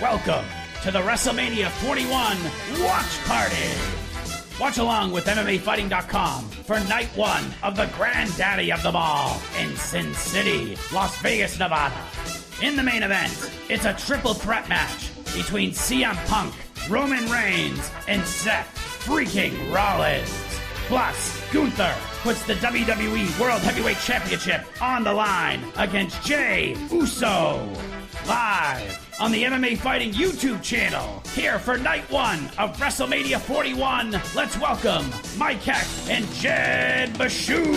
Welcome to the WrestleMania 41 Watch Party. Watch along with MMAfighting.com for night one of the granddaddy of them all in Sin City, Las Vegas, Nevada. In the main event, it's a triple threat match between CM Punk, Roman Reigns, and Seth freaking Rollins. Plus, Gunther puts the WWE World Heavyweight Championship on the line against Jey Uso. Live on the MMA Fighting YouTube channel. Here for night one of WrestleMania 41, let's welcome Heck and Jed Meshew.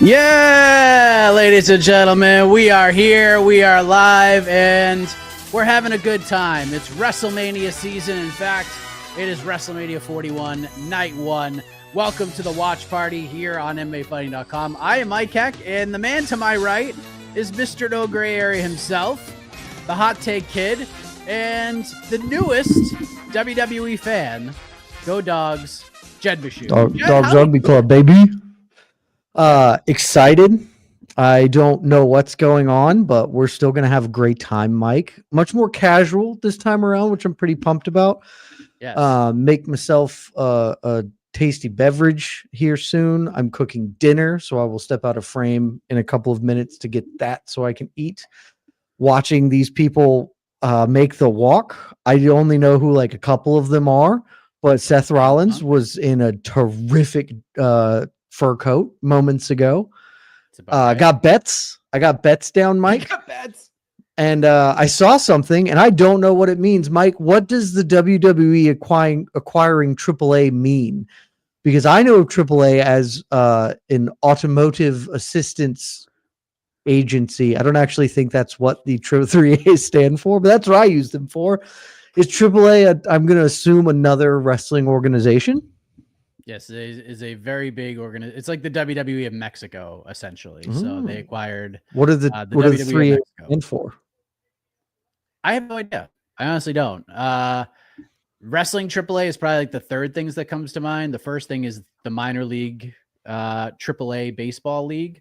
Yeah, ladies and gentlemen, we are here, we are live, and we're having a good time. It's WrestleMania season. In fact, it is WrestleMania 41, night one. Welcome to the watch party here on MMAfighting.com. I am Heck, and the man to my right is Mr. No Gray Area himself, the Hot Take Kid, and the newest WWE fan. Go Dogs, Jed Meshew. Dogs Rugby Club, baby. Excited. I don't know what's going on, but we're still going to have a great time, Mike. Much more casual this time around, which I'm pretty pumped about. Yes. Make myself a tasty beverage here soon. I'm cooking dinner, so I will step out of frame in a couple of minutes to get that so I can eat. Watching these people make the walk. I only know who like a couple of them are, but Seth Rollins was in a terrific fur coat moments ago. I got bets down, Mike. And I saw something, and I don't know what it means. Mike, what does the WWE acquiring AAA mean? Because I know of AAA as an automotive assistance agency. I don't actually think that's what the 3A stand for, but that's what I use them for. Is AAA, I'm going to assume, another wrestling organization? Yes, it is a very big organization. It's like the WWE of Mexico, essentially. So they acquired. What are the WWE are the 3A stand for? I have no idea. I honestly don't. Wrestling AAA is probably like the third things that comes to mind. The first thing is the minor league AAA baseball league.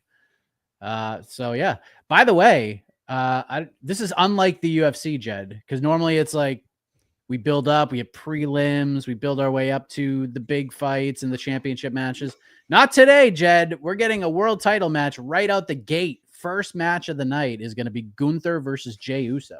So yeah. By the way, this is unlike the UFC, Jed, because normally it's like we build up, we have prelims, we build our way up to the big fights and the championship matches. Not today, Jed. We're getting a world title match right out the gate. First match of the night is going to be Gunther versus Jey Uso.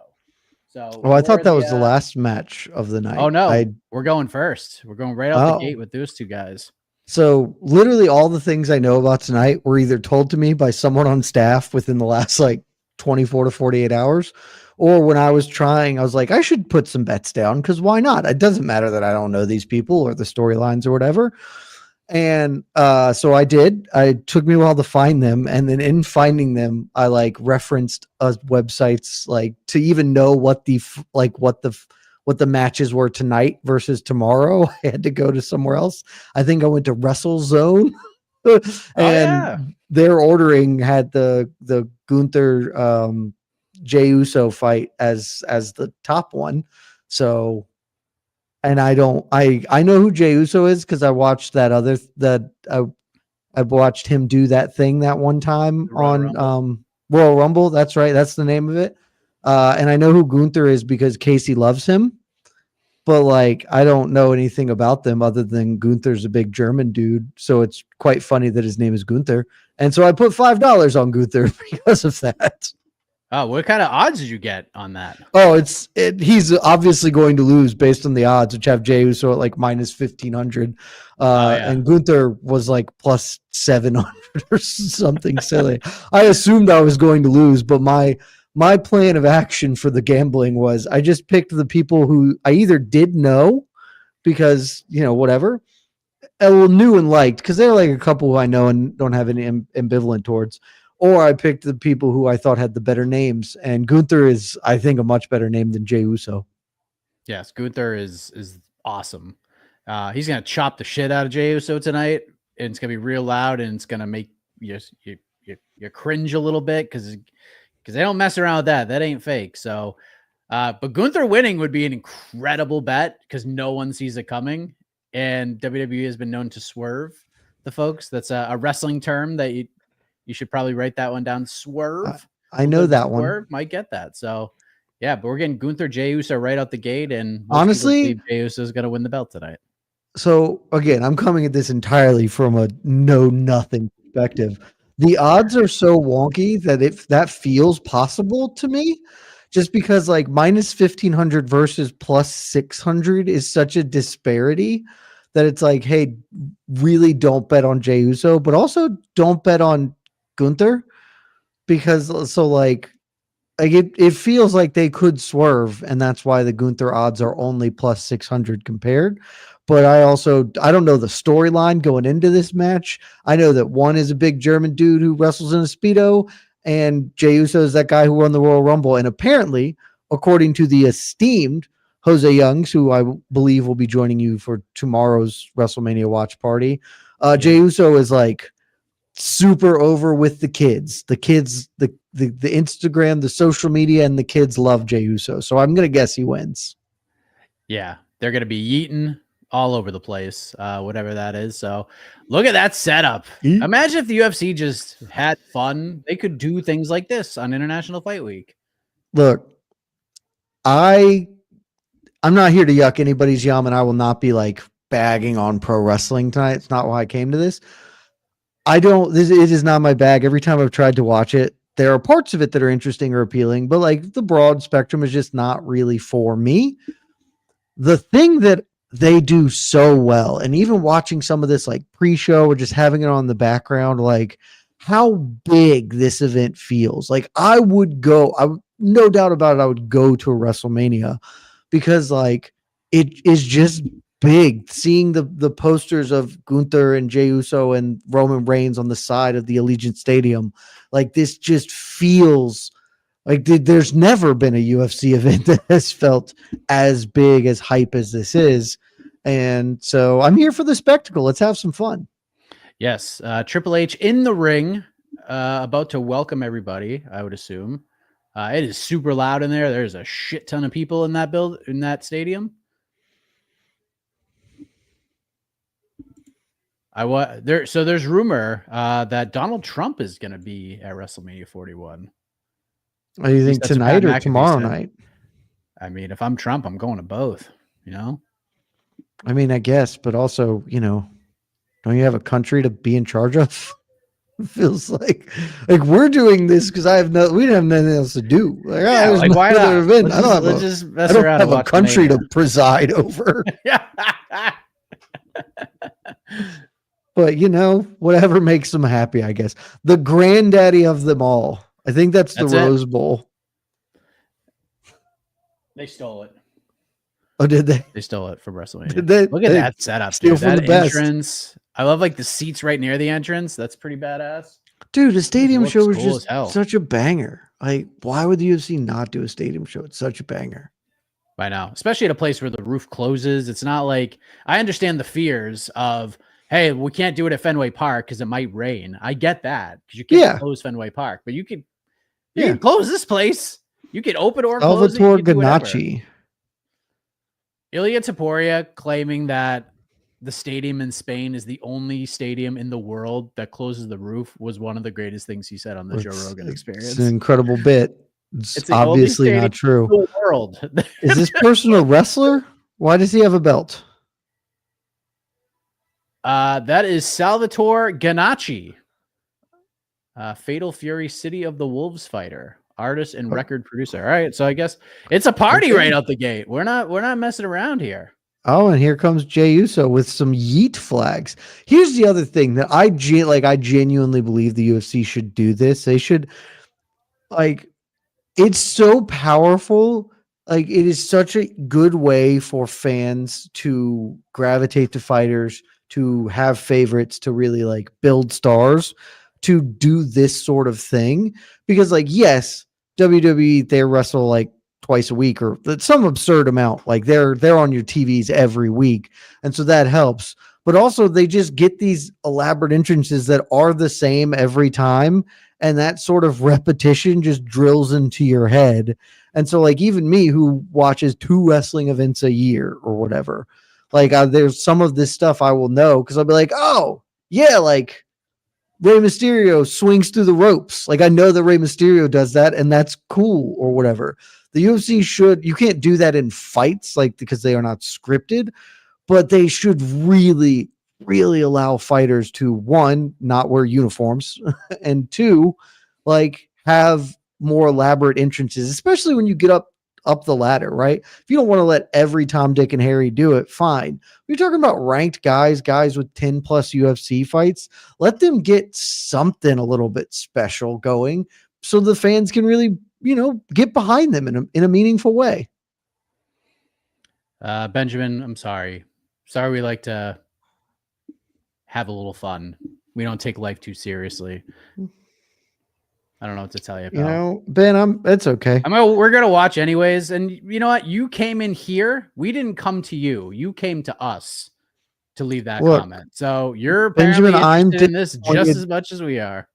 So, I thought that was the last match of the night. Oh no, we're going first. We're going right out the gate with those two guys. So literally all the things I know about tonight were either told to me by someone on staff within the last like 24 to 48 hours, or when I was trying, I was like, I should put some bets down because why not? It doesn't matter that I don't know these people or the storylines or whatever. And so I did. It took me a while to find them, and then in finding them, I like referenced websites like to even know what the matches were tonight versus tomorrow. I had to go to somewhere else. I think I went to WrestleZone, and their ordering had the Gunther Jey Uso fight as the top one. So. And I know who Jey Uso is because I watched I watched him do that thing that one time on Royal Rumble. That's right. That's the name of it. And I know who Gunther is because Casey loves him. But like, I don't know anything about them other than Gunther's a big German dude. So it's quite funny that his name is Gunther. And so I put $5 on Gunther because of that. Oh, what kind of odds did you get on that? Oh, he's obviously going to lose based on the odds, which have Jey Uso at like minus 1,500. And Gunther was like plus 700 or something silly. I assumed I was going to lose, but my plan of action for the gambling was I just picked the people who I either did know because, whatever, knew and liked, because they're like a couple who I know and don't have any ambivalent towards. Or I picked the people who I thought had the better names. And Gunther is, I think, a much better name than Jey Uso. Yes, Gunther is awesome. He's going to chop the shit out of Jey Uso tonight. And it's going to be real loud. And it's going to make you cringe a little bit because they don't mess around with that. That ain't fake. So, but Gunther winning would be an incredible bet because no one sees it coming. And WWE has been known to swerve the folks. That's a wrestling term that you should probably write that one down. Swerve. I know that one. Swerve might get that. So Yeah, but we're getting Gunther, Jey Uso right out the gate, and honestly, Jey Uso is going to win the belt tonight. So again, I'm coming at this entirely from a know nothing perspective. The odds are so wonky that if that feels possible to me, just because like minus 1500 versus plus 600 is such a disparity that it's like, hey, really don't bet on Jey Uso, but also don't bet on Gunther because so like it feels like they could swerve, and that's why the Gunther odds are only plus 600 compared. But I don't know the storyline going into this match. I know that one is a big German dude who wrestles in a Speedo, and Jey Uso is that guy who won the Royal Rumble. And apparently, according to the esteemed Jose Youngs, who I believe will be joining you for tomorrow's WrestleMania watch party, Jey Uso is like super over with the kids. The Instagram, the social media, and the kids love Jey Uso. So I'm gonna guess he wins. Yeah, they're gonna be yeeting all over the place, whatever that is. So look at that setup. Imagine if the UFC just had fun. They could do things like this on International Fight Week. Look, I'm not here to yuck anybody's yum, and I will not be like bagging on pro wrestling tonight. It's not why I came to this. It is not my bag. Every time I've tried to watch it, there are parts of it that are interesting or appealing, but like the broad spectrum is just not really for me. The thing that they do so well, and even watching some of this like pre-show or just having it on the background, like how big this event feels. Like no doubt about it, I would go to a WrestleMania because like it is just big. Seeing the posters of Gunther and Jey Uso and Roman Reigns on the side of the Allegiant Stadium, like this just feels like there's never been a UFC event that has felt as big, as hype as this is. And so I'm here for the spectacle. Let's have some fun. Yes. Triple H in the ring, about to welcome everybody, I would assume. It is super loud in there. There's a shit ton of people in that stadium. So there's rumor that Donald Trump is going to be at WrestleMania 41. Do you think tonight or tomorrow night? I mean, if I'm Trump, I'm going to both, you know? I mean, I guess, but also, don't you have a country to be in charge of? It feels like we're doing this because we didn't have nothing else to do. Like, why not? I don't have a country to preside over. But whatever makes them happy, I guess. The granddaddy of them all. I think that's the Rose Bowl. They stole it. Oh, did they? They stole it from WrestleMania. Look at that setup, dude. That entrance. I love like the seats right near the entrance. That's pretty badass. Dude, the stadium show was just such a banger. Like, why would the UFC not do a stadium show? It's such a banger. By now, especially at a place where the roof closes. It's not like, I understand the fears of, hey, we can't do it at Fenway Park because it might rain. I get that because you can't close Fenway Park, but you can close this place. You can open or close it. Salvatore Ganacci. Ilya Taporia claiming that the stadium in Spain is the only stadium in the world that closes the roof was one of the greatest things he said on the Joe Rogan Experience. It's an incredible bit. It's obviously not true. In the world. Is this person a wrestler? Why does he have a belt? That is Salvatore Ganacci, Fatal Fury City of the Wolves fighter, artist and record producer. All right, so I guess it's a party right out the gate. We're not messing around here. Oh, and here comes Jey Uso with some yeet flags. Here's the other thing that I genuinely believe the UFC should do this. They should, it's so powerful. Like, it is such a good way for fans to gravitate to fighters, to have favorites, to really build stars, to do this sort of thing. Because yes, WWE, they wrestle twice a week or some absurd amount. They're on your TVs every week. And so that helps. But also they just get these elaborate entrances that are the same every time. And that sort of repetition just drills into your head. And so even me who watches 2 wrestling events a year or whatever, there's some of this stuff I will know because I'll be like, oh yeah, Rey Mysterio swings through the ropes. Like, I know that Rey Mysterio does that, and that's cool or whatever. The UFC you can't do that in fights, like, because they are not scripted, but they should really, really allow fighters to, one, not wear uniforms, and two, like, have more elaborate entrances, especially when you get up the ladder, right? If you don't want to let every Tom, Dick, and Harry do it, fine. You're talking about ranked guys with 10 plus UFC fights. Let them get something a little bit special going so the fans can really, get behind them in a meaningful way. Benjamin, I'm sorry. Sorry, we like to have a little fun. We don't take life too seriously. I don't know what to tell you, pal. Ben, it's okay. We're gonna watch anyways, and you know what? You came in here. We didn't come to you. You came to us to leave that comment. So you're apparently interested in this just as much as we are.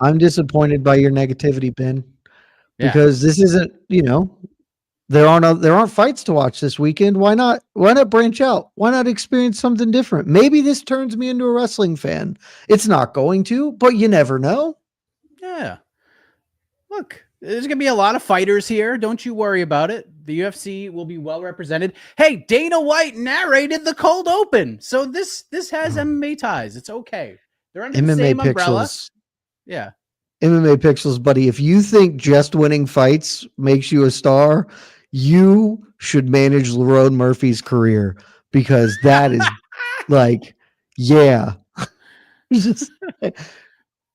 I'm disappointed by your negativity, Ben, because this isn't. There aren't fights to watch this weekend. Why not branch out? Why not experience something different? Maybe this turns me into a wrestling fan. It's not going to, but you never know. Yeah. Look, there's going to be a lot of fighters here. Don't you worry about it. The UFC will be well represented. Hey, Dana White narrated the cold open. So this has MMA ties. It's okay. They're under the same umbrella. Yeah. MMA Pixels, buddy. If you think just winning fights makes you a star, you should manage Lerone Murphy's career, because that is like, yeah. Just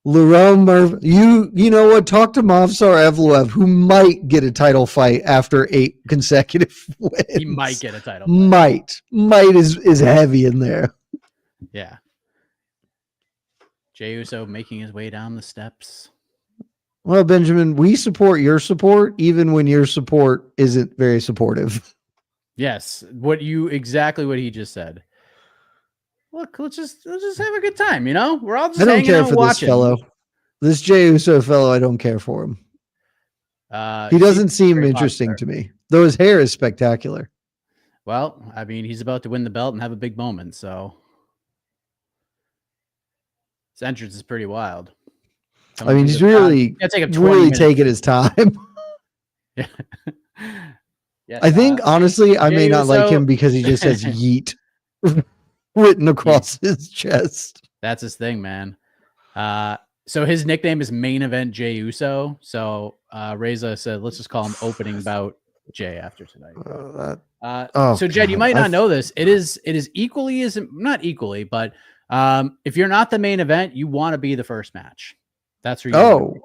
Lerone Murphy, you know what? Talk to Movsar Evloev, who might get a title fight after 8 consecutive wins. He might get a title fight. Might is heavy in there. Yeah. Jey Uso making his way down the steps. Well, Benjamin, we support your support, even when your support isn't very supportive. Yes, exactly what he just said. Look, let's just have a good time, We're all just I don't care for watching. This fellow. This Jey Uso fellow, I don't care for him. He doesn't seem interesting to me, though his hair is spectacular. Well, I mean, he's about to win the belt and have a big moment, so his entrance is pretty wild. He's really taking his time. Yeah. Yes, I think, honestly, I may not like him because he just has yeet written across his chest. That's his thing, man. So his nickname is Main Event Jey Uso. So Reza said, let's just call him Opening Bout Jey after tonight. So Jed, you might not know this. It is equally as not equally, but if you're not the main event, you want to be the first match. That's where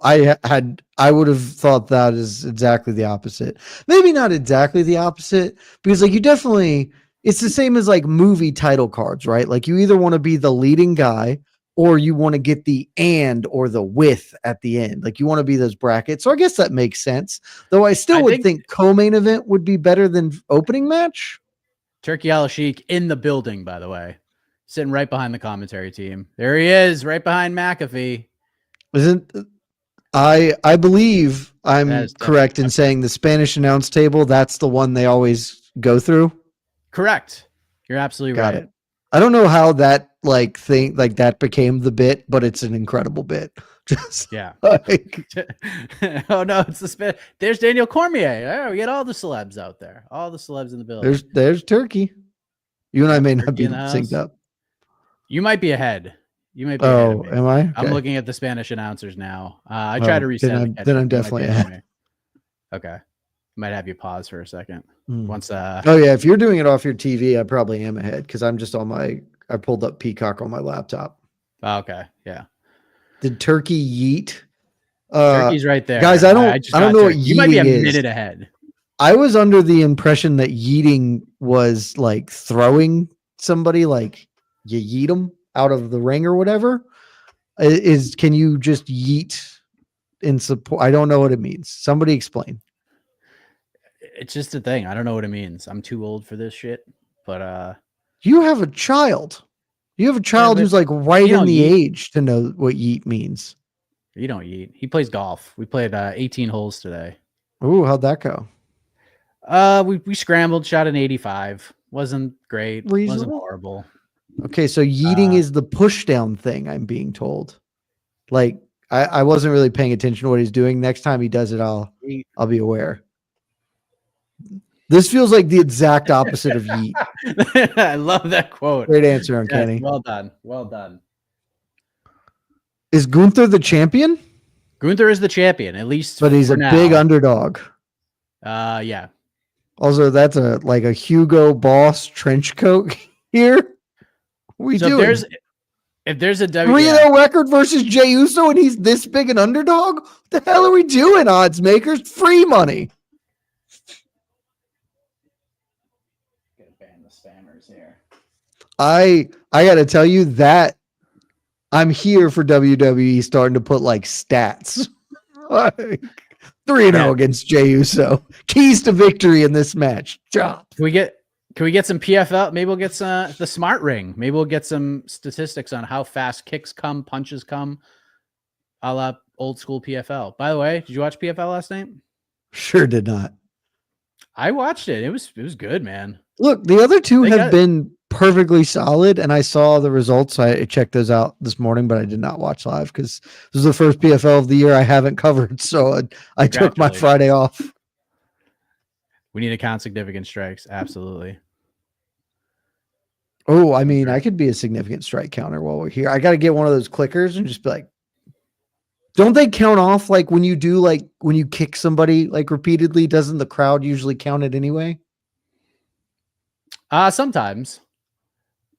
I would have thought that is exactly the opposite. Maybe not exactly the opposite, because like it's the same as like movie title cards, right? Like you either want to be the leading guy or you want to get the or the with at the end. Like you want to be those brackets. So I guess that makes sense. Though I would think co-main event would be better than opening match. Turkey Al-Sheikh in the building, by the way, sitting right behind the commentary team. There he is, right behind McAfee. I believe I'm correct in saying the Spanish announce table, that's the one they always go through? Correct. You're absolutely right. Got it. I don't know how that thing that became the bit, but it's an incredible bit. Just yeah. Oh no, it's the there's Daniel Cormier. Oh, we get all the celebs out there. All the celebs in the building. There's Turkey. You and I may not be synced up. You might be ahead. You may be. Oh, am I? Okay. I'm looking at the Spanish announcers now. I try to reset. Then I'm definitely ahead. Okay. Might have you pause for a second. Once. Oh yeah, if you're doing it off your TV, I probably am ahead because I'm just I pulled up Peacock on my laptop. Oh, okay. Yeah. Did Turkey yeet? Turkey's right there, guys. I don't know what you might be a minute ahead. I was under the impression that yeeting was like throwing somebody, like you yeet them out of the ring or whatever. Can you just yeet in support? I don't know what it means. Somebody explain. It's just a thing. I don't know what it means. I'm too old for this shit. But you have a child. You have a child who's like right in the age to know what yeet means. You don't yeet. He plays golf. We played 18 holes today. Ooh, how'd that go? We scrambled, shot an 85. Wasn't great. Reasonable? Wasn't horrible. Okay, so yeeting is the push down thing, I'm being told. Like I wasn't really paying attention to what he's doing. Next time he does it, I'll be aware. This feels like the exact opposite of yeet. I love that quote. Great answer, Uncanny. Yes, well done. Well done. Is Gunther the champion? Gunther is the champion, at least. But he's a big underdog. Yeah. Also, that's a Hugo Boss trench coat here. We so doing? If there's a 3-0 record versus Jey Uso and he's this big an underdog, what the hell are we doing, odds makers? Free money. Gonna ban the spammers here. I gotta tell you that I'm here for WWE starting to put like stats. 3-0 against Jey Uso. Keys to victory in this match. Job. Can we get some PFL? Maybe we'll get some the smart ring. Maybe we'll get some statistics on how fast kicks come, punches come, a la old school PFL. By the way, did you watch PFL last night? Sure did not. I watched it. It was good, man. Look, the other two have been perfectly solid, and I saw the results. I checked those out this morning, but I did not watch live because this is the first PFL of the year I haven't covered. So I took my Friday off. We need to count significant strikes. Absolutely. Oh, I mean, I could be a significant strike counter while we're here. I got to get one of those clickers and just be like, don't they count off like when you kick somebody like repeatedly? Doesn't the crowd usually count it anyway? Sometimes.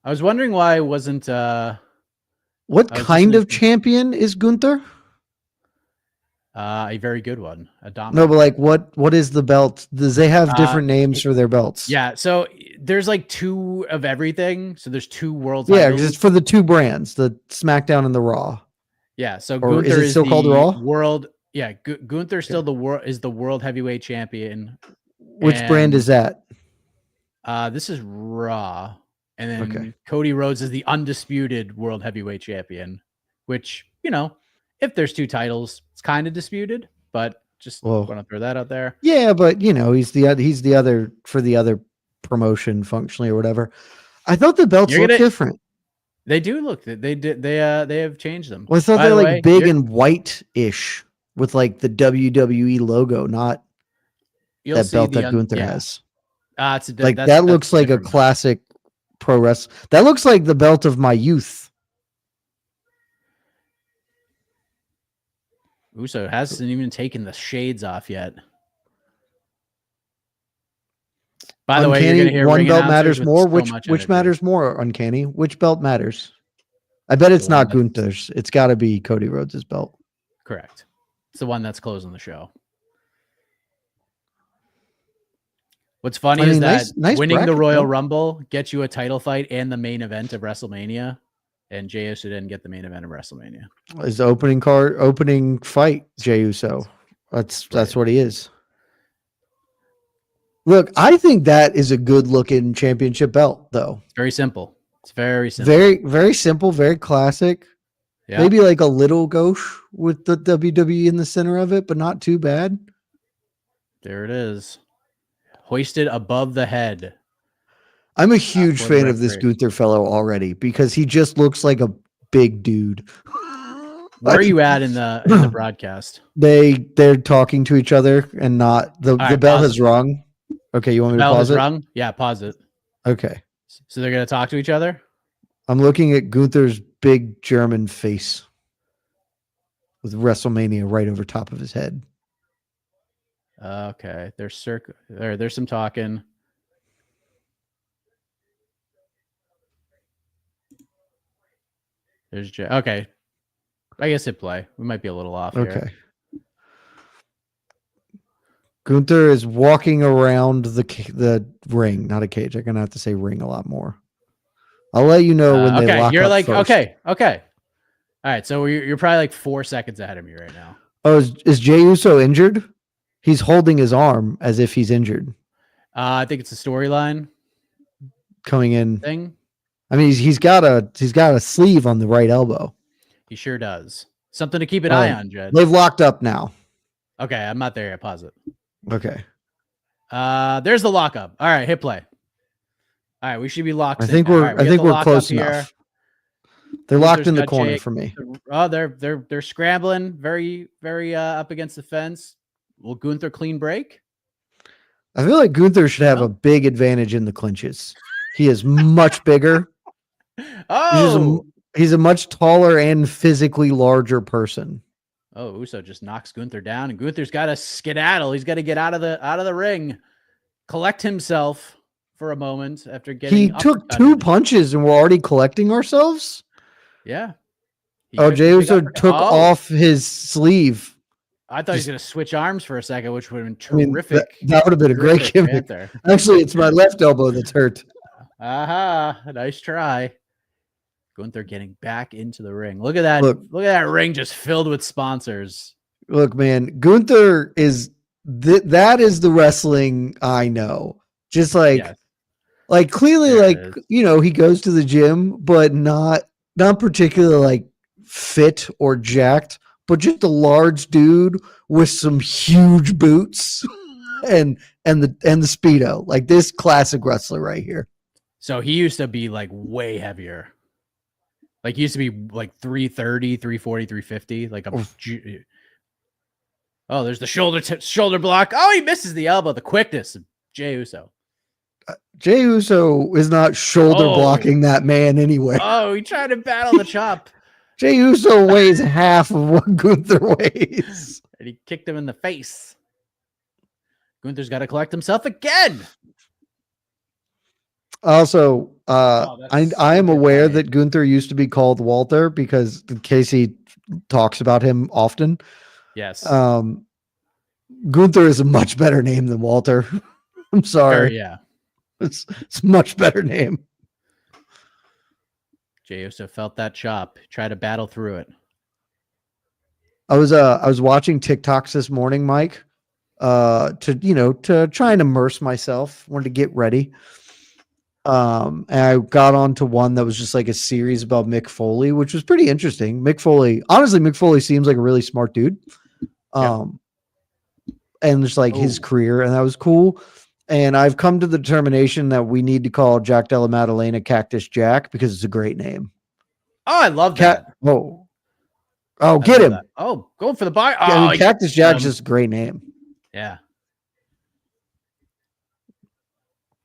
I was wondering why it wasn't. What kind of champion is Gunther? A very good one. A dominant. No, but like, what is the belt? Does they have different names for their belts? Yeah, so there's like two of everything. So there's two world. Yeah, just for the two brands, the SmackDown and the Raw. Yeah, so or Gunther is it still called the Raw? World. Yeah, Gunther still is the world heavyweight champion. Which brand is that? This is Raw, and then Cody Rhodes is the undisputed world heavyweight champion. Which, if there's two titles, it's kind of disputed, but just want to throw that out there. Yeah, but he's the other for the other promotion functionally or whatever. I thought the belts look different. They do look. They have changed them. Well, I thought they're like big and white-ish with like the WWE logo, not that belt that Gunther has. That looks like a classic pro wrestling. That looks like the belt of my youth. Uso hasn't even taken the shades off yet. By the way, you're going to hear one belt matters more. Which matters more, Uncanny? Which belt matters? I bet it's not Gunther's. It's got to be Cody Rhodes' belt. Correct. It's the one that's closing the show. What's funny is that winning the Royal Rumble gets you a title fight and the main event of WrestleMania, and Jey Uso didn't get the main event of WrestleMania. His opening fight, Jey Uso. That's what he is. Look, I think that is a good looking championship belt, though. It's very simple. It's very simple. Very, very simple, very classic. Yeah. Maybe like a little gauche with the WWE in the center of it, but not too bad. There it is. Hoisted above the head. I'm a huge fan of this Gunther fellow already because he just looks like a big dude. Where are you at in the broadcast? They're talking to each other and not the bell has rung. Okay, you want me to pause it? Rung? Yeah, pause it. Okay. So they're going to talk to each other? I'm looking at Gunther's big German face with WrestleMania right over top of his head. Okay. There's some talking. There's Jay. Okay. I guess hit play. We might be a little off here. Gunther is walking around the ring, not a cage. I'm gonna have to say ring a lot more. I'll let you know when they lock up first. Okay. All right, so you're probably like 4 seconds ahead of me right now. Oh, is Jey Uso injured? He's holding his arm as if he's injured. I think it's a storyline coming in thing. I mean, he's got a sleeve on the right elbow. He sure does. Something to keep an eye on, Jed. They've locked up now. Okay, I'm not there yet. Pause it. Okay. There's the lockup. All right, hit play. All right, we should be locked. I think we're close enough. They're locked Gunther's in the got corner Jay- for me. Oh, they're scrambling very, very up against the fence. Will Gunther clean break? I feel like Gunther should have No. a big advantage in the clinches. He is much bigger. Oh, He's a much taller and physically larger person. oh, Uso just knocks Gunther down, and Gunther's got to skedaddle. He's got to get out of the ring, collect himself for a moment after getting. He took 2 punches and we're already collecting ourselves. Yeah. Jey Uso took off his sleeve. I thought he was going to switch arms for a second, which would have been terrific. That would have been a great gimmick. Actually, it's my left elbow that's hurt. Aha! Nice try. Gunther getting back into the ring. Look at that! Look at that ring just filled with sponsors. Look, man, Gunther is that is the wrestling I know. Just like, clearly, he goes to the gym, but not particularly like fit or jacked, but just a large dude with some huge boots and the Speedo. Like this classic wrestler right here. So he used to be like way heavier. Like he used to be like 330, 340, 350. Like there's the shoulder block. Oh, he misses the elbow. The quickness of Jey Uso. Jey Uso is not shoulder blocking that man anyway. Oh, he tried to battle the chop. Jey Uso weighs half of what Gunther weighs. And he kicked him in the face. Gunther's got to collect himself again. Also, I am aware that Gunther used to be called Walter because Casey talks about him often. Yes. Gunther is a much better name than Walter. I'm sorry. Yeah. It's a much better name. Jey Uso felt that chop. Tried to battle through it. I was watching TikToks this morning, Mike, to try and immerse myself. Wanted to get ready. And I got onto one that was just like a series about Mick Foley, which was pretty interesting. Mick Foley seems like a really smart dude. And just like his career, and that was cool. And I've come to the determination that we need to call Jack Della Maddalena Cactus Jack because it's a great name. Oh, I love that. Get him. That. Oh, going for the buy. Cactus Jack's just a great name. Yeah.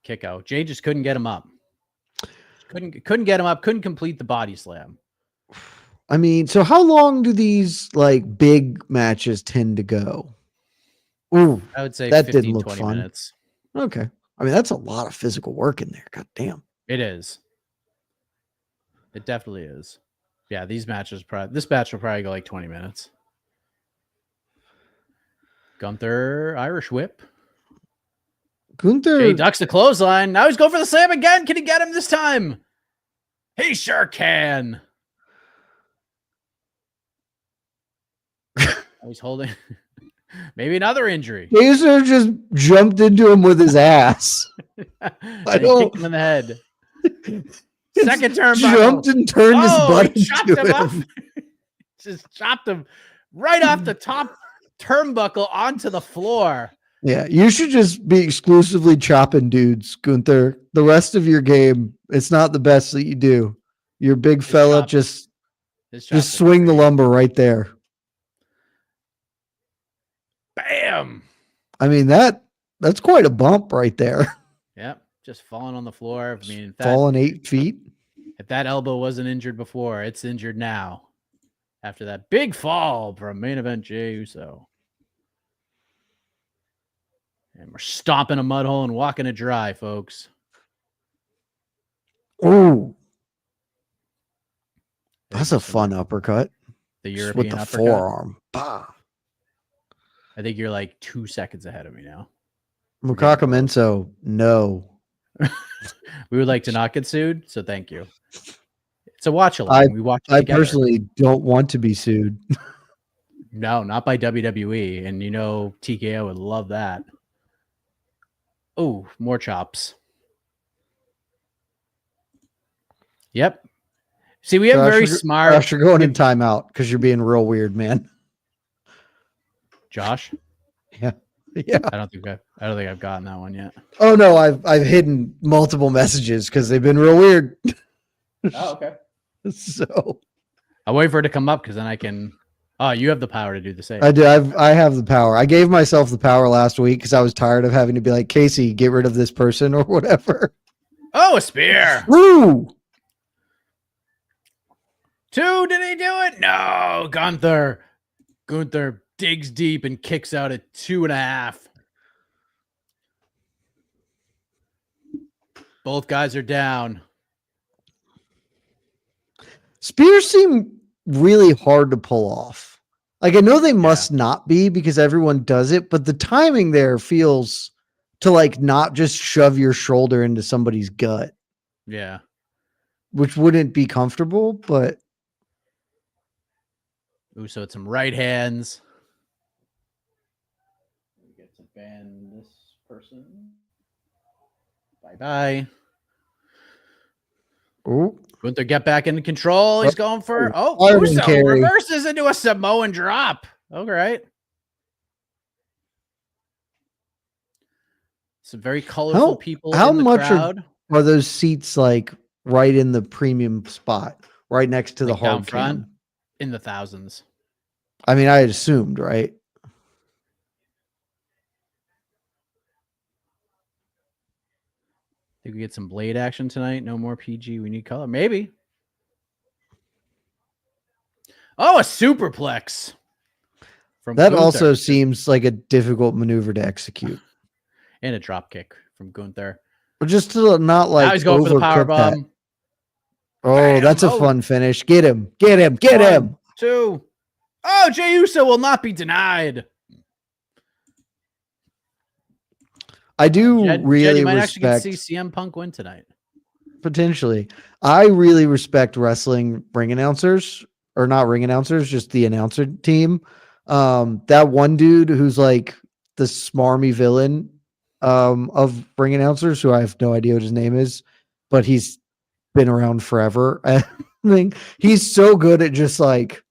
Kick out. Jay just couldn't get him up. Couldn't get him up. Couldn't complete the body slam. I mean, so how long do these like big matches tend to go? Ooh, I would say that 15, didn't look 20 fun. minutes. Okay. I mean, that's a lot of physical work in there. God damn. It is. It definitely is. Yeah, this match will probably go like 20 minutes. Gunther, Irish whip. Gunther. Jay ducks the clothesline. Now he's going for the slam again. Can he get him this time? He sure can. He's holding maybe another injury. Gazer just jumped into him with his ass. I kicked him in the head. Second turnbuckle. Jumped and turned his butt into him. off. Just chopped him right off the top turnbuckle onto the floor. Yeah, you should just be exclusively chopping dudes, Gunther. The rest of your game, it's not the best that you do. You're a big fella, just swing the lumber right there. Bam! I mean, that's quite a bump right there. Yep, just falling on the floor. I mean, falling 8 feet. If that elbow wasn't injured before, it's injured now. After that big fall from main event Jey Uso. And we're stomping a mud hole and walking it dry, folks. Ooh. That's a fun uppercut. The European with the uppercut. Forearm. Bah. I think you're like 2 seconds ahead of me now. Mukaka Menso, no. We would like to not get sued, so thank you. It's a watch along. We watch it I together. personally don't want to be sued. No, not by WWE. And TKO would love that. Oh, more chops. Yep. See, we have very smart. Josh, you're going in timeout because you're being real weird, man. Josh? Yeah. Yeah. I don't think I've gotten that one yet. Oh no, I've hidden multiple messages because they've been real weird. Oh, okay. So I'll wait for it to come up because then I can. Oh, you have the power to do the same. I do. I have the power. I gave myself the power last week because I was tired of having to be like, Casey, get rid of this person or whatever. Oh, a spear. Woo! 2. Did he do it? No. Gunther digs deep and kicks out at 2.5. Both guys are down. Spears seem really hard to pull off. Like, I know they must not be because everyone does it, but the timing there feels to like not just shove your shoulder into somebody's gut. Yeah. Which wouldn't be comfortable, but. Ooh, so it's some right hands. We get to ban this person. Bye-bye. Ooh. Gunther get back into control. He's going for Iron Uso carry. reverses into a Samoan drop. All right. Some very colorful people in the crowd. Are those seats like right in the premium spot, right next to the down hard front? cam? In the thousands. I mean, I had assumed, right? Think we get some blade action tonight? No more PG. We need color. Maybe. Oh, a superplex. From That Gunther. also seems like a difficult maneuver to execute. And a drop kick from Gunther. But just to not like now he's going for the power overcook that. bomb. Oh, Bam. that's a fun finish. Get him. Get him. Get 1, him. 2. Oh, Jey Uso will not be denied. I do really Jed, you might respect. actually get to see CM Punk win tonight. Potentially. I really respect wrestling ring announcers, or not ring announcers, just the announcer team. That one dude who's like the smarmy villain of ring announcers, who I have no idea what his name is, but he's been around forever. I think he's so good at just like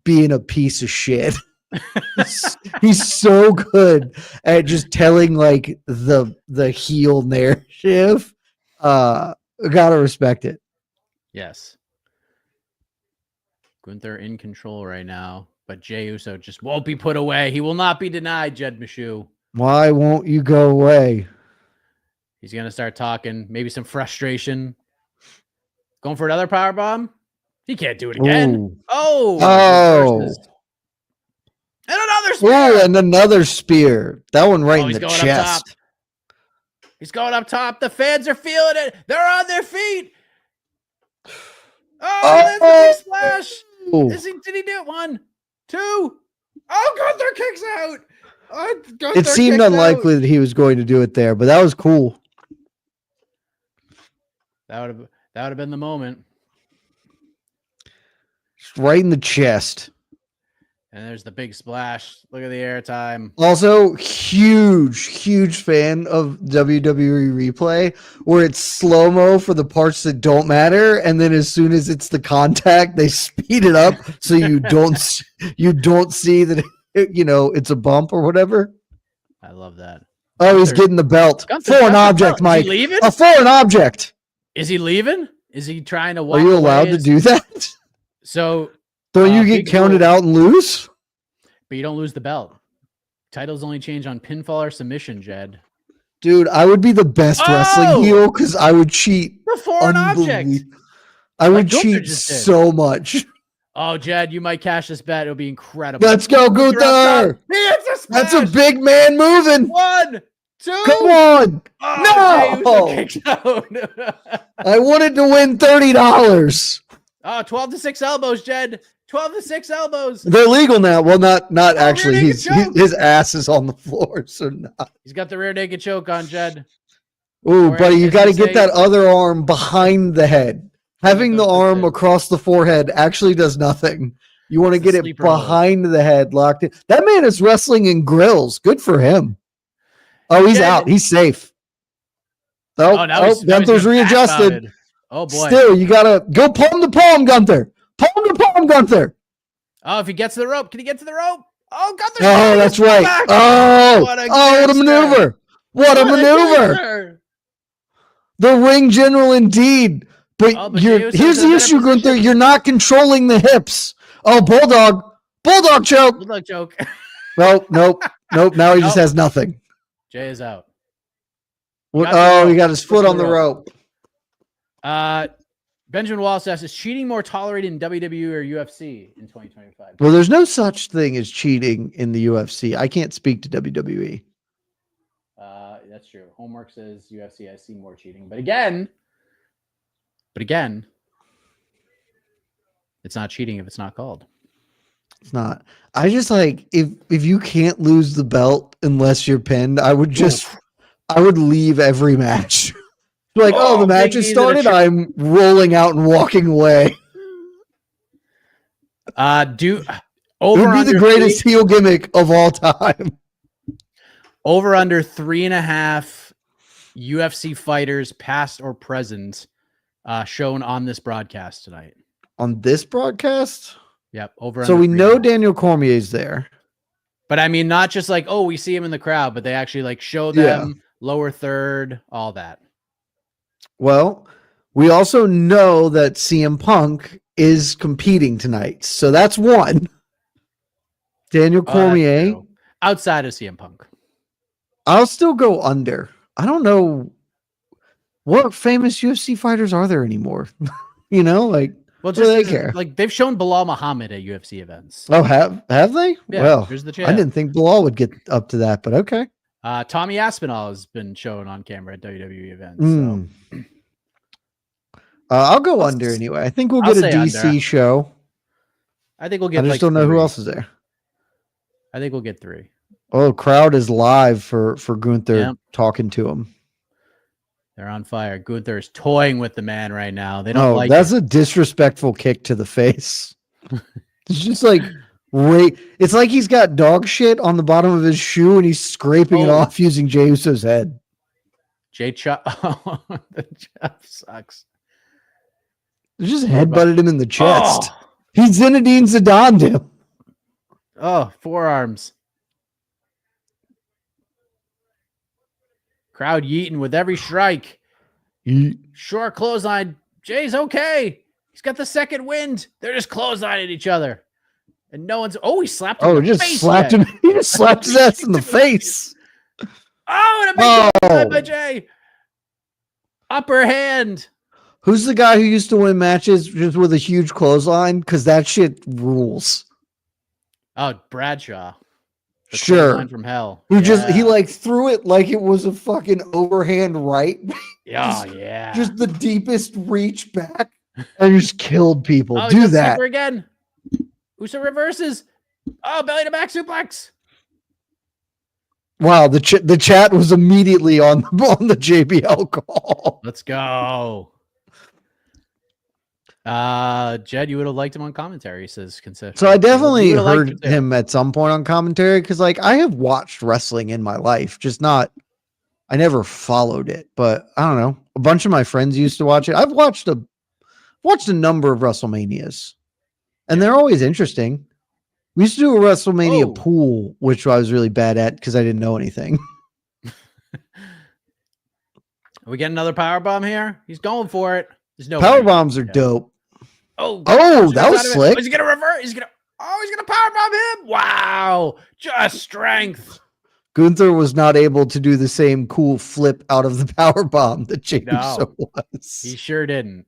being a piece of shit. He's so good at just telling like the heel narrative. Gotta respect it. Yes. Gunther in control right now, but Jey Uso just won't be put away. He will not be denied, Jed Meshew. Why won't you go away? He's going to start talking, maybe some frustration. Going for another powerbomb. He can't do it again. Ooh. Oh. And another spear. Ooh, and another spear. That one right in the chest. He's going up top. The fans are feeling it. They're on their feet. Oh, there's a big splash. Did he do it? 1, 2. Oh, Gunther kicks out. Gunther it seemed unlikely that he was going to do it there, but that was cool. That would have been the moment. Just right in the chest. And there's the big splash. Look at the airtime. Also, huge fan of WWE replay, where it's slow-mo for the parts that don't matter, and then as soon as it's the contact, they speed it up so you don't see that it's a bump or whatever. I love that. Oh, he's getting the belt. Foreign object, Mike. A foreign object. Is he leaving? Is he trying to walk away? Are you allowed to do that? So don't you get counted out and lose? But you don't lose the belt. Titles only change on pinfall or submission, Jed. Dude, I would be the best wrestling heel because I would cheat. The foreign object. I would cheat so much. Oh, Jed, you might cash this bet. It'll be incredible. Let's go, Gunther. That's a big man moving. 1, 2. Come on. Oh, no. I wanted to win $30. Oh, 12-6 elbows, Jed. 12-6 elbows. They're legal now. Well, not actually. His ass is on the floor, so not. He's got the rear naked choke on, Jed. Ooh, buddy, you got to get that other arm behind the head. Having the arm across the forehead actually does nothing. You want to get it behind the head, locked in. That man is wrestling in grills. Good for him. Oh, he's out. He's safe. Gunther's readjusted. Oh, boy. Still, you got to go palm to palm, Gunther. Palm to palm, Gunther. Oh, if he gets to the rope, can he get to the rope? Oh, Gunther. Oh, that's right. Back. What a maneuver. What a maneuver. The ring general indeed. But, Oh, but here's Jey Uso's the in a issue, better Gunther. position. You're not controlling the hips. Oh, bulldog choke. Bulldog joke. Nope. Now he just Nope. has nothing. Jay is out. He got the got rope. his foot on the rope. Benjamin Wallace asks, is cheating more tolerated in WWE or UFC in 2025? Well, there's no such thing as cheating in the UFC. I can't speak to WWE. That's true. Homework says UFC, I see more cheating. But again, it's not cheating if it's not called. It's not. I just like if you can't lose the belt unless you're pinned, I would leave every match. Like, the match has started. I'm rolling out and walking away. It would be the greatest heel gimmick of all time. Over under 3.5 UFC fighters, past or present, shown on this broadcast tonight. On this broadcast? Yep. Over. So we know Daniel Cormier's there. But I mean, not just like, we see him in the crowd, but they actually like show them lower third, all that. Well, we also know that CM Punk is competing tonight. So that's one. Daniel Cormier. Outside of CM Punk. I'll still go under. I don't know what famous UFC fighters are there anymore. Like, well, just do they care? Like they've shown Bilal Muhammad at UFC events. Oh, have they? Yeah, well, there's the I champ. didn't think Bilal would get up to that, but okay. Tommy Aspinall has been shown on camera at WWE events. So. I'll go under anyway. I think we'll get a DC under. show. I think we'll get. I just don't know who else is there. I think we'll get 3. Oh, crowd is live for Gunther talking to him. They're on fire. Gunther is toying with the man right now. They don't like that's a disrespectful kick to the face. It's just like it's like he's got dog shit on the bottom of his shoe and he's scraping it off using Jey Uso's head. The Jeff sucks. They just headbutted him in the chest. He Zinedine Zidaned him. Oh, forearms. Crowd yeeting with every strike. Short clothesline. Jay's okay. He's got the second wind. They're just clotheslining each other. And no one's... he slapped him in the face. Slapped him. He just slapped his ass in the face. And a big clothesline by Jay. Upper hand. Who's the guy who used to win matches just with a huge clothesline? Because that shit rules. Oh, Bradshaw. The sure. From hell. Who he like threw it like it was a fucking overhand right. Yeah. Just the deepest reach back and just killed people. Do that. Again. Uso reverses. Belly to back suplex. Wow, the chat was immediately on the JBL call. Let's go. Jed, you would have liked him on commentary, says consistent. So I definitely heard him at some point on commentary because like I have watched wrestling in my life, just not I never followed it, but I don't know. A bunch of my friends used to watch it. I've watched a number of WrestleManias, and th're always interesting. We used to do a WrestleMania pool, which I was really bad at because I didn't know anything. Are we getting another powerbomb here? He's going for it. There's no power bombs are dope. That was slick. He's gonna revert. He's gonna powerbomb him. Wow, just strength. Gunther was not able to do the same cool flip out of the power bomb that Jey Uso was. He sure didn't.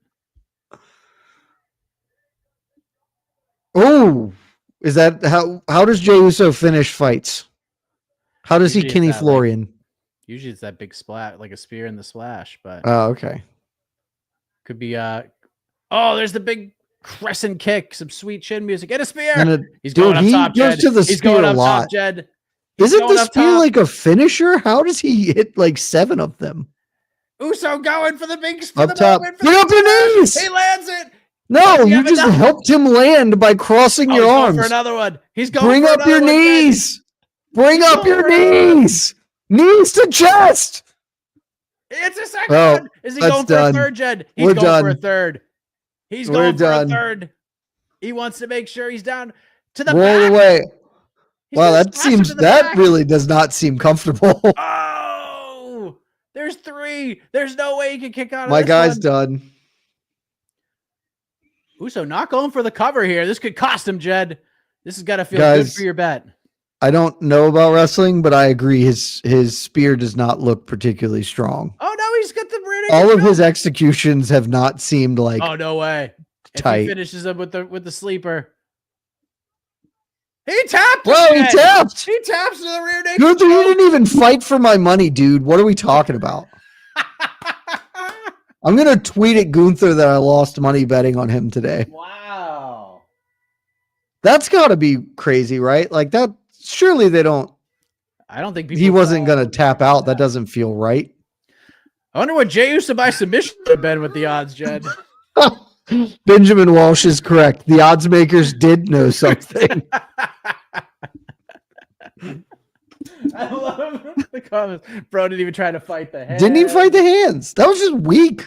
Is that how does Jey Uso finish fights? How does he Kenny Florian? Usually it's that big splat, like a spear in the splash, but okay. Could be there's the big crescent kick, some sweet chin music, and a spear. He's going up top, Jed. He's going up top, Jed. Isn't the spear like a finisher? How does he hit like 7 of them? Uso going for the big up top. Get up your knees. He lands it. No, you just helped him land by crossing your arms. For another one. He's going. Bring up your knees. Bring up your knees. Knees to chest. It's a second one. Is he going for a third, Jed? He's going for a third. He's going for a third. He wants to make sure he's down to the back. Away. Wow, that really does not seem comfortable. There's 3. There's no way he can kick out of My this guy's one. done. Uso not going for the cover here. This could cost him, Jed. This has got to feel Guys, good for your bet. I don't know about wrestling, but I agree his spear does not look particularly strong. Oh, no, he's got the rear All naked of his choke. executions have not seemed like Oh, no way. tight. If he finishes him with the sleeper. He tapped. Bro, he Jed. tapped. He taps to the rear naked Gunther, you choke. didn't even fight for my money, dude. What are we talking about? I'm going to tweet at Gunther that I lost money betting on him today. Wow. That's got to be crazy, right? Like that. Surely they don't. I don't think He wasn't going to tap out. That doesn't feel right. I wonder what Jey Uso by submission would have been with the odds, Jed. Benjamin Walsh is correct. The odds makers did know something. I love the comments. Bro didn't even try to fight the head. Didn't even fight the hands. That was just weak.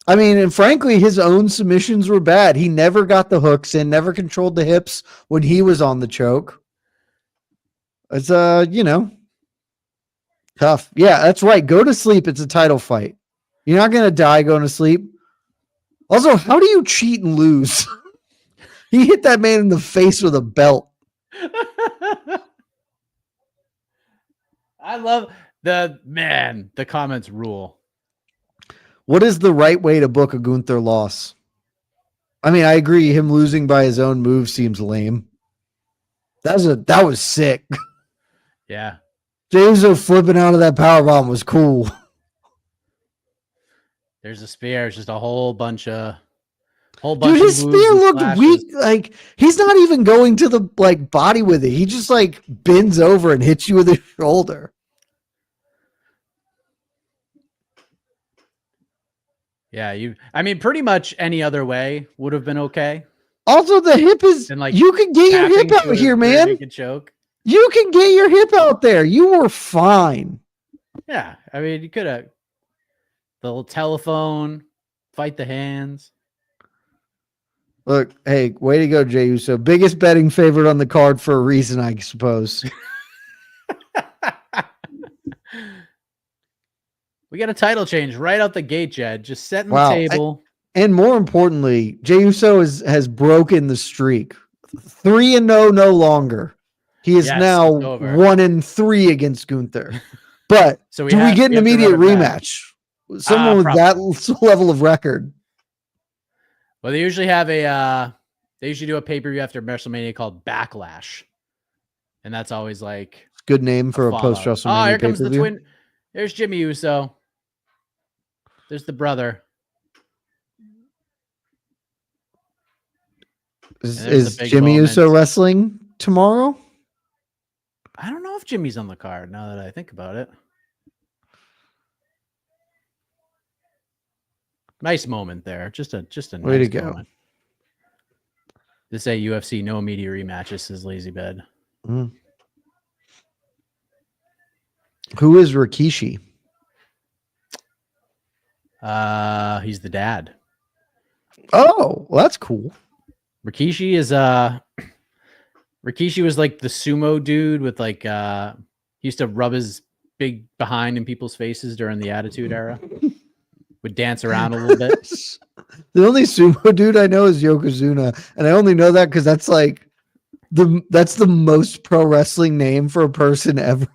I mean, and frankly, his own submissions were bad. He never got the hooks in, never controlled the hips when he was on the choke. It's tough. Yeah, that's right. Go to sleep. It's a title fight. You're not gonna die going to sleep. Also, how do you cheat and lose? He hit that man in the face with a belt. I love the comments rule. What is the right way to book a Gunther loss? I mean, I agree. Him losing by his own move seems lame. That was sick. Yeah. Jey Uso flipping out of that powerbomb was cool. There's a spear. It's just a whole bunch of Dude, his of moves spear and looked splashes. weak. Like he's not even going to the body with it. He just bends over and hits you with his shoulder. Yeah, I mean, pretty much any other way would have been okay. Also, the hip is And you can get your hip out here, man. Choke. You can get your hip out there. You were fine. Yeah, I mean, you could have the little telephone, fight the hands. Look, hey, way to go, Jey Uso. Biggest betting favorite on the card for a reason, I suppose. We got a title change right out the gate, Jed. Just setting Wow. the table. And more importantly, Jey Uso has broken the streak. 3-0 no longer. He is now it's over. 1-3 against Gunther. But So do we get an immediate rematch? Someone with that level of record. Well, they usually have they usually do a pay-per-view after WrestleMania called Backlash. And that's always like good name for a follow-up. post-WrestleMania. Oh, here comes the pay-per-view. twin. There's Jimmy Uso. There's the brother. Is Jimmy Uso wrestling tomorrow? I don't know if Jimmy's on the card now that I think about it. Nice moment there. Just a Way nice to go. moment. This ain't UFC, no immediate rematches, says Lazy Bed. Mm. Who is Rikishi? He's the dad. Oh, well, that's cool. Rikishi is Rikishi was like the sumo dude with he used to rub his big behind in people's faces during the Attitude Era. Would dance around a little bit. The only sumo dude I know is Yokozuna, and I only know that because that's that's the most pro wrestling name for a person ever.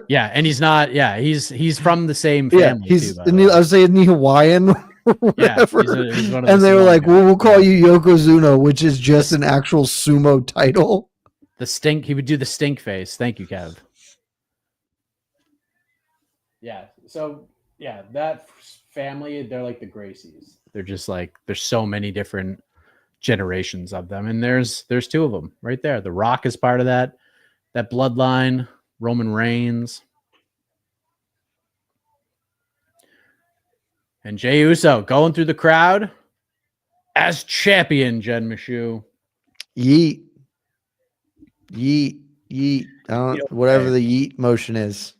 Yeah, and he's not. Yeah, he's from the same family. He's too, by the way. I was saying the Hawaiian. Yeah, Whatever. he's one of the And they were Samoan like, guys. "Well, we'll call you Yokozuna," which is just an actual sumo title. The stink. He would do the stink face. Thank you, Kev. Yeah. So yeah, that family, they're like the Gracies. They're just like there's so many different generations of them, and there's two of them right there. The Rock is part of that bloodline. Roman Reigns and Jey Uso going through the crowd as champion. Jed Meshew. Yeet, yeet, yeet. Whatever the yeet motion is.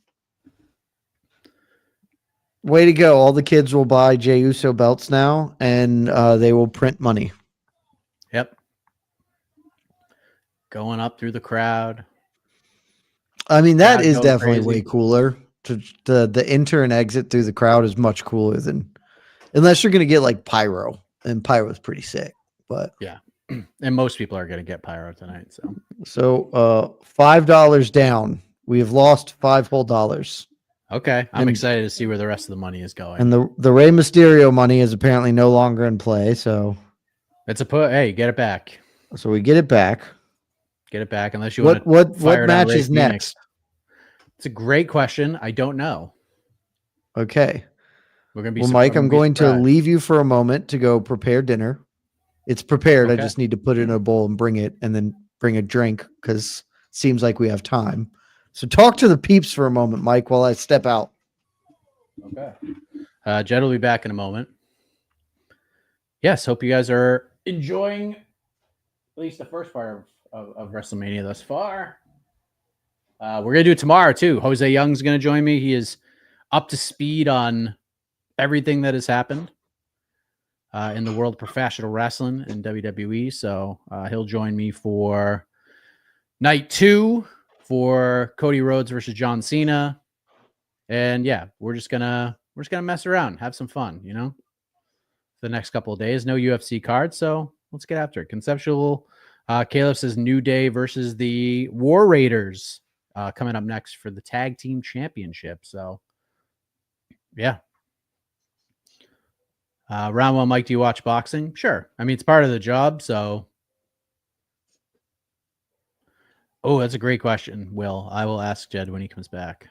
Way to go. All the kids will buy Jey Uso belts now, and they will print money. Yep. Going up through the crowd. I mean, that Crowd is goes definitely crazy. way cooler. The enter and exit through the crowd is much cooler than, unless you're going to get like pyro. and pyro's pretty sick. But Yeah. And most people are going to get pyro tonight. so $5 down. We have lost $5 whole. Okay. I'm And- excited to see where the rest of the money is going. And the Rey Mysterio money is apparently no longer in play. So It's a put. Hey, get it back. we get it back. Get it back. Unless you want What to fire it on match Rey is Fenix. next? It's a great question. I don't know. Okay. We're going to be. Well, Mike, I'm going to surprised. leave you for a moment to go prepare dinner. It's prepared. Okay. I just need to put it in a bowl and bring it, and then bring a drink because it seems like we have time. So talk to the peeps for a moment, Mike, while I step out. Okay. Jed will be back in a moment. Yes, hope you guys are enjoying at least the first part of WrestleMania thus far. We're going to do it tomorrow, too. Jose Young's going to join me. He is up to speed on everything that has happened in the world of professional wrestling and WWE. So he'll join me for night 2 for Cody Rhodes versus John Cena. And yeah, we're just gonna mess around, have some fun, you know, the next couple of days. No UFC cards, so let's get after it. Conceptual. Caleb says New Day versus the War Raiders coming up next for the tag team championship. So yeah. Round 1, Mike, do you watch boxing? Sure. I mean, it's part of the job, so. Oh, that's a great question, Will. I will ask Jed when he comes back.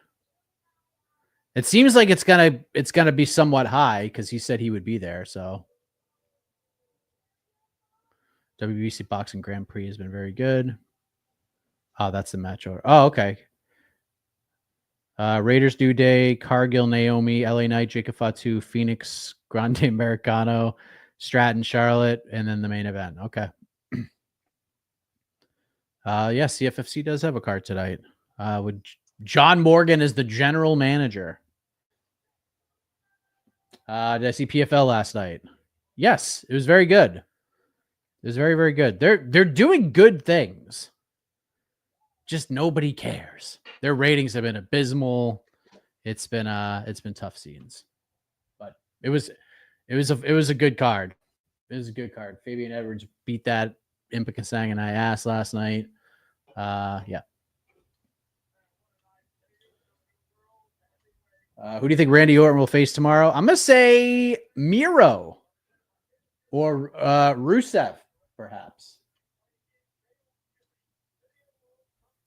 It seems like it's gonna be somewhat high because he said he would be there. So WBC Boxing Grand Prix has been very good. Oh, that's the match order. Oh, okay. Raiders New Day, Cargill, Naomi, LA Knight, Jacob Fatu, Phoenix, Grande Americano, Stratton, Charlotte, and then the main event. Okay. Yeah, CFFC does have a card tonight. With John Morgan is the general manager. Did I see PFL last night? Yes, it was very good. It was very, very good. They're doing good things. Just nobody cares. Their ratings have been abysmal. It's been tough scenes. But it was a good card. It was a good card. Fabian Edwards beat that Impa Kasang and I ass last night. Yeah. Who do you think Randy Orton will face tomorrow? I'm gonna say Miro or Rusev, perhaps.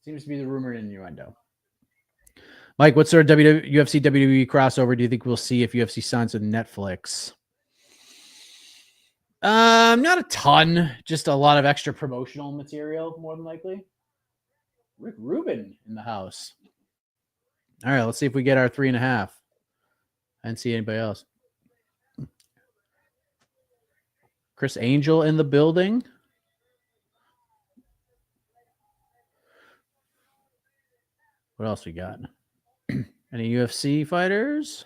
Seems to be the rumored innuendo. Mike, what sort of UFC WWE crossover do you think we'll see if UFC signs with Netflix? Not a ton, just a lot of extra promotional material, more than likely. Rick Rubin in the house. All right, let's see if we get our 3.5. I didn't see anybody else. Chris Angel in the building. What else we got? Any UFC fighters?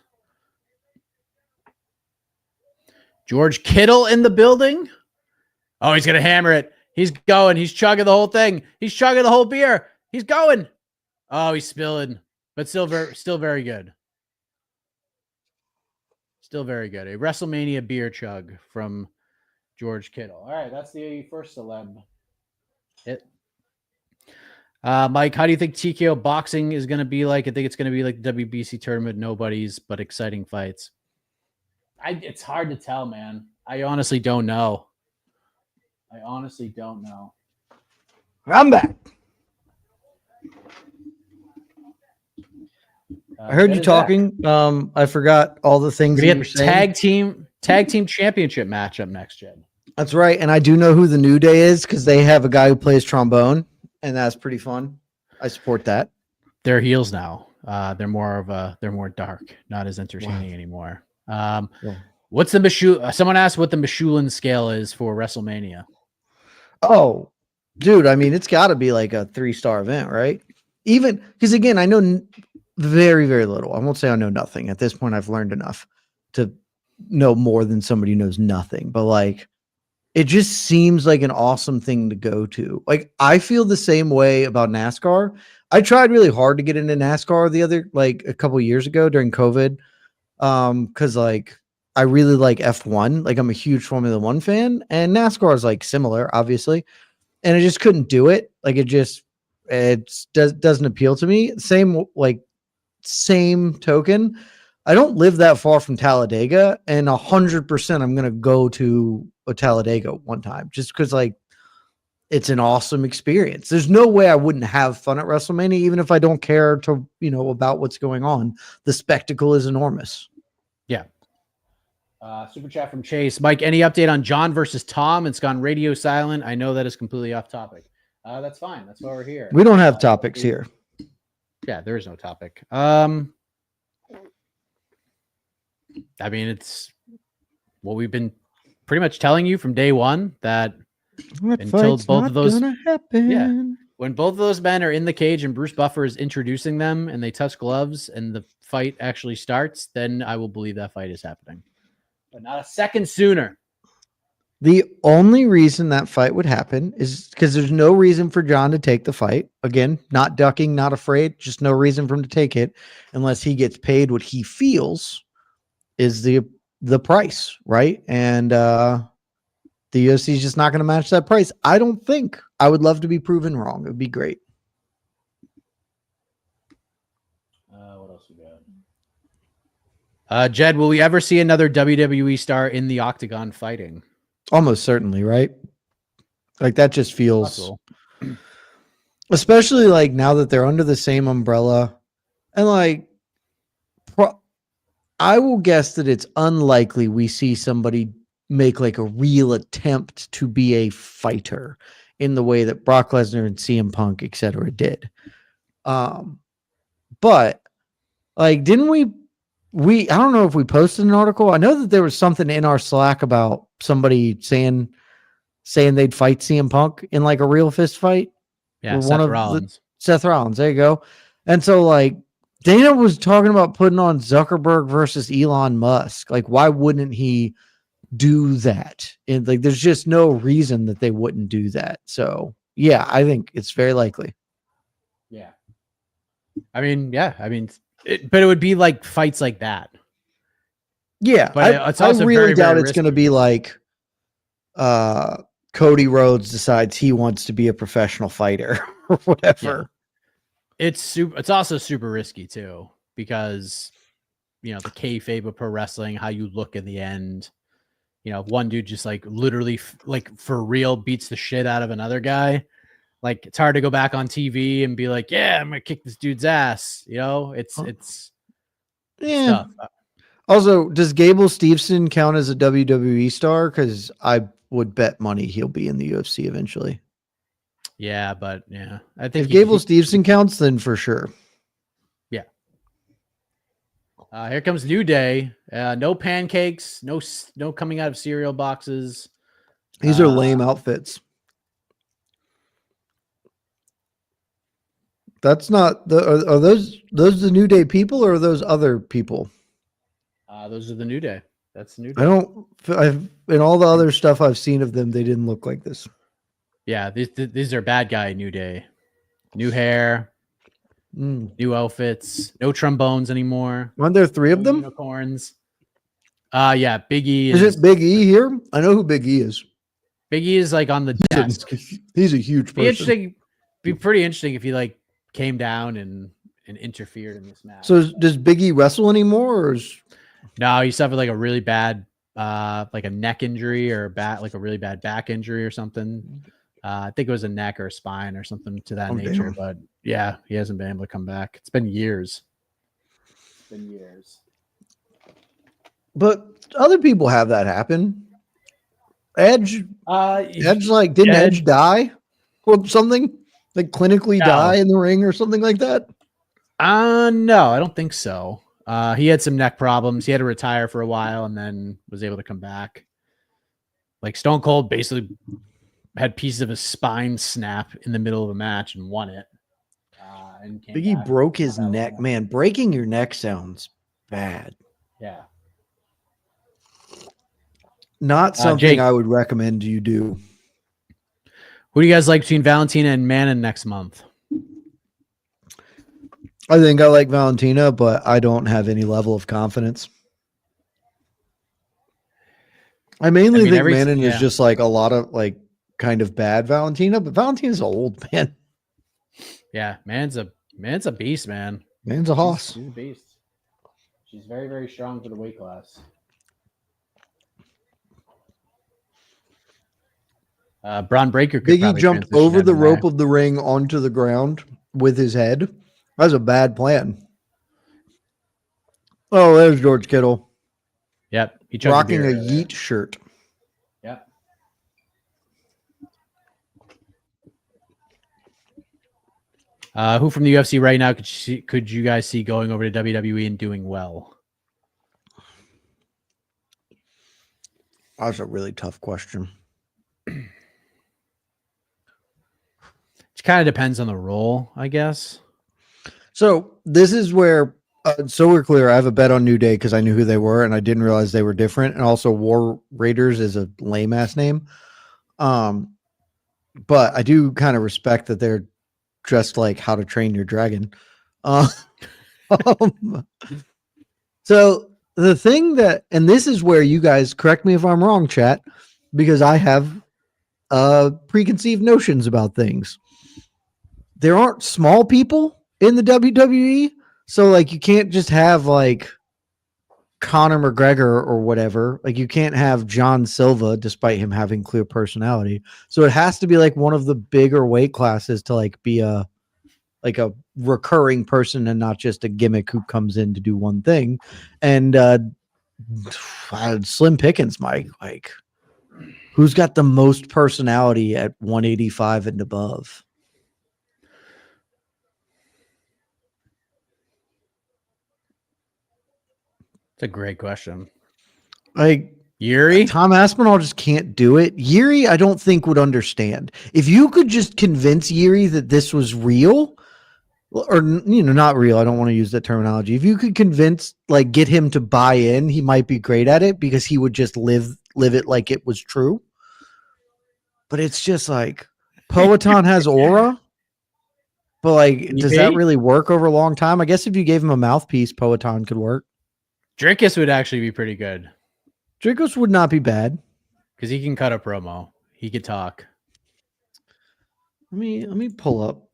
George Kittle in the building. Oh, he's going to hammer it. He's going. He's chugging the whole thing. He's chugging the whole beer. He's going. Oh, he's spilling. But still very good. Still very good. A WrestleMania beer chug from George Kittle. All right, that's the first celeb hit. Mike, how do you think TKO boxing is going to be like? I think it's going to be like the WBC tournament, nobodies, but exciting fights. It's hard to tell, man. I honestly don't know. I'm back. I heard you talking. I forgot all the things. We have tag team championship matchup next, Jed. That's right, and I do know who the New Day is because they have a guy who plays trombone, and that's pretty fun. I support that. They're heels now. They're more dark, not as entertaining anymore. What's the Meshew? Someone asked what the Meshulin scale is for WrestleMania. Oh, dude, I mean, it's got to be like a 3-star event, right? Even because, again, I know very, very little. I won't say I know nothing. At this point, I've learned enough to know more than somebody who knows nothing. But, like, it just seems like an awesome thing to go to. Like, I feel the same way about NASCAR. I tried really hard to get into NASCAR a couple of years ago during COVID. Because, like, I really like F1. Like I'm a huge Formula One fan, and NASCAR is like similar, obviously. And I just couldn't do it. Like doesn't appeal to me. Same token. I don't live that far from Talladega, and 100% I'm gonna go to a Talladega one time just because like it's an awesome experience. There's no way I wouldn't have fun at WrestleMania, even if I don't care to, about what's going on. The spectacle is enormous. Yeah. Super chat from Chase. Mike, any update on John versus Tom? It's gone radio silent. I know that is completely off topic. That's fine. That's why we're here. We don't have topics here. Yeah, there is no topic. I mean, it's what we've been pretty much telling you from day one that until both of those when both of those men are in the cage and Bruce Buffer is introducing them and they touch gloves and the fight actually starts, then I will believe that fight is happening. But not a second sooner. The only reason that fight would happen is because there's no reason for John to take the fight. Again, not ducking, not afraid, just no reason for him to take it unless he gets paid what he feels is the price, right? And the UFC is just not going to match that price. I don't think. I would love to be proven wrong. It would be great. What else we got? Jed, will we ever see another WWE star in the octagon fighting? Almost certainly, right? Like that just feels, especially like now that they're under the same umbrella, and like, I will guess that it's unlikely we see somebody make like a real attempt to be a fighter in the way that Brock Lesnar and CM Punk, etc. did. But like, didn't we, I don't know if we posted an article. I know that there was something in our Slack about somebody saying they'd fight CM Punk in like a real fist fight. Yeah, Seth Rollins. Seth Rollins. There you go. And so like Dana was talking about putting on Zuckerberg versus Elon Musk. Like, why wouldn't he do that? And like, there's just no reason that they wouldn't do that. So yeah, I think it's very likely. Yeah. I mean, but it would be like fights like that. Yeah, but it's also I really very, doubt very it's going to be like Cody Rhodes decides he wants to be a professional fighter or whatever. Yeah. It's also super risky too, because the kayfabe of pro wrestling, how you look in the end. One dude just like literally like for real beats the shit out of another guy. Like it's hard to go back on TV and be like, yeah, I'm gonna kick this dude's ass. It's tough. Also, does Gable Steveson count as a WWE star? Because I would bet money he'll be in the UFC eventually. Yeah, but yeah, I think if Gable Steveson counts, then for sure. Yeah. Here comes New Day. No pancakes. No coming out of cereal boxes. These are lame outfits. That's not the. Are those the New Day people or are those other people? Those are the New Day. That's New Day. In all the other stuff I've seen of them, they didn't look like this. Yeah, these are bad guy New Day. New hair, new outfits, no trombones anymore. Aren't there three of them? Unicorns. Yeah, Big E. Is it Big E here? I know who Big E is. Big E is like on the desk. He's a huge person. Be pretty interesting if he like came down and interfered in this match. So does Big E wrestle anymore, or is... No, he suffered like a really bad like a neck injury or like a really bad back injury or something. I think it was a neck or a spine or something to that nature. Damn. But yeah, he hasn't been able to come back. It's been years. But other people have that happen. Edge, like didn't Edge die or something? Like clinically die in the ring or something like that? No, I don't think so. He had some neck problems. He had to retire for a while and then was able to come back. Like Stone Cold basically had pieces of his spine snap in the middle of a match and won it. Big E broke his neck. Man, breaking your neck sounds bad. Yeah. Not something Jake, I would recommend you do. Who do you guys like between Valentina and Manon next month? I think I like Valentina, but I don't have any level of confidence. I mainly think every- Manon is yeah. just like a lot of like kind of bad Valentina, but Valentina's old, man. Yeah, man's a beast, man. Man's a hoss. She's a beast. She's very, very strong for the weight class. Braun Breaker could Biggie probably jumped transition over the MMA. rope of the ring onto the ground with his head. That's a bad plan. Oh, there's George Kittle Yep, he chugged rocking a beer earlier. Yeet shirt. Yep. Who from the UFC right now could you guys see going over to WWE and doing well? That's a really tough question. It kind of depends on the role, I guess. So this is where, so we're clear. I have a bet on New Day because I knew who they were and I didn't realize they were different. And also, War Raiders is a lame ass name. But I do kind of respect that they're dressed like How to Train Your Dragon. So the thing that, and this is where you guys correct me if I'm wrong, chat, because I have preconceived notions about things. There aren't small people in the WWE, so like you can't just have like Conor McGregor or whatever. Like you can't have John Silva, despite him having clear personality. So it has to be like one of the bigger weight classes to like be a recurring person and not just a gimmick who comes in to do one thing. And Slim Pickens, Mike, like who's got the most personality at 185 and above? It's a great question. Like Yuri? Tom Aspinall just can't do it. Yuri, I don't think would understand. If you could just convince Yuri that this was real, or not real. I don't want to use that terminology. If you could get him to buy in, he might be great at it because he would just live it like it was true. But it's just like Poetan has aura, but like, does that really work over a long time? I guess if you gave him a mouthpiece, Poetan could work. Drinkus would actually be pretty good. Drinkus would not be bad because he can cut a promo. He could talk. Let me pull up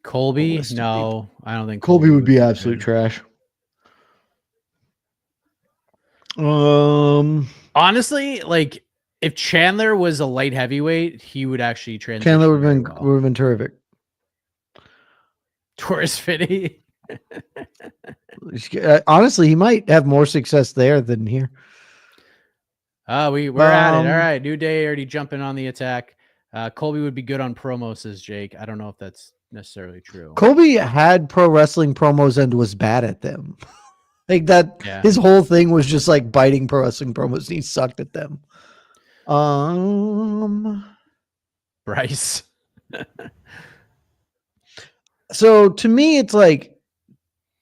Colby. No, I don't think Colby would be absolute trash. Honestly, like if Chandler was a light heavyweight, he would actually transition. Chandler would have been terrific. Taurus Fitty. Honestly, he might have more success there than here. We're at it. All right, New Day already jumping on the attack. Colby would be good on promos, says Jake. I don't know if that's necessarily true. Colby had pro wrestling promos and was bad at them. Like that, yeah. His whole thing was just like biting pro wrestling promos and he sucked at them. Bryce. So to me, it's like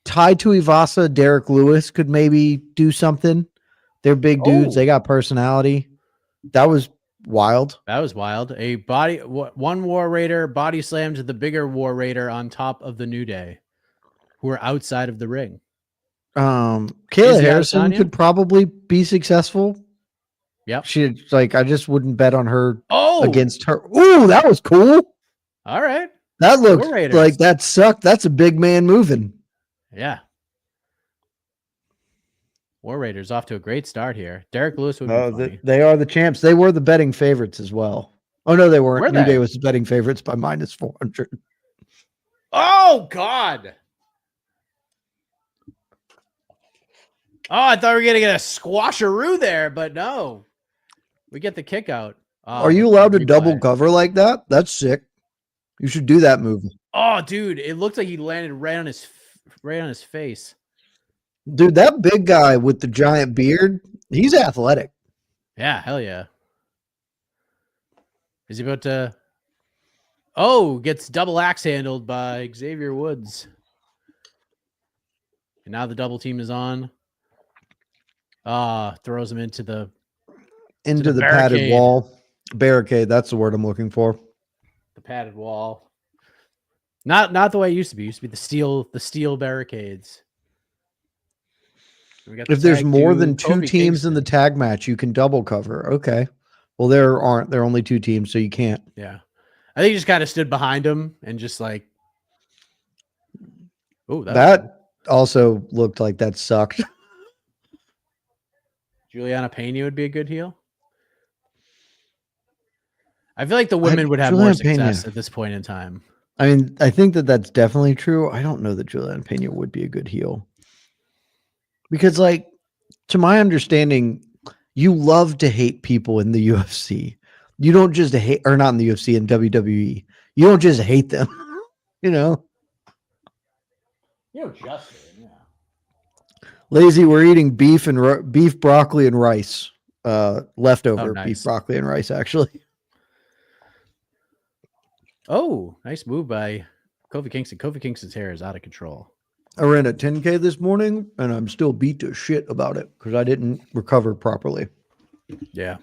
Tai Tuivasa, Derek Lewis could maybe do something. They're big dudes. They got personality. That was wild. That was wild. One War Raider body slammed the bigger War Raider on top of the New Day, who are outside of the ring. Kayla Harrison could probably be successful. Yep. She I just wouldn't bet on her against her. Ooh, that was cool. All right. That looked like that sucked. That's a big man moving. Yeah. War Raiders off to a great start here. Derek Lewis would be funny. They are the champs. They were the betting favorites as well. Oh, no, they weren't. New Day was the betting favorites by -400. Oh, God. Oh, I thought we were going to get a squasheroo there, but no. We get the kick out. Are you allowed to double cover like that? That's sick. You should do that move. Oh, dude, it looked like he landed right on his face. Dude, that big guy with the giant beard, he's athletic. Yeah, hell yeah. Is he about to... Oh, gets double axe handled by Xavier Woods. And now the double team is on. Throws him into the padded wall. Barricade, that's the word I'm looking for. The padded wall. Not the way it used to be. It used to be the steel barricades. We got the If there's tag more to than two Kofi teams in the Kingston. tag match, you can double cover. Okay. Well, there are only two teams, so you can't. Yeah. I think he just kind of stood behind him and just like, oh, That also looked like that sucked. Juliana Pena would be a good heel. I feel like the women would have more Juliana success Pena. at this point in time. I mean, I think that's definitely true. I don't know that Juliana Pena would be a good heel. Because, like, to my understanding, you love to hate people in the UFC. You don't just hate, or not in the UFC, in WWE. You don't just hate them, you know? Justin, yeah. Lazy, we're eating beef and beef, broccoli, and rice. Leftover nice. beef, broccoli, and rice, actually. Oh, nice move by Kofi Kingston. Kofi Kingston's hair is out of control. I ran a 10K this morning, and I'm still beat to shit about it because I didn't recover properly. Yeah.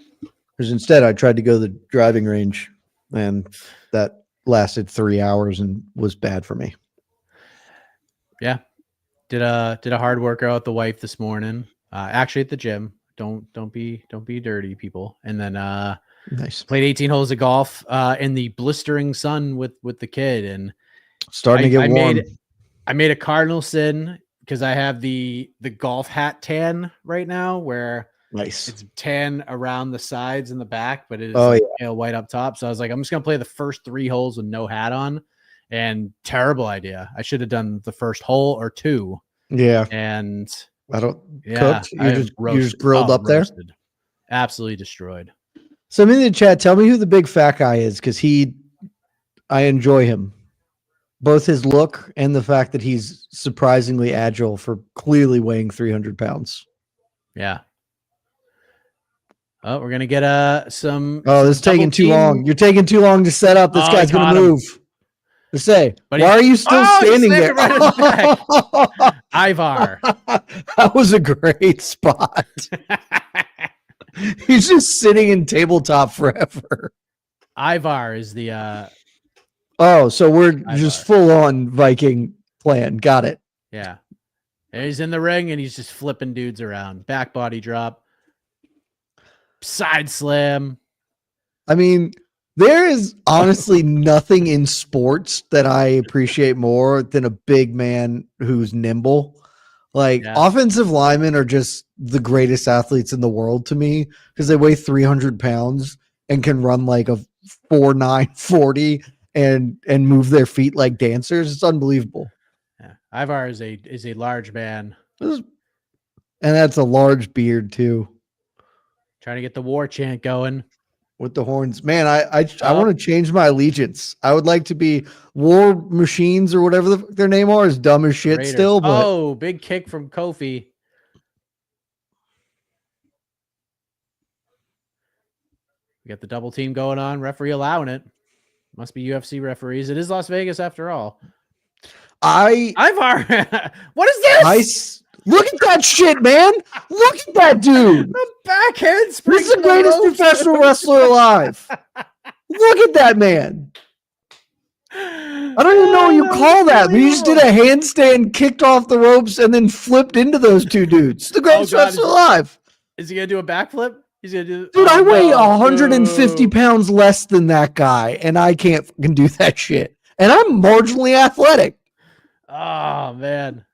Because instead, I tried to go to the driving range, and that lasted 3 hours and was bad for me. Yeah. Did a hard workout with the wife this morning. Actually at the gym. Don't be dirty, people. And then Nice. played 18 holes of golf in the blistering sun with the kid, and Starting to get warm. I made a cardinal sin because I have the golf hat tan right now, where Nice. it's tan around the sides and the back, but it is pale white up top. So I was like, I'm just gonna play the first 3 holes with no hat on, and terrible idea. I should have done the first hole or 2. Yeah. And I don't cooked. You just grilled up roasted. There. Absolutely destroyed. Somebody in the chat, tell me who the big fat guy is, because I enjoy him. Both his look and the fact that he's surprisingly agile for clearly weighing 300 pounds. Yeah. Oh, we're gonna get some. Oh, this is taking too long. You're taking too long to set up. This guy's gonna move. To say, why are you still standing there? Right in the back. Ivar. That was a great spot. He's just sitting in tabletop forever. Ivar is the Oh, so we're just full on Viking plan. Got it. Yeah. And he's in the ring and he's just flipping dudes around. Back body drop. Side slam. I mean, there is honestly nothing in sports that I appreciate more than a big man who's nimble. Like, offensive linemen are just the greatest athletes in the world to me because they weigh 300 pounds and can run like a 4.9 40 and move their feet like dancers. It's unbelievable. Yeah. Ivar is a large man. And that's a large beard too. Trying to get the war chant going. With the horns. Man, I want to change my allegiance. I would like to be War Machines or whatever their name are, is dumb as shit still. But big kick from Kofi. We got the double team going on. Referee allowing it. Must be UFC referees. It is Las Vegas after all. Ivar. What is this? Look at that shit, man. Look at that dude. The backhand spring. He's the greatest professional wrestler alive. Look at that man. I don't even know what you call that, but he just did a handstand, kicked off the ropes, and then flipped into those two dudes. The greatest wrestler alive. Is he going to do a backflip? He's going to do. Dude, I weigh 150 pounds less than that guy, and I can't fucking do that shit. And I'm marginally athletic. Oh, man.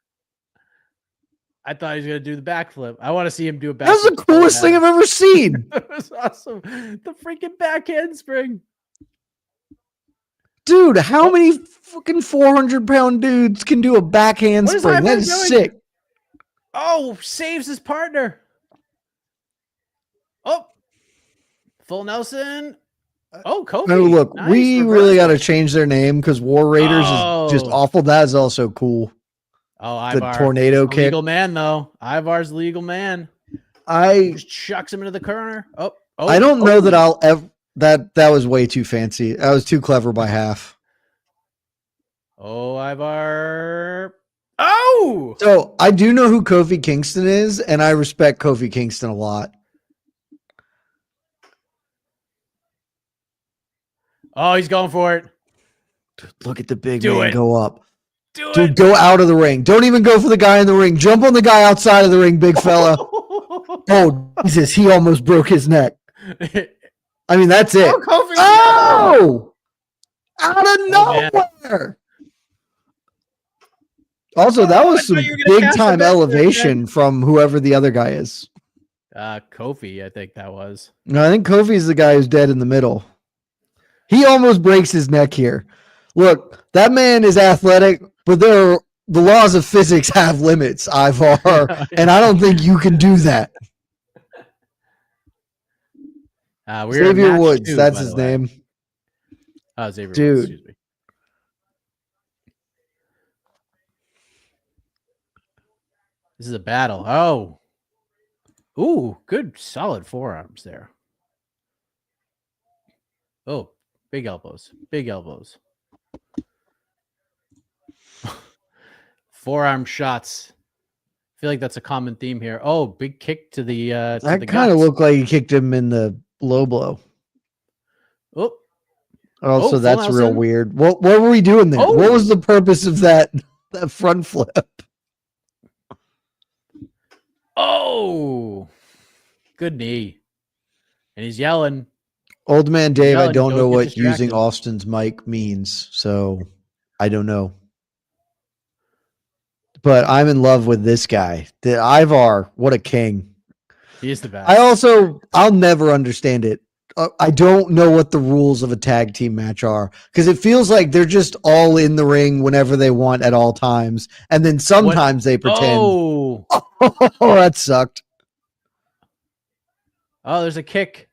I thought he was going to do the backflip. I want to see him do a backflip. That's the coolest thing I've ever seen. That was awesome. The freaking backhand spring. Dude, how many fucking 400-pound dudes can do a backhand spring? That is sick. Oh, saves his partner. Oh, full Nelson. Oh, Kofi. No, look, nice we really got to change their name because War Raiders is just awful. That is also cool. Oh, Ivar. The tornado kick. Legal man, though. Ivar's legal man. Just chucks him into the corner. I don't know that I'll ever. That was way too fancy. That was too clever by half. Oh, Ivar. Oh! So I do know who Kofi Kingston is, and I respect Kofi Kingston a lot. Oh, he's going for it. Look at the big man go up. Dude, go out of the ring. Don't even go for the guy in the ring. Jump on the guy outside of the ring, big fella. Oh, Jesus. He almost broke his neck. I mean, that's it. Oh! Out of nowhere. Also, that was some big-time elevation from whoever the other guy is. Kofi, I think that was. No, I think Kofi's the guy who's dead in the middle. He almost breaks his neck here. Look, that man is athletic, but the laws of physics have limits, Ivar, and I don't think you can do that. Xavier Woods, that's his name. Oh, Xavier Dude. Woods, excuse me. This is a battle. Oh. Ooh, good solid forearms there. Oh, big elbows. Big elbows. Forearm shots. I feel like that's a common theme here. Oh, big kick to the that kind of looked like he kicked him in the low blow. Oh. Also, that's real weird. What were we doing there? Oh. What was the purpose of that front flip? Oh, good knee. And he's yelling. Old man Dave, I don't know what using Austin's mic means, so I don't know. But I'm in love with this guy. The Ivar, what a king. He is the best. I'll never understand it. I don't know what the rules of a tag team match are because it feels like they're just all in the ring whenever they want at all times. And then sometimes they pretend. Oh, that sucked. Oh, there's a kick.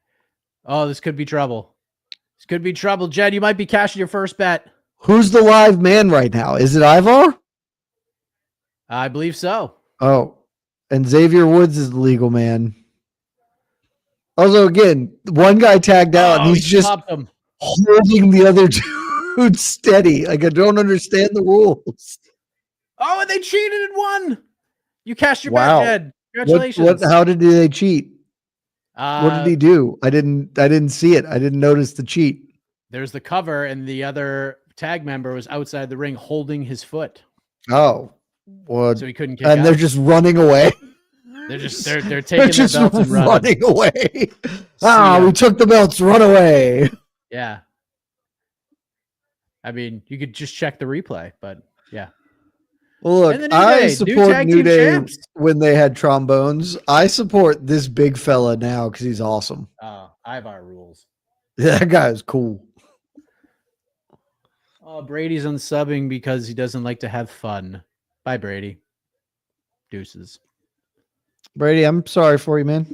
Oh, this could be trouble. This could be trouble. Jed, you might be cashing your first bet. Who's the live man right now? Is it Ivar? I believe so. Oh, and Xavier Woods is the legal man. Also, again, one guy tagged out, and he's just holding the other dude steady. Like, I don't understand the rules. Oh, and they cheated and won. You cashed your bet, Jed. Congratulations. How did they cheat? What did he do? I didn't see it. I didn't notice the cheat. There's the cover, and the other tag member was outside the ring holding his foot. Oh, what? So he couldn't kick out. They're just running away. They're taking their belts and running away. We took the belts. Run away. Yeah. I mean, you could just check the replay, but yeah. Well, look, I support New Day when they had trombones. I support this big fella now because he's awesome. Ivar rules. Yeah, that guy is cool. Oh, Brady's unsubbing because he doesn't like to have fun. Bye, Brady. Deuces. Brady, I'm sorry for you, man.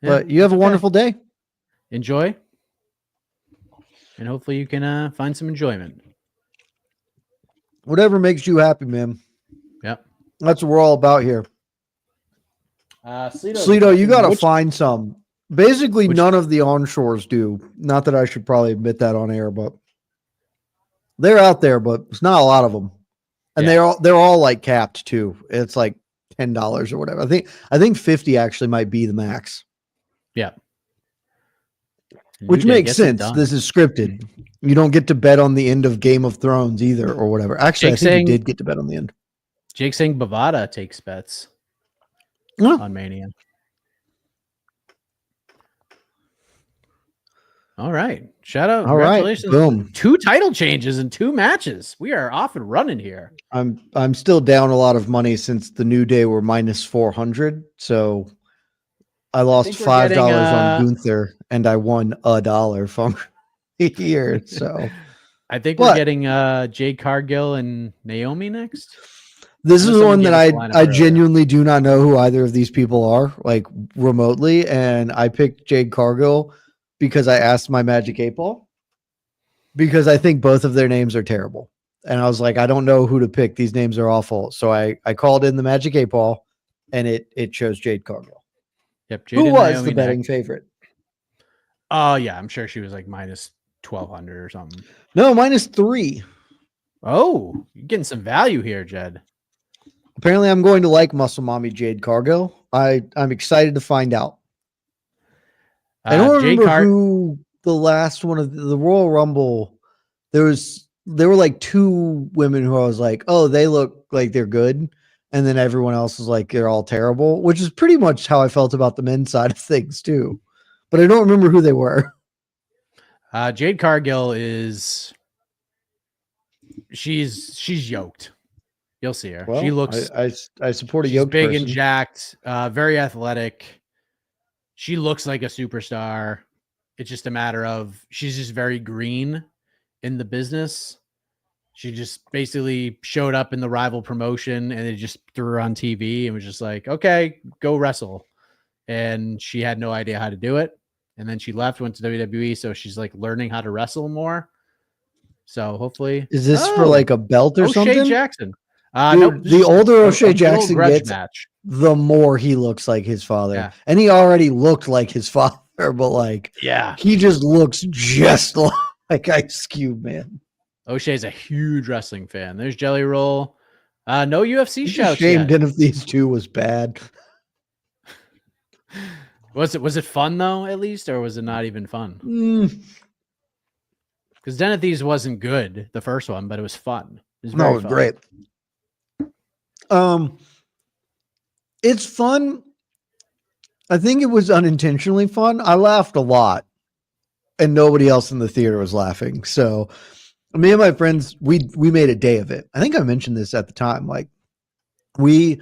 Yeah, but you have a wonderful day. Enjoy. And hopefully you can find some enjoyment. Whatever makes you happy, man. Yep. That's what we're all about here. Sleeto, you got to find some. Basically, none of the onshores do. Not that I should probably admit that on air, but they're out there, but it's not a lot of them. And they're all like capped too. It's like $10 or whatever. I think 50 actually might be the max. Yeah. Which makes sense. This is scripted. You don't get to bet on the end of Game of Thrones either or whatever. Actually, I think you did get to bet on the end. Jake saying Bovada takes bets on Mania. All right. Shout out. Congratulations. Boom. 2 title changes in 2 matches. We are off and running here. I'm still down a lot of money since the New Day were minus 400. So I lost $5 on Gunther and I won $1 from here. So I think we're getting Jade Cargill and Naomi next. This is one that I genuinely do not know who either of these people are, like remotely. And I picked Jade Cargill because I asked my Magic 8-Ball because I think both of their names are terrible. And I was like, I don't know who to pick. These names are awful. So I called in the Magic 8-Ball and it chose Jade Cargill. Yep. Who was the betting favorite? Oh, yeah. I'm sure she was like minus 1,200 or something. No, minus 3. Oh, you're getting some value here, Jed. Apparently I'm going to like Muscle Mommy Jade Cargill. I'm excited to find out. I don't remember who the last one of the Royal Rumble. There was there were like two women who I was like, oh, they look like they're good. And then everyone else was like, they're all terrible, which is pretty much how I felt about the men's side of things too. But I don't remember who they were. Jade Cargill she's yoked. You'll see her. Well, She looks. I support a She's yoked big person. and jacked. Very athletic. She looks like a superstar. It's just a matter of she's just very green in the business. She just basically showed up in the rival promotion and they just threw her on TV and was just like, okay, go wrestle. And she had no idea how to do it. And then she left, went to WWE. So she's like learning how to wrestle more. So hopefully. Is this for like a belt or O'Shea something? Jackson. Dude, Nope, the older O'Shea Jackson gets, match. the more he looks like his father. Yeah. And he already looked like his father, but like, yeah, he just looks just like Ice Cube, man. O'Shea's a huge wrestling fan. There's Jelly Roll. No UFC shouts Shamed yet. in if these two was bad. Was it fun though, at least, or was it not even fun? Because Den of Thieves wasn't good, the first one, but it was fun. It was very fun. Great. It's fun. I think it was unintentionally fun. I laughed a lot, and nobody else in the theater was laughing. So, me and my friends, we made a day of it. I think I mentioned this at the time. Like, we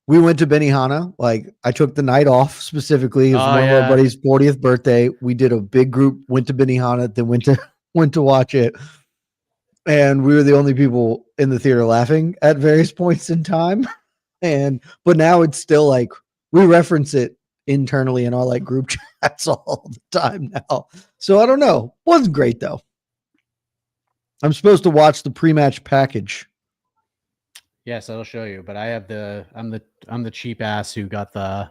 went to Benihana. Like, I took the night off specifically. It was one of our buddies' 40th birthday. We did a big group, went to Benihana, then went to watch it. And we were the only people in the theater laughing at various points in time. But now it's still like, we reference it internally in our like group chats all the time now. So I don't know. Wasn't great though. I'm supposed to watch the pre-match package. Yes, I'll show you. But I have I'm the cheap ass who got the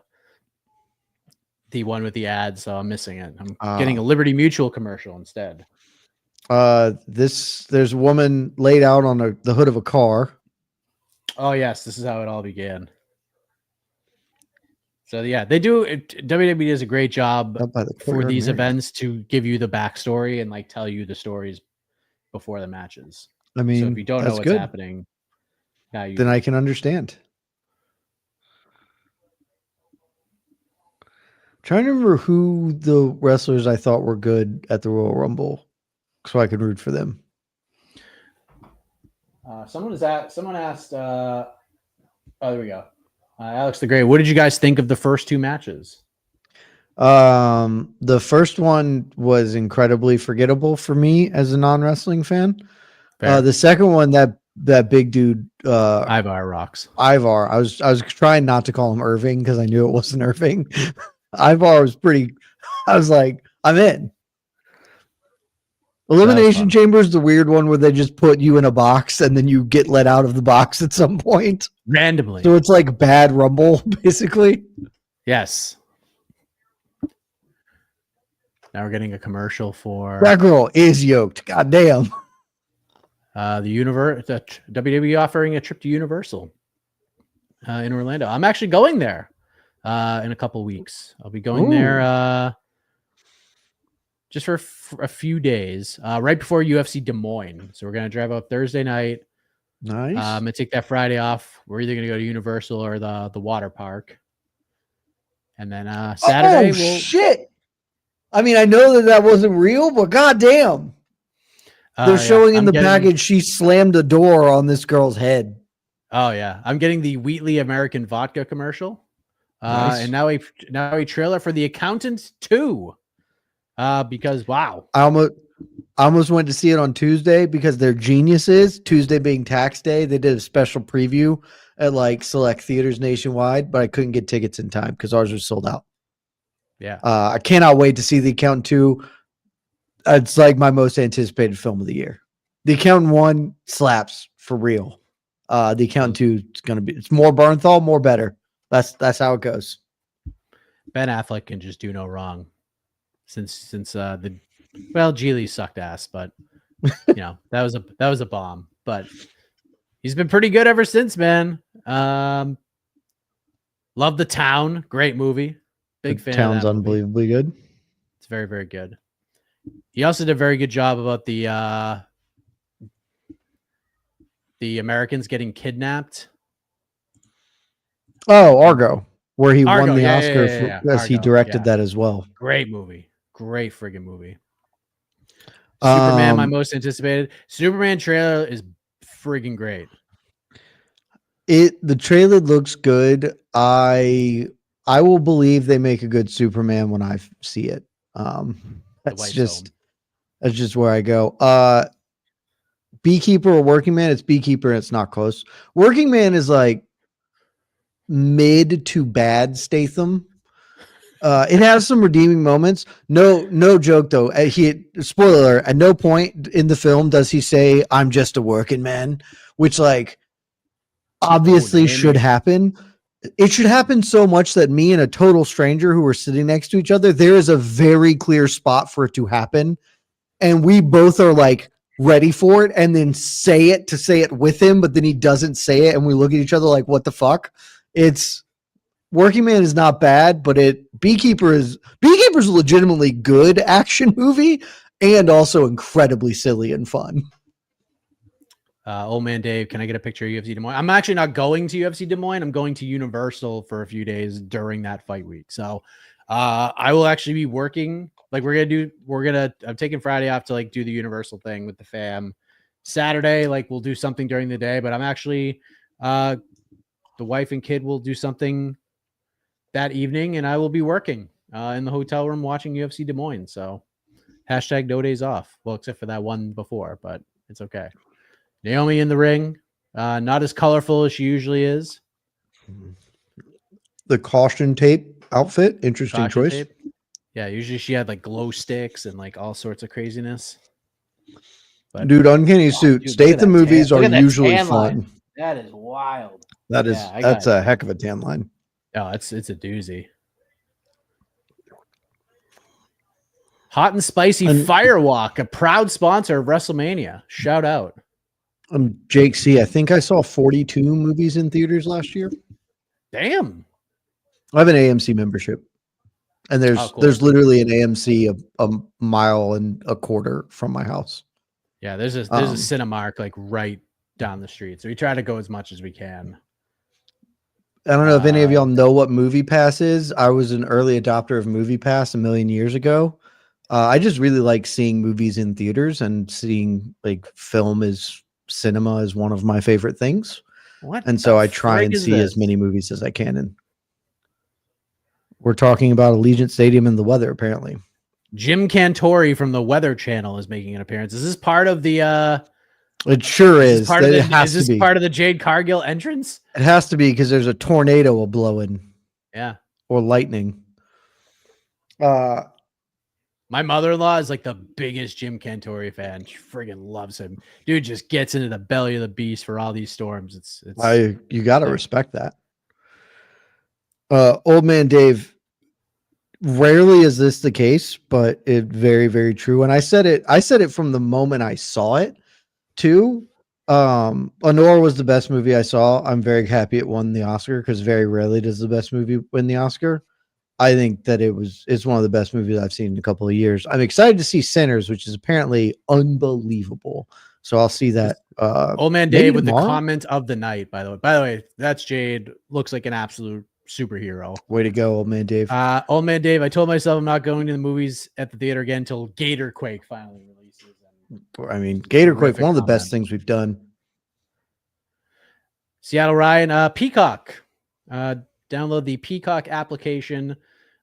one with the ads, so I'm missing it. I'm getting a Liberty Mutual commercial instead. There's a woman laid out on the hood of a car. Oh yes, this is how it all began. So yeah, they do. WWE does a great job for these events to give you the backstory and like tell you the stories before the matches. I mean, so if you don't know what's happening, then I can understand. Trying to remember who the wrestlers I thought were good at the Royal Rumble, so I could root for them. Someone asked. Oh, there we go. Alex the Great. What did you guys think of the first two matches? The first one was incredibly forgettable for me as a non-wrestling fan. The second one, that big dude, Ivar rocks. Ivar. I was trying not to call him Irving because I knew it wasn't Irving. Ivar was pretty. I was like, I'm in. Elimination Chamber is the weird one where they just put you in a box and then you get let out of the box at some point randomly. So it's like bad Rumble, basically. Yes. Now we're getting a commercial for that girl is yoked. God damn. The WWE offering a trip to Universal in Orlando. I'm actually going there in a couple weeks. I'll be going there just for a few days, right before UFC Des Moines. So we're going to drive up Thursday night. Nice. I'm going to take that Friday off. We're either going to go to Universal or the water park. And then Saturday, shit. I mean, I know that wasn't real, but goddamn. They're showing in the package she slammed a door on this girl's head. Oh, yeah. I'm getting the Wheatley American Vodka commercial. Nice. And now a trailer for The Accountant 2. Because wow, I almost went to see it on Tuesday because they're geniuses. Tuesday being tax day, they did a special preview at like select theaters nationwide, but I couldn't get tickets in time because ours was sold out. Yeah, I cannot wait to see The Accountant 2. It's like my most anticipated film of the year. The Accountant 1 slaps for real. The Accountant 2 is gonna be. It's more Bernthal, more better. That's how it goes. Ben Affleck can just do no wrong. Since Geely sucked ass, but you know that was a bomb. But he's been pretty good ever since, man. Love The Town, great movie. Big fan. Town's of that movie. unbelievably good. It's very, very good. He also did a very good job about the the Americans getting kidnapped. Oh, Argo, where he Argo, won the yeah, Oscar as he Argo, directed that as well. Great movie. Great friggin' movie. Superman, my most anticipated. Superman trailer is friggin' great. The trailer looks good. I will believe they make a good Superman when I see it. That's just where I go. Beekeeper or Working Man, it's Beekeeper and it's not close. Working Man is like mid to bad Statham. It has some redeeming moments. No joke though. Spoiler alert, at no point in the film does he say, "I'm just a working man," which like obviously should happen. It should happen so much that me and a total stranger who were sitting next to each other, there is a very clear spot for it to happen. And we both are like ready for it and then say it with him, but then he doesn't say it. And we look at each other like, what the fuck? Working Man is not bad, but Beekeeper's a legitimately good action movie and also incredibly silly and fun. Old Man Dave, can I get a picture of UFC Des Moines? I'm actually not going to UFC Des Moines. I'm going to Universal for a few days during that fight week. So I will actually be working. Like I'm taking Friday off to like do the Universal thing with the fam. Saturday, like we'll do something during the day, but I'm actually the wife and kid will do something that evening, and I will be working in the hotel room watching UFC Des Moines. So hashtag no days off. Well, except for that one before, but it's okay. Naomi in the ring, not as colorful as she usually is. The caution tape outfit, interesting choice. Tape. Yeah, usually she had like glow sticks and like all sorts of craziness. But, dude, Uncanny Suit. Statham movies are usually fun. Line. That is wild. That's a heck of a tan line. Oh, it's a doozy. Hot and Spicy Firewalk, a proud sponsor of WrestleMania. Shout out. I'm Jake C. I think I saw 42 movies in theaters last year. Damn. I have an AMC membership. And there's literally an AMC a mile and a quarter from my house. Yeah, there's a Cinemark like right down the street. So we try to go as much as we can. I don't know if any of y'all know what Movie Pass is. I was an early adopter of Movie Pass a million years ago. I just really like seeing movies in theaters, and seeing like cinema is one of my favorite things. And so I try and see as many movies as I can. And we're talking about Allegiant Stadium and the weather, apparently. Jim Cantori from the Weather Channel is making an appearance. Is this part of the It sure is. Is this part of the Jade Cargill entrance? It has to be, because there's a tornado blowing. Yeah. Or lightning. My mother-in-law is like the biggest Jim Cantori fan. She friggin' loves him. Dude just gets into the belly of the beast for all these storms. You got to respect that. Old Man Dave, rarely is this the case, but it very, very true. And I said it from the moment I saw it too. Honor was the best movie I saw. I'm very happy it won the Oscar, because very rarely does the best movie win the Oscar. I think that it's one of the best movies I've seen in a couple of years. I'm excited to see Sinners, which is apparently unbelievable. So I'll see that. Old Man Dave with tomorrow? The comment of the night, by the way. By the way, that's Jade. Looks like an absolute superhero. Way to go, Old Man Dave. Old Man Dave, I told myself I'm not going to the movies at the theater again until Gator Quake finally releases. I mean, Gator Quake, one of the best things we've done. Seattle Ryan, Peacock. Download the Peacock application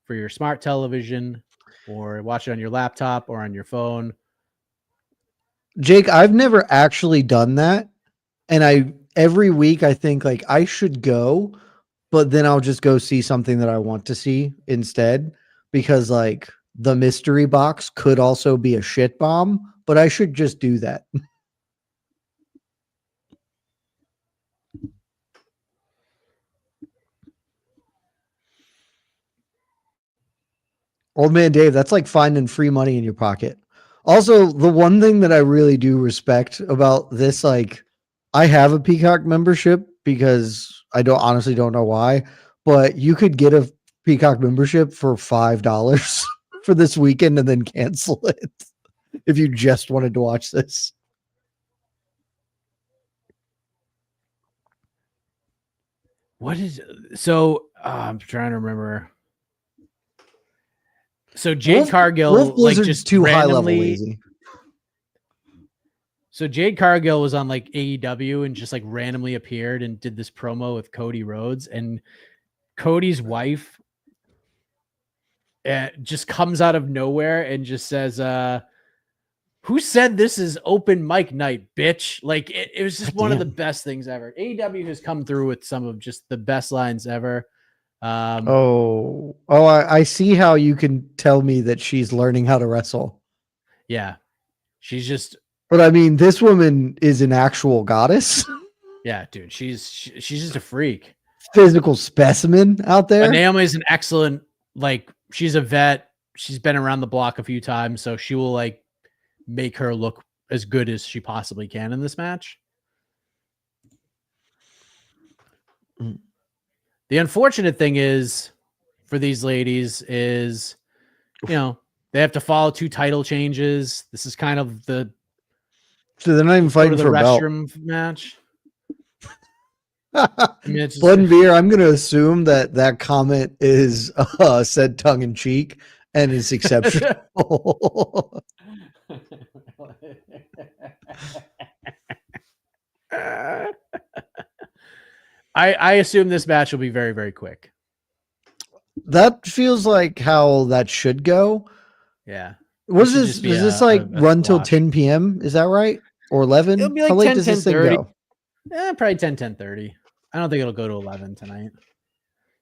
for your smart television, or watch it on your laptop or on your phone. Jake, I've never actually done that. And every week I think like I should go, but then I'll just go see something that I want to see instead, because like the mystery box could also be a shit bomb, but I should just do that. Old Man Dave, that's like finding free money in your pocket. Also, the one thing that I really do respect about this, like, I have a Peacock membership because I honestly don't know why, but you could get a Peacock membership for $5 for this weekend and then cancel it if you just wanted to watch this. I'm trying to remember. So Jade Wolf Cargill, Blizzard's just too high level randomly. lazy. So Jade Cargill was on like AEW and just like randomly appeared and did this promo with Cody Rhodes, and Cody's wife just comes out of nowhere and just says, "Who said this is open mic night, bitch?" Like it was just one of the best things ever. AEW has come through with some of just the best lines ever. I see how you can tell me that she's learning how to wrestle. Yeah, she's just. But I mean, this woman is an actual goddess. Yeah, dude, she's just a freak, physical specimen out there. But Naomi's an excellent, like, she's a vet. She's been around the block a few times, so she will like make her look as good as she possibly can in this match. The unfortunate thing is for these ladies is, they have to follow 2 title changes. This is kind of so they're not even fighting for a belt match. Blood and beer. I'm going to assume that comment is said tongue in cheek and is exceptional. I assume this match will be very, very quick. That feels like how that should go. Yeah. Was this? Is this like run till 10 p.m.? Is that right? Or 11? It'll be like how late 10, does this thing go? Probably 10:30. I don't think it'll go to 11 tonight.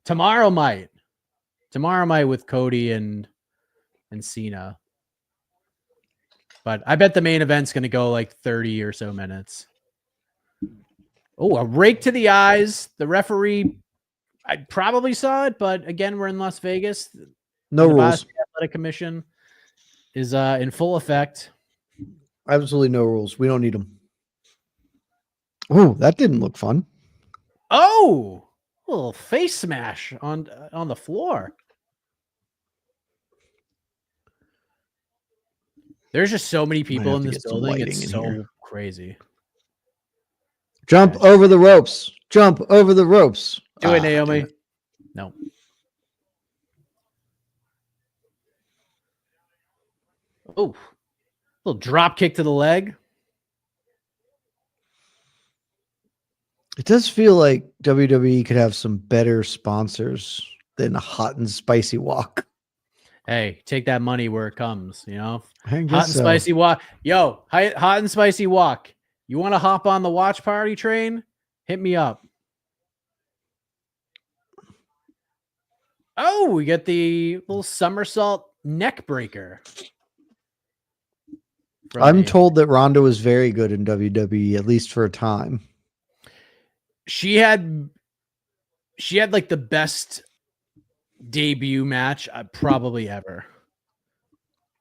Tomorrow might with Cody and Cena. But I bet the main event's going to go like 30 or so minutes. Oh, a rake to the eyes. The referee, I probably saw it, but again, we're in Las Vegas. No rules. The Athletic Commission is in full effect. Absolutely no rules. We don't need them. Oh, that didn't look fun. Oh, a little face smash on the floor. There's just so many people in this building. It's so crazy. Jump over the ropes. Jump over the ropes. Do it, Naomi. No. Oh, little drop kick to the leg. It does feel like WWE could have some better sponsors than Hot and Spicy Wok. Hey, take that money where it comes, Hot and so. Spicy Wok. Yo, Hot and Spicy Wok. You want to hop on the watch party train? Hit me up. Oh, we get the little somersault neck breaker. I'm told that Ronda was very good in WWE, at least for a time. She had like the best debut match probably ever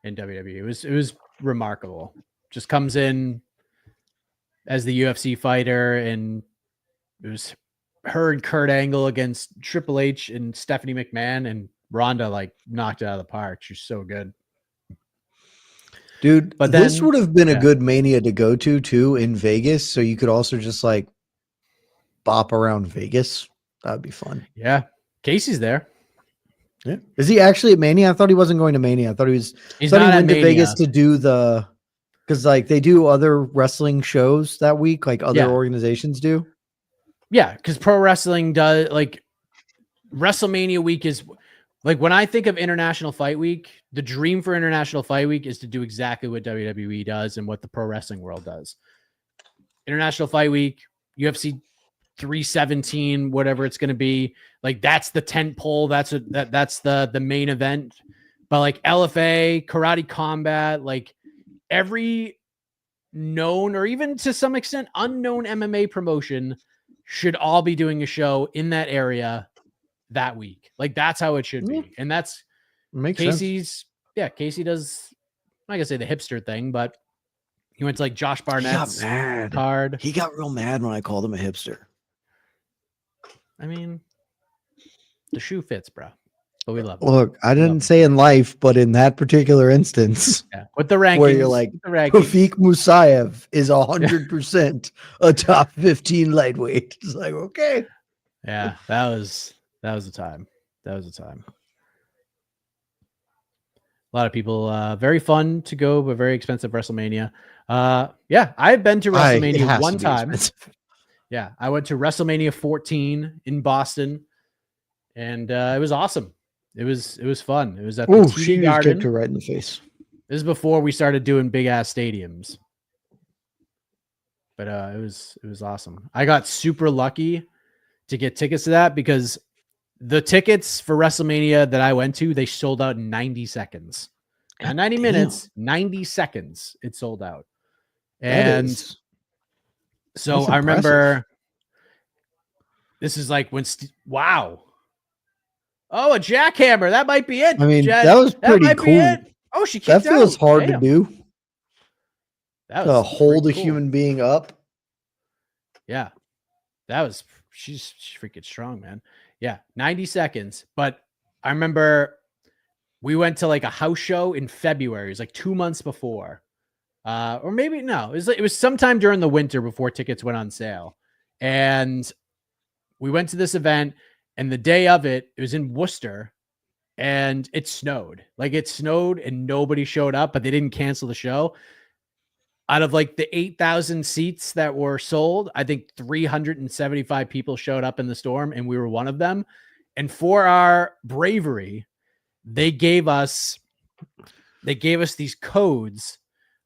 in WWE. It was remarkable. Just comes in as the UFC fighter, and it was her and Kurt Angle against Triple H and Stephanie McMahon, and Ronda like knocked it out of the park. She's so good. Dude, but this would have been a good Mania to go to too in Vegas. So you could also just like bop around Vegas. That'd be fun. Yeah. Casey's there. Yeah. Is he actually at Mania? I thought he wasn't going to Mania. I thought he went to Vegas to do because like they do other wrestling shows that week, like other organizations do. Yeah, because pro wrestling does, like, WrestleMania week is like, when I think of International Fight Week, the dream for International Fight Week is to do exactly what WWE does and what the pro wrestling world does. International Fight Week, UFC 317, whatever it's going to be, like that's the tent pole. That's the main event. But like LFA, Karate Combat, like every known or even to some extent unknown MMA promotion should all be doing a show in that area that week. Like that's how it should be. And that's Casey's sense. Yeah, Casey does, I'm not gonna say the hipster thing, but he went to like Josh Barnett's card. He got real mad when I called him a hipster. I mean, the shoe fits, bro. But we love it. Look, I didn't say in life, but in that particular instance, with the rankings, where you're like, Rafiq Musayev is 100% a top 15 lightweight. It's like, okay. Yeah, that was a time. That was a time. A lot of people, very fun to go, but very expensive WrestleMania. Yeah, I've been to It WrestleMania has one to be time. expensive. Yeah, I went to WrestleMania 14 in Boston, and it was awesome. It was fun. It was at the Ooh, TD she just Garden. kicked her right in the face. This is before we started doing big ass stadiums. But it was awesome. I got super lucky to get tickets to that because the tickets for WrestleMania that I went to, they sold out in 90 seconds. Not 90 minutes, 90 seconds. It sold out. And so that's I impressive. remember this is like when wow. Oh, a jackhammer. That might be it. I mean, Jed. that was pretty might be cool. it. Oh, she kicked That feels out. hard Damn. to do. That To was hold a pretty cool. human being up. Yeah. That was she's freaking strong, man. Yeah, 90 seconds. But I remember we went to like a house show in February. It was like 2 months before. Or maybe no, it was sometime during the winter before tickets went on sale. And we went to this event, and the day of it was in Worcester, and it snowed. Like it snowed and nobody showed up, but they didn't cancel the show. Out of like the 8,000 seats that were sold, I think 375 people showed up in the storm, and we were one of them. And for our bravery, they gave us these codes,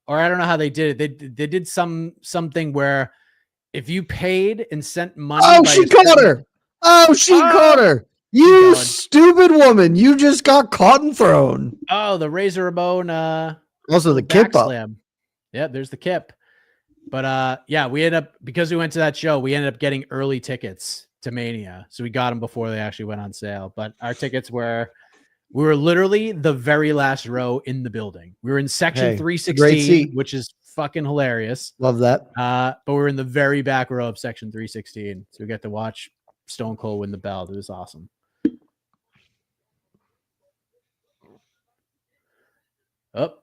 or I don't know how they did it. They did something where if you paid and sent money. Oh, she caught her. Oh, she caught her. You stupid woman. You just got caught and thrown. Oh, the Razor Ramon. Also the kip up. Slam. Yeah, there's the kip. But yeah, we ended up, because we went to that show, we ended up getting early tickets to Mania. So we got them before they actually went on sale. But our tickets we were literally the very last row in the building. We were in section 316, which is fucking hilarious. Love that. But we're in the very back row of section 316. So we got to watch Stone Cold win the belt. It was awesome. Oh,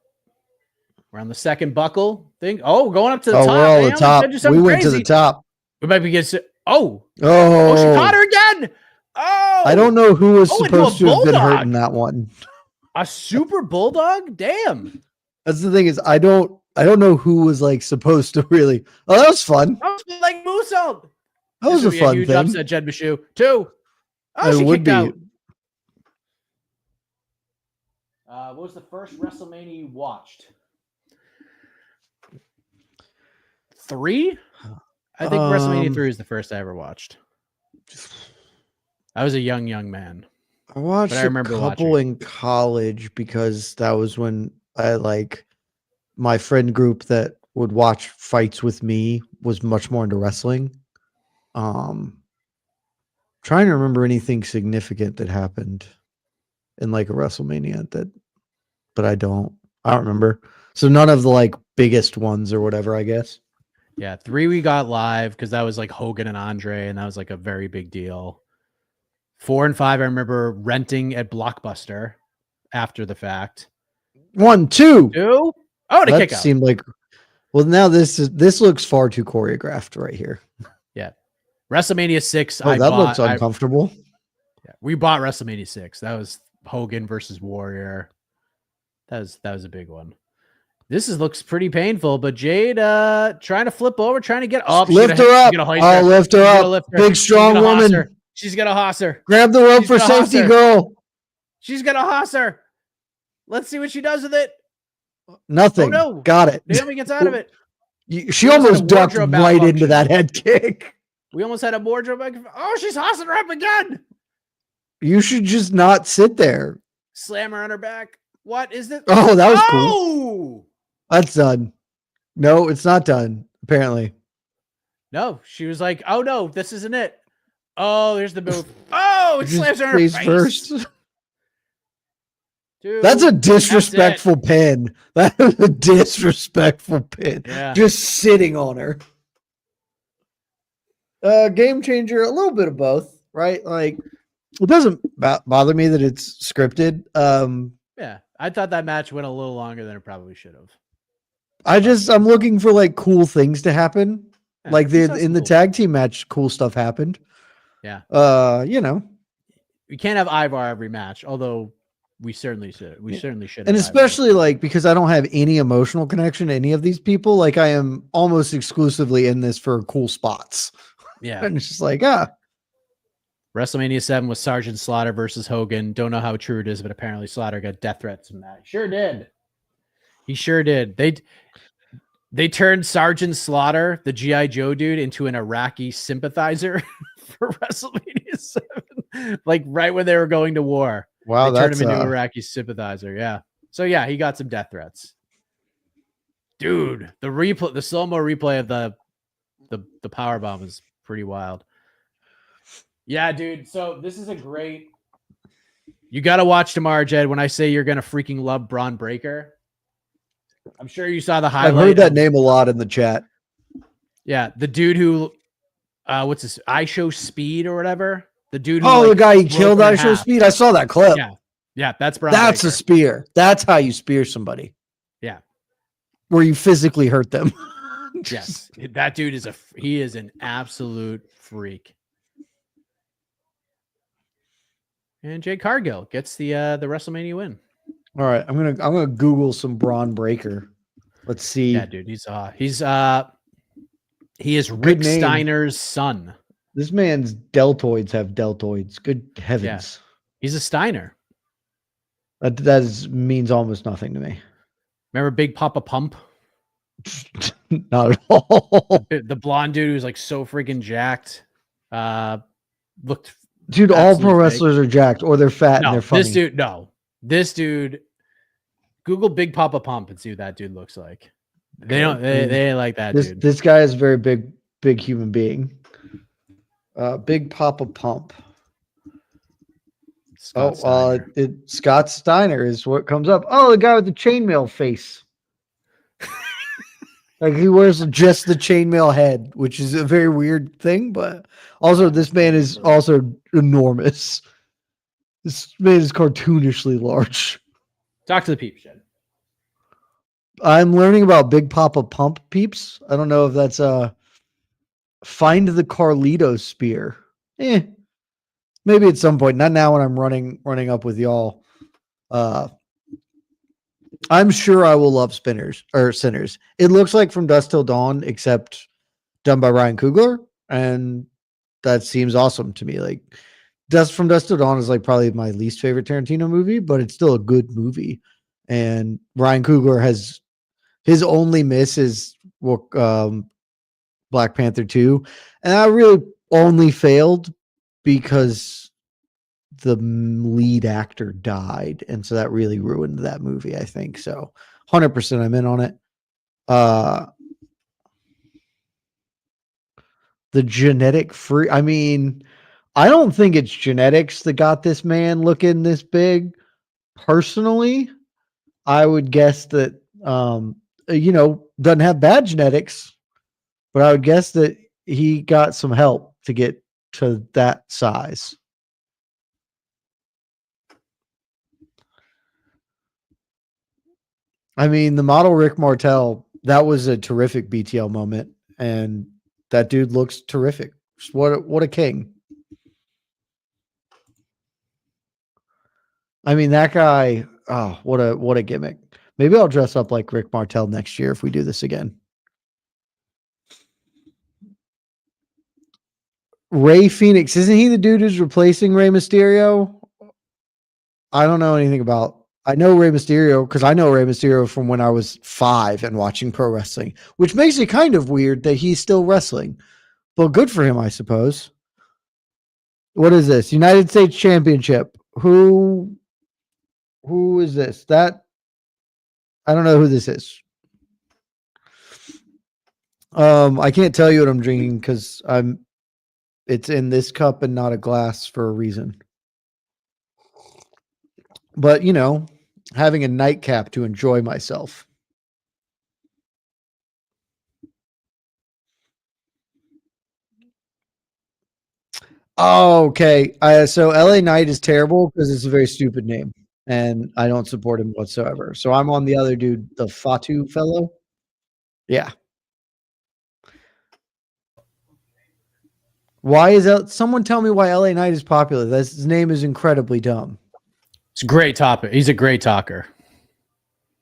we're on the second buckle thing. Oh, going up to the top. We're all the top. We went to the top. We might be getting. Oh, she Oh, caught her again. Oh, I don't know who was into supposed a to have been hurt bulldog. in that one. A super bulldog? Damn. That's the thing is I don't know who was like supposed to really. Oh, that was fun. That was like Musso. That was a fun huge thing. upset, Jed Meshew. 2. Oh, It she would kicked be. out. What was the first WrestleMania you watched? 3? I think WrestleMania 3 is the first I ever watched. I was a young man. I watched I remember a couple watching. in college because that was when I like my friend group that would watch fights with me was much more into wrestling. Trying to remember anything significant that happened in like a WrestleMania but I don't remember. So none of the like biggest ones or whatever, I guess. Yeah, 3 we got live because that was like Hogan and Andre, and that was like a very big deal. 4 and 5, I remember renting at Blockbuster after the fact. 1, 2. 2? Oh, the That kick out. seemed like. Well, now this looks far too choreographed right here. Yeah, WrestleMania 6. Oh, that looks uncomfortable. We bought WrestleMania 6. That was Hogan versus Warrior. That was a big one. This looks pretty painful, but Jade trying to flip over, trying to get up. Lift her up. Oh, lift her up. Big, strong woman. She's going to hoss her. Grab the rope for safety, girl. She's going to hoss her. Let's see what she does with it. Nothing. Oh, no. Got it. Naomi gets out of it. She almost ducked right into that head kick. We almost had a wardrobe. Oh, she's hossing her up again. You should just not sit there. Slam her on her back. What is this? Oh, that was cool. That's done. No, it's not done, apparently. No, she was like, oh, no, this isn't it. Oh, there's the move. Oh, it slams her in her face. First. Dude, that's a disrespectful pin. That is a disrespectful pin. Yeah. Just sitting on her. Game changer, a little bit of both, right? Like, it doesn't bother me that it's scripted. Yeah, I thought that match went a little longer than it probably should have. I'm looking for like cool things to happen. Yeah, like in the tag team match, cool stuff happened. Yeah. You know, We can't have Ivar every match, although we certainly should. We certainly should. and have Ivar. especially like because I don't have any emotional connection to any of these people. Like I am almost exclusively in this for cool spots. Yeah. And it's just like, WrestleMania 7 was Sergeant Slaughter versus Hogan. Don't know how true it is, but apparently Slaughter got death threats from that. Sure did. He sure did. They turned Sergeant Slaughter, the G.I. Joe dude, into an Iraqi sympathizer for WrestleMania 7. Like right when they were going to war. wow, They turned that's him into an Iraqi sympathizer. Yeah. So yeah, he got some death threats. Dude, the slow-mo replay of the power bomb is pretty wild. Yeah, dude. So this is a great. You got to watch tomorrow, Jed. When I say you're gonna freaking love Braun Breaker, I'm sure you saw the highlight. I've heard that name a lot in the chat. Yeah, the dude who, what's this? I Show Speed or whatever. The dude who. Oh, like, the guy he broke killed him in I Show half. Speed. I saw that clip. Yeah, that's Braun That's Breaker. a spear. That's how you spear somebody. Yeah. Where you physically hurt them. Yes, that dude is he is an absolute freak. And Jade Cargill gets the WrestleMania win. All right, I'm gonna Google some Braun Breaker. Let's see. Yeah, dude, he is Rick name. Steiner's son. This man's deltoids have deltoids. Good heavens. He's a Steiner. That means almost nothing to me. Remember Big Papa Pump? Not at all. The blonde dude who's like so freaking jacked. Looked Dude, all pro absolute wrestlers are jacked or they're fat and they're funny. This dude, Google Big Papa Pump and see what that dude looks like. They ain't like that dude. This guy is a very big human being. Big Papa Pump. Scott Steiner is what comes up. Oh, the guy with the chainmail face. Like he wears just the chainmail head, which is a very weird thing, but also this man is also enormous. This man is cartoonishly large. Talk to the peeps, Jed. I'm learning about Big Papa Pump peeps. I don't know if that's find the Carlito spear. Maybe at some point. Not now when I'm running up with y'all. I'm sure I will love Sinners. It looks like From Dusk Till Dawn, except done by Ryan Coogler, and that seems awesome to me. Like From Dusk Till Dawn is like probably my least favorite Tarantino movie, but it's still a good movie. And Ryan Coogler has his only miss is Black Panther 2, and I really only failed because the lead actor died, and so that really ruined that movie, I think. So 100% I'm in on it. The genetic free, I mean, I don't think it's genetics that got this man looking this big. Personally, I would guess that doesn't have bad genetics, but I would guess that he got some help to get to that size. I mean, the model Rick Martel, that was a terrific BTL moment, and that dude looks terrific. What a king. I mean, that guy, oh, what a gimmick. Maybe I'll dress up like Rick Martel next year if we do this again. Rey Fenix, isn't he the dude who's replacing Rey Mysterio? I don't know anything about. I know Rey Mysterio because I know Rey Mysterio from when I was 5 and watching pro wrestling, which makes it kind of weird that he's still wrestling. But good for him, I suppose. What is this? United States Championship. Who is this? I don't know who this is. I can't tell you what I'm drinking because it's in this cup and not a glass for a reason. But, having a nightcap to enjoy myself. Oh, okay. So LA Knight is terrible because it's a very stupid name, and I don't support him whatsoever. So I'm on the other dude, the Fatu fellow. Yeah. Why is that? Someone tell me why LA Knight is popular. His name is incredibly dumb. It's a great topic. He's a great talker.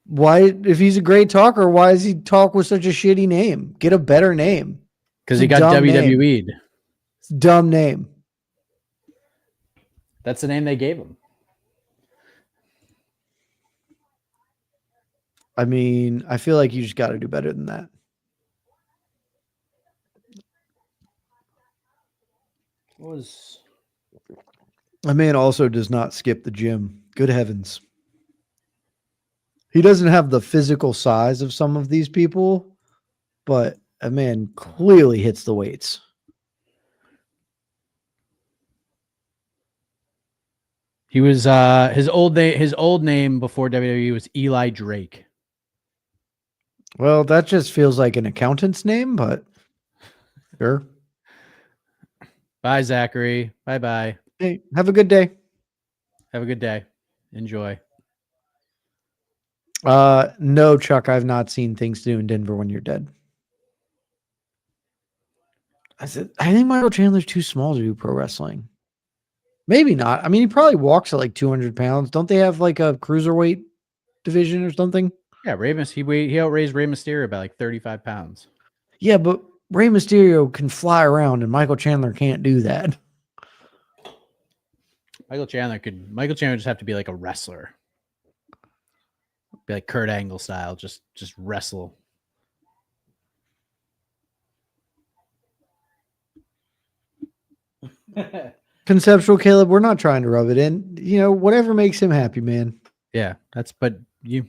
Why, if he's a great talker, why does he talk with such a shitty name? Get a better name. Because he got WWE'd. It's a dumb name. That's the name they gave him. I mean, I feel like you just got to do better than that. A man also does not skip the gym. Good heavens. He doesn't have the physical size of some of these people, but a man clearly hits the weights. He was his old name before WWE was Eli Drake. Well, that just feels like an accountant's name, but sure. Bye, Zachary. Bye-bye. Hey, have a good day. Have a good day. Enjoy. No, Chuck, I've not seen Things to Do in Denver When You're Dead. I think Michael Chandler's too small to do pro wrestling. Maybe not. I mean, he probably walks at like 200 pounds. Don't they have like a cruiserweight division or something? Yeah, he outraised Rey Mysterio by like 35 pounds. Yeah, but Rey Mysterio can fly around and Michael Chandler can't do that. Michael Chandler just have to be like a wrestler. Be like Kurt Angle style, just wrestle. Conceptual Caleb, we're not trying to rub it in. You know, whatever makes him happy, man. Yeah, but you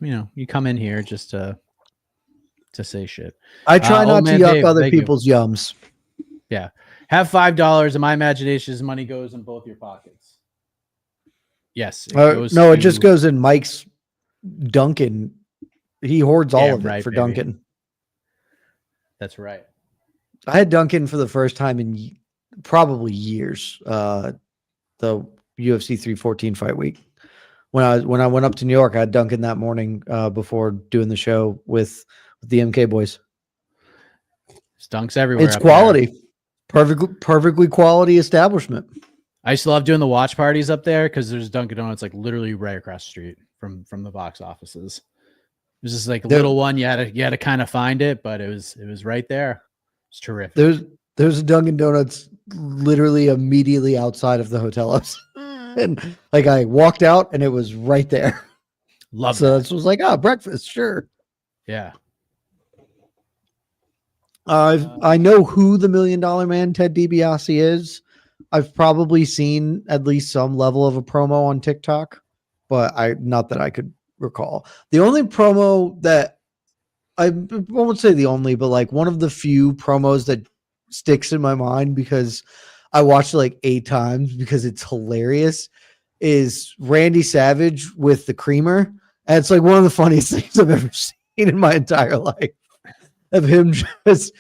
come in here just to say shit. I try not to yuck other people's yums. Yeah. Have $5 and my imagination's money goes in both your pockets. Yes. It just goes in Mike's Duncan. He hoards all of it for baby. Duncan. That's right. I had Duncan for the first time in probably years. The UFC 314 fight week. When I went up to New York, I had Duncan that morning before doing the show with the MK boys. Stunks everywhere. It's quality. Perfectly quality establishment. I used to love doing the watch parties up there because there's Dunkin' Donuts like literally right across the street from the box offices. It was just like a little one. You had to kind of find it, but it was right there. It's terrific. There's a Dunkin' Donuts literally immediately outside of the hotel. And like I walked out and it was right there. Love so that. it was like, breakfast, sure. Yeah. I know who the $1 Million Man Ted DiBiase is. I've probably seen at least some level of a promo on TikTok, but not that I could recall. The only promo that I won't say the only, but like one of the few promos that sticks in my mind because I watched it like 8 times because it's hilarious is Randy Savage with the creamer. And it's like one of the funniest things I've ever seen in my entire life of him just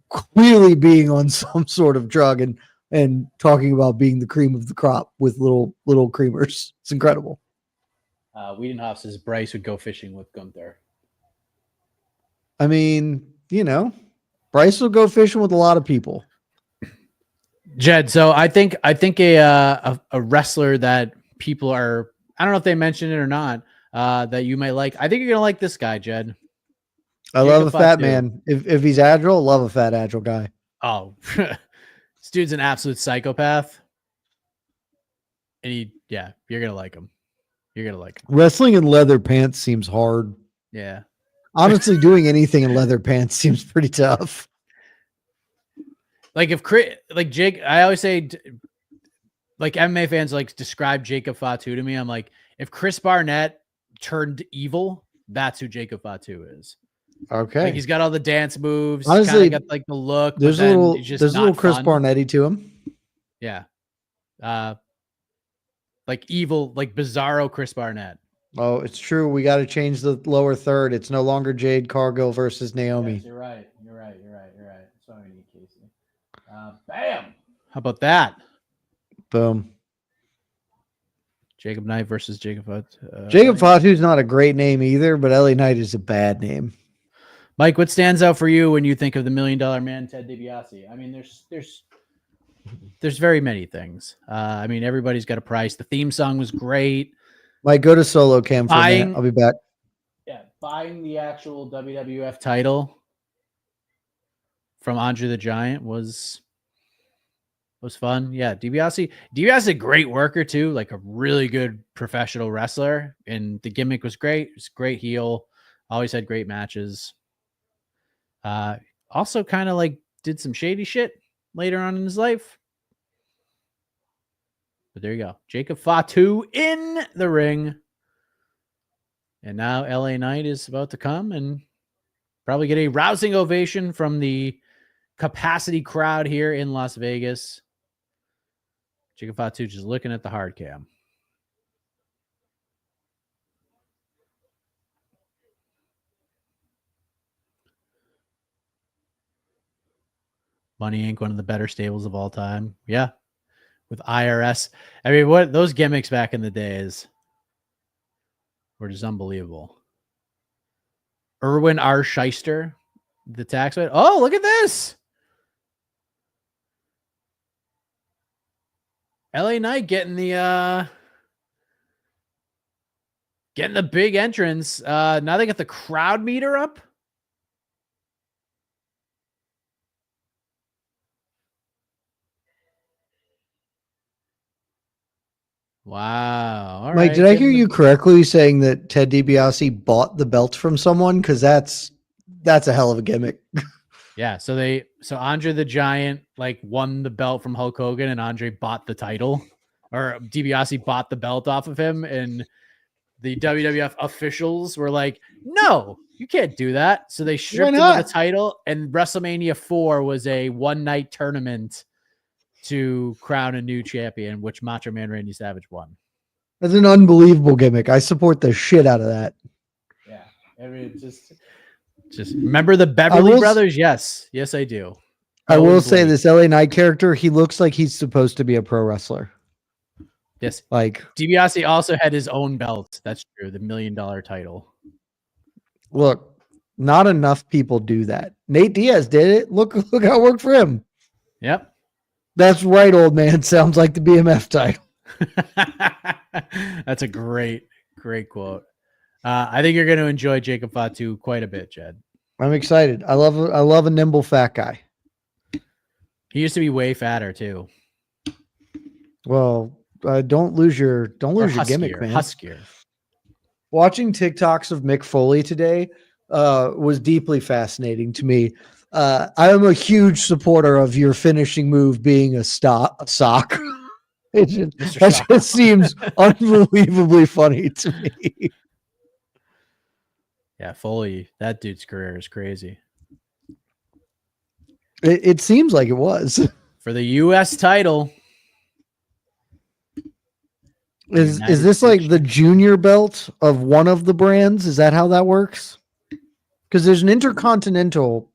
clearly being on some sort of drug and talking about being the cream of the crop with little creamers. It's incredible. Wiedenhoff says Bryce would go fishing with Gunther. I mean, Bryce will go fishing with a lot of people. Jed, so I think a wrestler that people are, I don't know if they mentioned it or not, that you might like. I think you're gonna like this guy, Jed. I love a fat man. If he's agile, love a fat agile guy. Oh, this dude's an absolute psychopath. And you're gonna like him. You're gonna like him. Wrestling in leather pants seems hard. Yeah. Honestly, doing anything in leather pants seems pretty tough. Like Jake, I always say, like MMA fans like describe Jacob Fatu to me. I'm like, if Chris Barnett turned evil, that's who Jacob Fatu is. Okay, like he's got all the dance moves. Honestly, got like the look. There's a little Chris Barnett-y to him. Yeah, like evil, like bizarro Chris Barnett. Oh, it's true. We got to change the lower third. It's no longer Jade Cargill versus Naomi. Yes, you're right. That's what I need, Casey. Bam! How about that? Boom. Jacob Knight versus Jacob Fatu. Jacob Fatu's not a great name either, but LA Knight is a bad name. Mike, what stands out for you when you think of the $1 Million Man, Ted DiBiase? I mean, there's there's very many things. I mean, everybody's got a price. The theme song was great. Might go to solo cam for a minute. I'll be back. Yeah, buying the actual WWF title from Andre the Giant was fun. Yeah, DiBiase is a great worker too, like a really good professional wrestler, and the gimmick was great. It's great heel. Always had great matches. Also kind of like did some shady shit later on in his life. But there you go. Jacob Fatu in the ring. And now LA Knight is about to come and probably get a rousing ovation from the capacity crowd here in Las Vegas. Jacob Fatu just looking at the hard cam. Money Inc., one of the better stables of all time. Yeah. With IRS. I mean, what those gimmicks back in the days were just unbelievable. Erwin R. Shyster, the taxman. Oh, look at this. LA Knight getting the big entrance. Now they got the crowd meter up. Wow. All Mike, right. did I hear you correctly saying that Ted DiBiase bought the belt from someone? Because that's a hell of a gimmick. Yeah. So Andre the Giant like won the belt from Hulk Hogan, and Andre bought the title, or DiBiase bought the belt off of him, and the WWF officials were like, "No, you can't do that." So they stripped him of the title, and WrestleMania 4 was a one-night tournament to crown a new champion, which Macho Man Randy Savage won. That's an unbelievable gimmick. I support the shit out of that. Yeah. I mean, just remember the Beverly Brothers? Yes, I do. I will say this LA Knight character, he looks like he's supposed to be a pro wrestler. Yes. Like DiBiase also had his own belt. That's true. The $1 million title. Look, not enough people do that. Nate Diaz did it. Look how it worked for him. Yep. That's right, old man. Sounds like the BMF title. That's a great quote. I think you're going to enjoy Jacob Fatu quite a bit, Jed. I'm excited. I love a nimble fat guy. He used to be way fatter too. Well, don't lose your gimmick, man. Huskier. Watching TikToks of Mick Foley today was deeply fascinating to me. I am a huge supporter of your finishing move being a sock. That just seems unbelievably funny to me. Yeah, Foley, that dude's career is crazy. It seems like it was. For the U.S. title. Is this like the junior belt of one of the brands? Is that how that works? Because there's an intercontinental,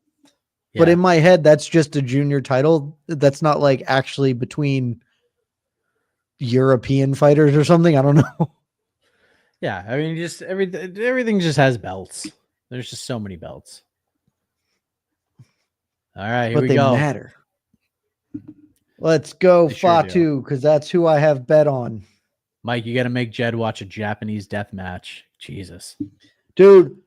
but in my head, that's just a junior title. That's not like actually between European fighters or something. I don't know. Yeah, I mean, just everything just has belts. There's just so many belts. All right, here we go. But they matter. Let's go Fatu, because that's who I have bet on. Mike, you got to make Jed watch a Japanese death match. Jesus. Dude,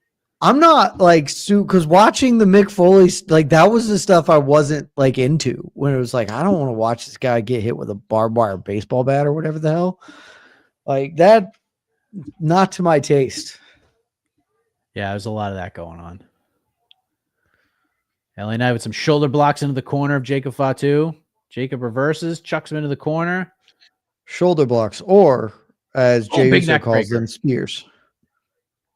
I'm not like because watching the Mick Foley, like that was the stuff I wasn't like into when it was like, I don't want to watch this guy get hit with a barbed wire baseball bat or whatever the hell. Like that, not to my taste. Yeah, there's a lot of that going on. LA Knight with some shoulder blocks into the corner of Jacob Fatu. Jacob reverses, chucks him into the corner. Shoulder blocks, or as Jay Uso calls them, spears.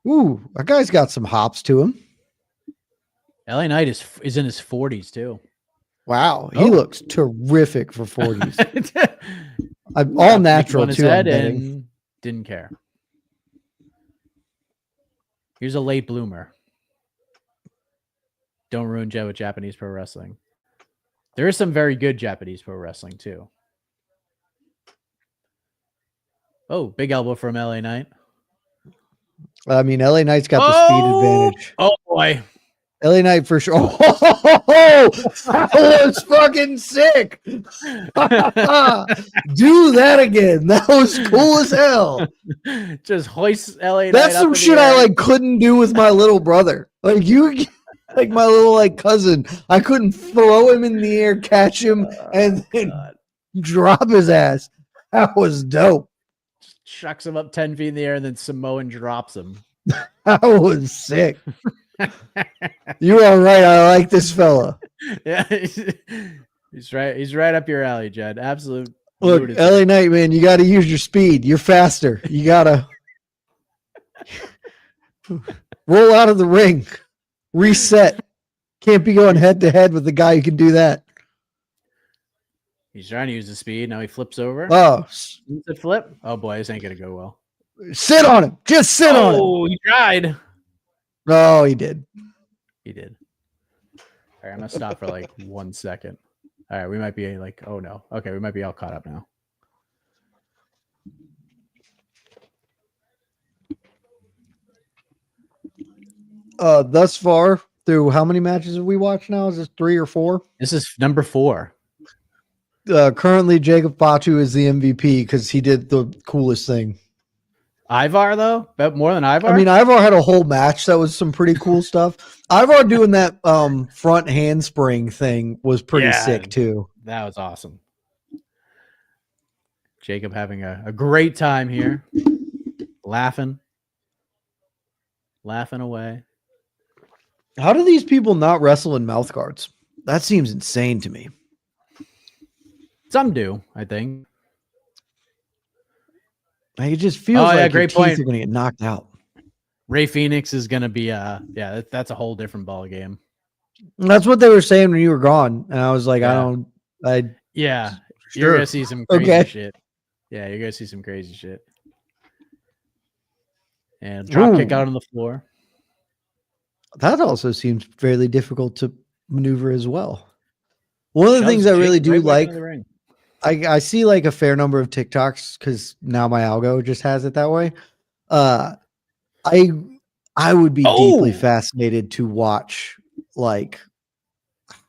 Ooh, that guy's got some hops to him. LA Knight is in his 40s too. Wow, he looks terrific for 40s. I'm all natural too. And didn't care. Here's a late bloomer. Don't ruin Jed with Japanese pro wrestling. There is some very good Japanese pro wrestling too. Oh, big elbow from LA Knight. I mean, LA Knight's got the speed advantage. Oh boy. LA Knight for sure. Oh, that was fucking sick. Do that again. That was cool as hell. Just hoist LA Knight. That's some shit I like couldn't do with my little brother. Like like my little like cousin. I couldn't throw him in the air, catch him, and then drop his ass. That was dope. Chucks him up 10 feet in the air, and then Samoan drops him. That was sick. You are right. I like this fella. Yeah, he's right. He's right up your alley, Jed. Absolute. Look, lunatic. LA Knight, man, you got to use your speed. You're faster. You got to roll out of the ring, reset. Can't be going head to head with the guy who can do that. He's trying to use the speed. Now he flips over. Oh, It's a flip. Oh boy, this ain't gonna go well. sit on him. Just sit on him. Oh, he tried. Oh, he did. He did. All right, I'm gonna stop for like 1 second. All right, we might be like, oh no. Okay, we might be all caught up now. Thus far, through how many matches have we watched now? Is this 3 or 4? This is number 4. Currently, Jacob Fatu is the MVP because he did the coolest thing. Ivar though, but more than Ivar. I mean, Ivar had a whole match that was some pretty cool stuff. Ivar doing that front handspring thing was pretty sick too. That was awesome. Jacob having a great time here, laughing away. How do these people not wrestle in mouth guards? That seems insane to me. Some do, I think. Like, it just feels like your great teeth point. are going to get knocked out. Ray Phoenix is going to be that's a whole different ball game. That's what they were saying when you were gone, and I was like, Yeah. Sure. You're gonna see some crazy shit. Yeah, you're gonna see some crazy shit. And drop kick out on the floor. That also seems fairly difficult to maneuver as well. One of the things I really do like, I see like a fair number of TikToks because now my algo just has it that way. I would be deeply fascinated to watch like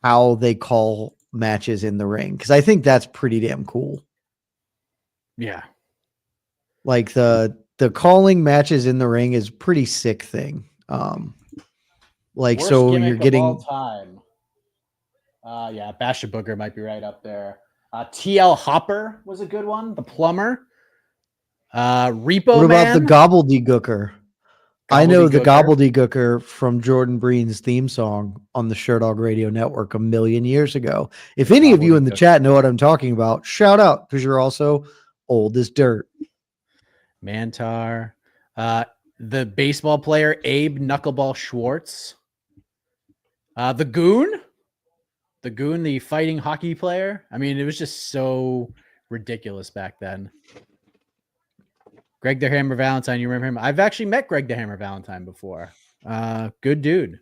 how they call matches in the ring because I think that's pretty damn cool. Yeah, like the calling matches in the ring is a pretty sick thing. Like worst so gimmick you're of getting all time. Yeah, Basha Booger might be right up there. TL Hopper was a good one. The plumber. Repo what Man. about the gobbledygooker? I know the gobbledygooker from Jordan Breen's theme song on the Shirt Dog Radio Network a million years ago. If any of you in the chat know what I'm talking about, shout out because you're also old as dirt. Mantar. The baseball player Abe Knuckleball Schwartz. The Goon, the fighting hockey player. I mean, it was just so ridiculous back then. Greg the Hammer Valentine, you remember him? I've actually met Greg the Hammer Valentine before. Good dude.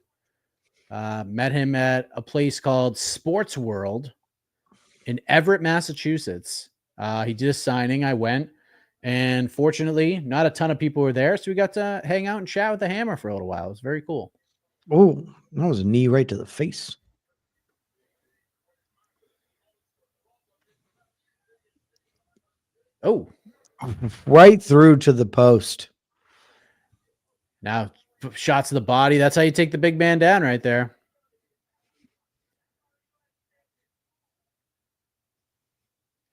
Met him at a place called Sports World in Everett, Massachusetts. He did a signing. I went, and fortunately, not a ton of people were there, so we got to hang out and chat with the Hammer for a little while. It was very cool. Oh, that was a knee right to the face. Oh, right through to the post. Now, shots to the body. That's how you take the big man down right there.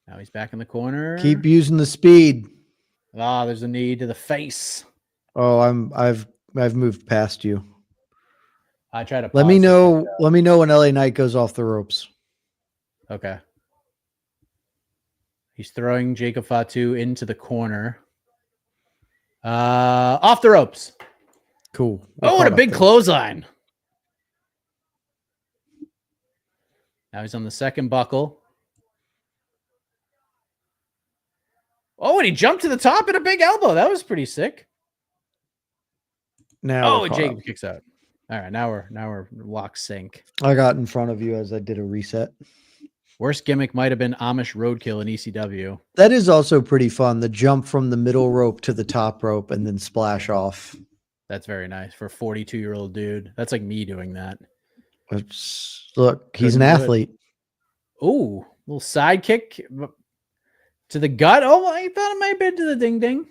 Now he's back in the corner. Keep using the speed. Ah, there's a knee to the face. Oh, I've moved past you. I try to let me know when LA Knight goes off the ropes. Okay. He's throwing Jacob Fatu into the corner. Off the ropes. Cool. And a big clothesline. Now he's on the second buckle. Oh, and he jumped to the top at a big elbow. That was pretty sick. Now Jacob kicks out. All right, now we're lock sync. I got in front of you as I did a reset. Worst gimmick might have been Amish Roadkill in ECW. That is also pretty fun. The jump from the middle rope to the top rope and then splash off. That's very nice for a 42-year-old dude. That's like me doing that. Look, he's an Couldn't do it. athlete. Ooh, little sidekick to the gut. Oh, I thought it might have been to the ding ding.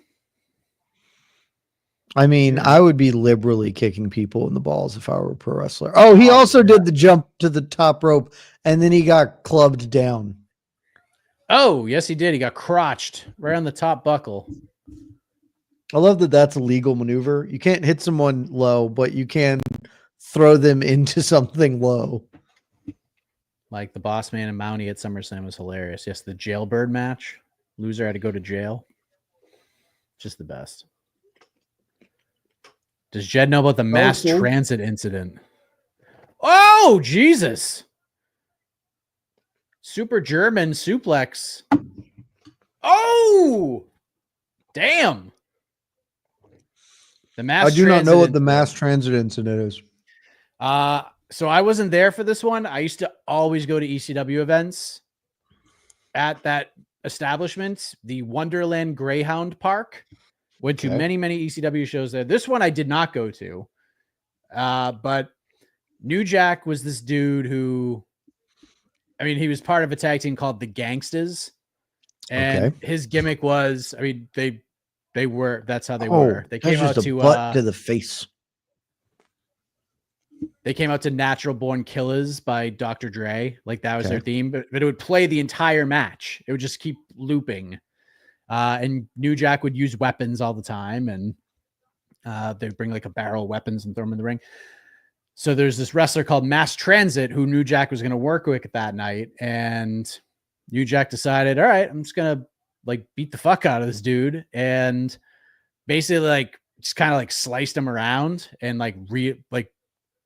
I mean, I would be liberally kicking people in the balls if I were a pro wrestler. Oh, he also did the jump to the top rope, and then he got clubbed down. Oh, yes, he did. He got crotched right on the top buckle. I love that that's a legal maneuver. You can't hit someone low, but you can throw them into something low. Like the Boss Man and Mountie at SummerSlam was hilarious. Yes, the jailbird match. Loser had to go to jail. Just the best. Does Jed know about the mass transit incident? Oh, Jesus. Super German suplex. Oh, damn. The mass I do not know what the incident. mass transit incident is. So I wasn't there for this one. I used to always go to ECW events at that establishment, the Wonderland Greyhound Park. Went to many, many ECW shows there. This one I did not go to. But New Jack was this dude who, I mean, he was part of a tag team called the Gangstas. And his gimmick was, I mean, they were, that's how they were. They came out to butt to the face. They came out to Natural Born Killers by Dr. Dre. Like that was their theme, but it would play the entire match. It would just keep looping. And New Jack would use weapons all the time. And they'd bring like a barrel of weapons and throw them in the ring. So there's this wrestler called Mass Transit who New Jack was going to work with that night. And New Jack decided, all right, I'm just going to like beat the fuck out of this dude. And basically like just kind of like sliced him around and like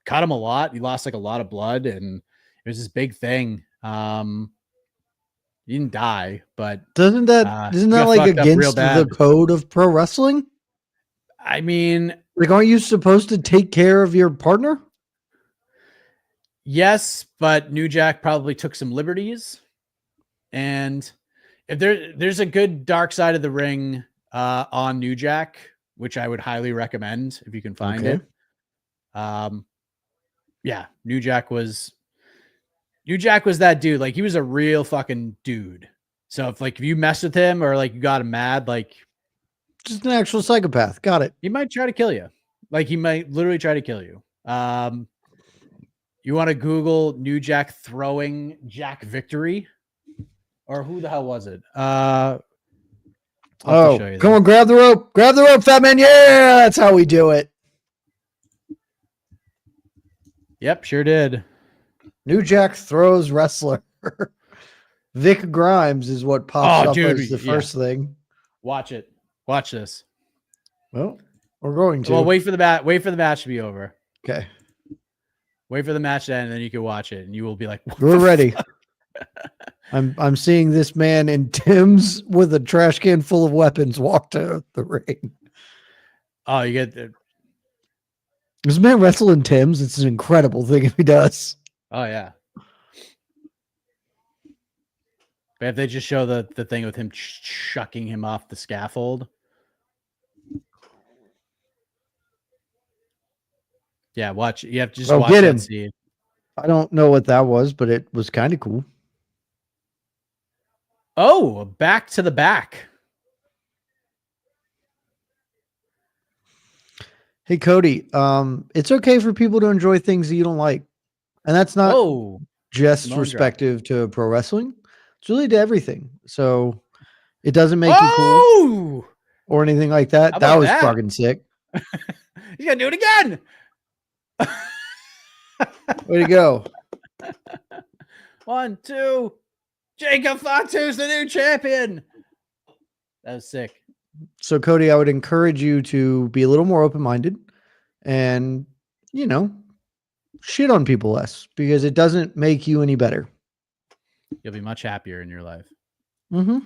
cut him a lot. He lost like a lot of blood and it was this big thing. He didn't die, but isn't that like against the code of pro wrestling? I mean, like, aren't you supposed to take care of your partner? Yes, but New Jack probably took some liberties. And if there's a good dark side of the ring on New Jack, which I would highly recommend if you can find it. Yeah, New Jack was that dude. Like he was a real fucking dude. So if you mess with him or like you got him mad, like just an actual psychopath. Got it. He might try to kill you. Like he might literally try to kill you. You want to Google New Jack throwing Jack Victory? Or who the hell was it? Come on, grab the rope. Grab the rope, fat man. Yeah, that's how we do it. Yep, sure did. New Jack throws wrestler. Vic Grimes is what pops up as the first thing. Watch it. Watch this. Well, we're going to. Well, wait for the match to be over. Okay. Wait for the match to end, and then you can watch it, and you will be like, "We're ready." I'm seeing this man in Tim's with a trash can full of weapons walk to the ring. Oh, you get the. This man wrestle in Tim's. It's an incredible thing if he does. Oh yeah. But if they just show the thing with him chucking him off the scaffold. Yeah, watch. You have to just watch get him. Scene. I don't know what that was, but it was kind of cool. Oh, back to the back. Hey, Cody, it's okay for people to enjoy things that you don't like. And that's not just respective to pro wrestling. It's really to everything. So it doesn't make you cool or anything like that. That was fucking sick. You gotta do it again. Way to go. 1, 2. Jacob Fatu's the new champion. That was sick. So, Cody, I would encourage you to be a little more open-minded and, shit on people less because it doesn't make you any better. You'll be much happier in your life. Mm-hmm.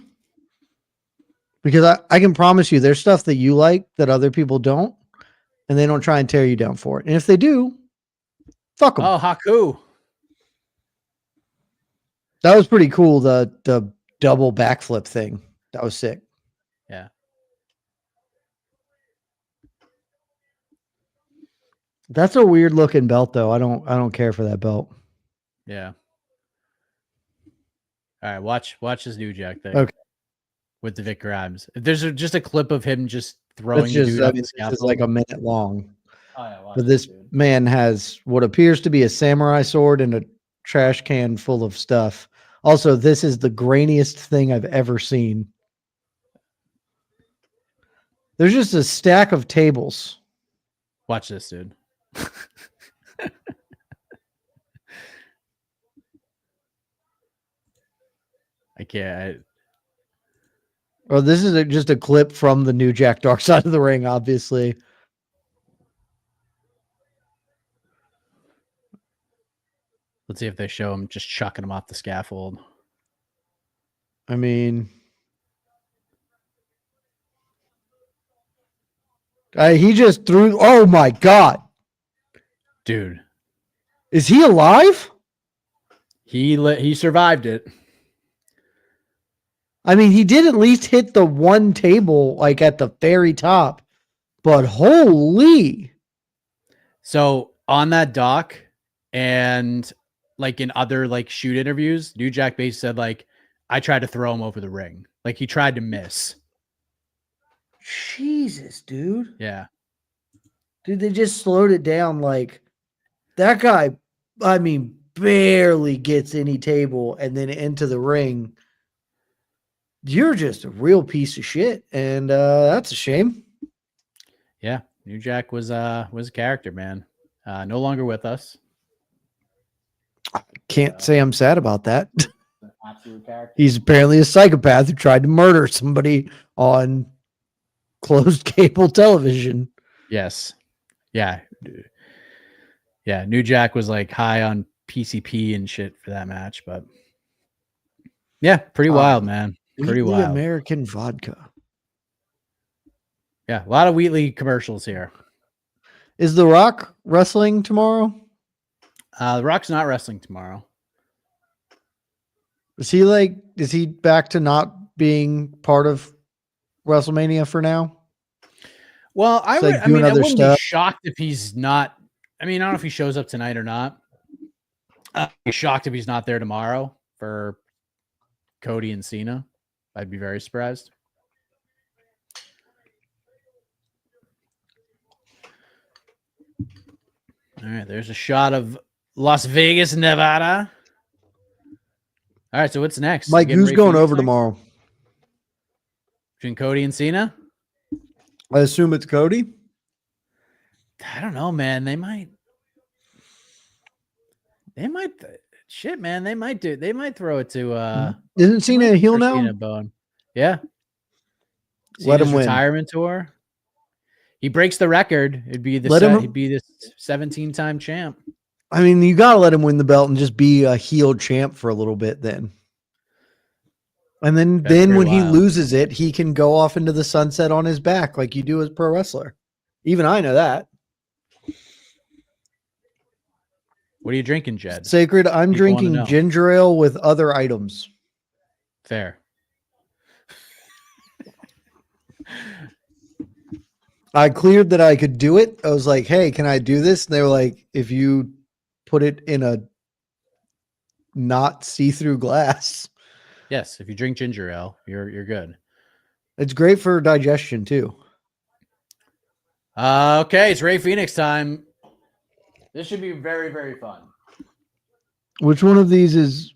Because I can promise you there's stuff that you like that other people don't, and they don't try and tear you down for it. And if they do, fuck them. Oh, Haku. That was pretty cool, the double backflip thing. That was sick. Yeah. That's a weird looking belt, though. I don't care for that belt. Yeah. All right, watch this New Jack thing. Okay. With the Vic Grimes. If there's just a clip of him just That's throwing the dude off the this scaffold. is like a minute long. Oh, yeah, watch But this it, dude. man has what appears to be a samurai sword and a trash can full of stuff. Also, this is the grainiest thing I've ever seen. There's just a stack of tables. Watch this, dude. I can't. Oh, this is just a clip from the New Jack Dark Side of the Ring, obviously. Let's see if they show him just chucking him off the scaffold. I mean, he just threw. Oh my God, Dude, is he alive? he survived it. I mean, he did at least hit the one table like at the very top, but holy. So on that doc and like in other like shoot interviews, New Jack basically said like, I tried to throw him over the ring. Like he tried to miss. Jesus, dude. Yeah. Dude, they just slowed it down. Like that guy, I mean, barely gets any table and then into the ring. You're just a real piece of shit. And that's a shame. Yeah. New Jack was a character, man. No longer with us. Can't say I'm sad about that. Absolute character. He's apparently a psychopath who tried to murder somebody on closed cable television. Yes. Yeah. Yeah. New Jack was like high on PCP and shit for that match, but yeah, pretty wild, man. Pretty Wheatley wild. American vodka. Yeah. A lot of Wheatley commercials here. Is The Rock wrestling tomorrow? The Rock's not wrestling tomorrow. Is he back to not being part of WrestleMania for now? Well, I doing wouldn't other be stuff. shocked if he's not. I mean, I don't know if he shows up tonight or not. I'd be shocked if he's not there tomorrow for Cody and Cena. I'd be very surprised. All right, there's a shot of Las Vegas, Nevada. All right, so what's next? Mike, Getting who's Ray going Phoenix over next? tomorrow? Between Cody and Cena? I assume it's Cody. I don't know, man. They might. Shit, man. They might throw it to. Isn't Cena a heel now? Cena bone. Yeah. Let Cena's him win. retirement tour. He breaks the record. He'd be the he'd be this 17-time champ. I mean, you gotta let him win the belt and just be a heel champ for a little bit then. And then when he loses it, he can go off into the sunset on his back like you do as a pro wrestler. Even I know that. What are you drinking, Jed? Sacred, I'm People wanna drinking know. ginger ale with other items. Fair. I cleared that I could do it. I was like, hey, can I do this? And they were like, if you put it in a not see-through glass. Yes, if you drink ginger ale, you're good. It's great for digestion too. Okay, it's Ray Phoenix time. This should be very, very fun. Which one of these is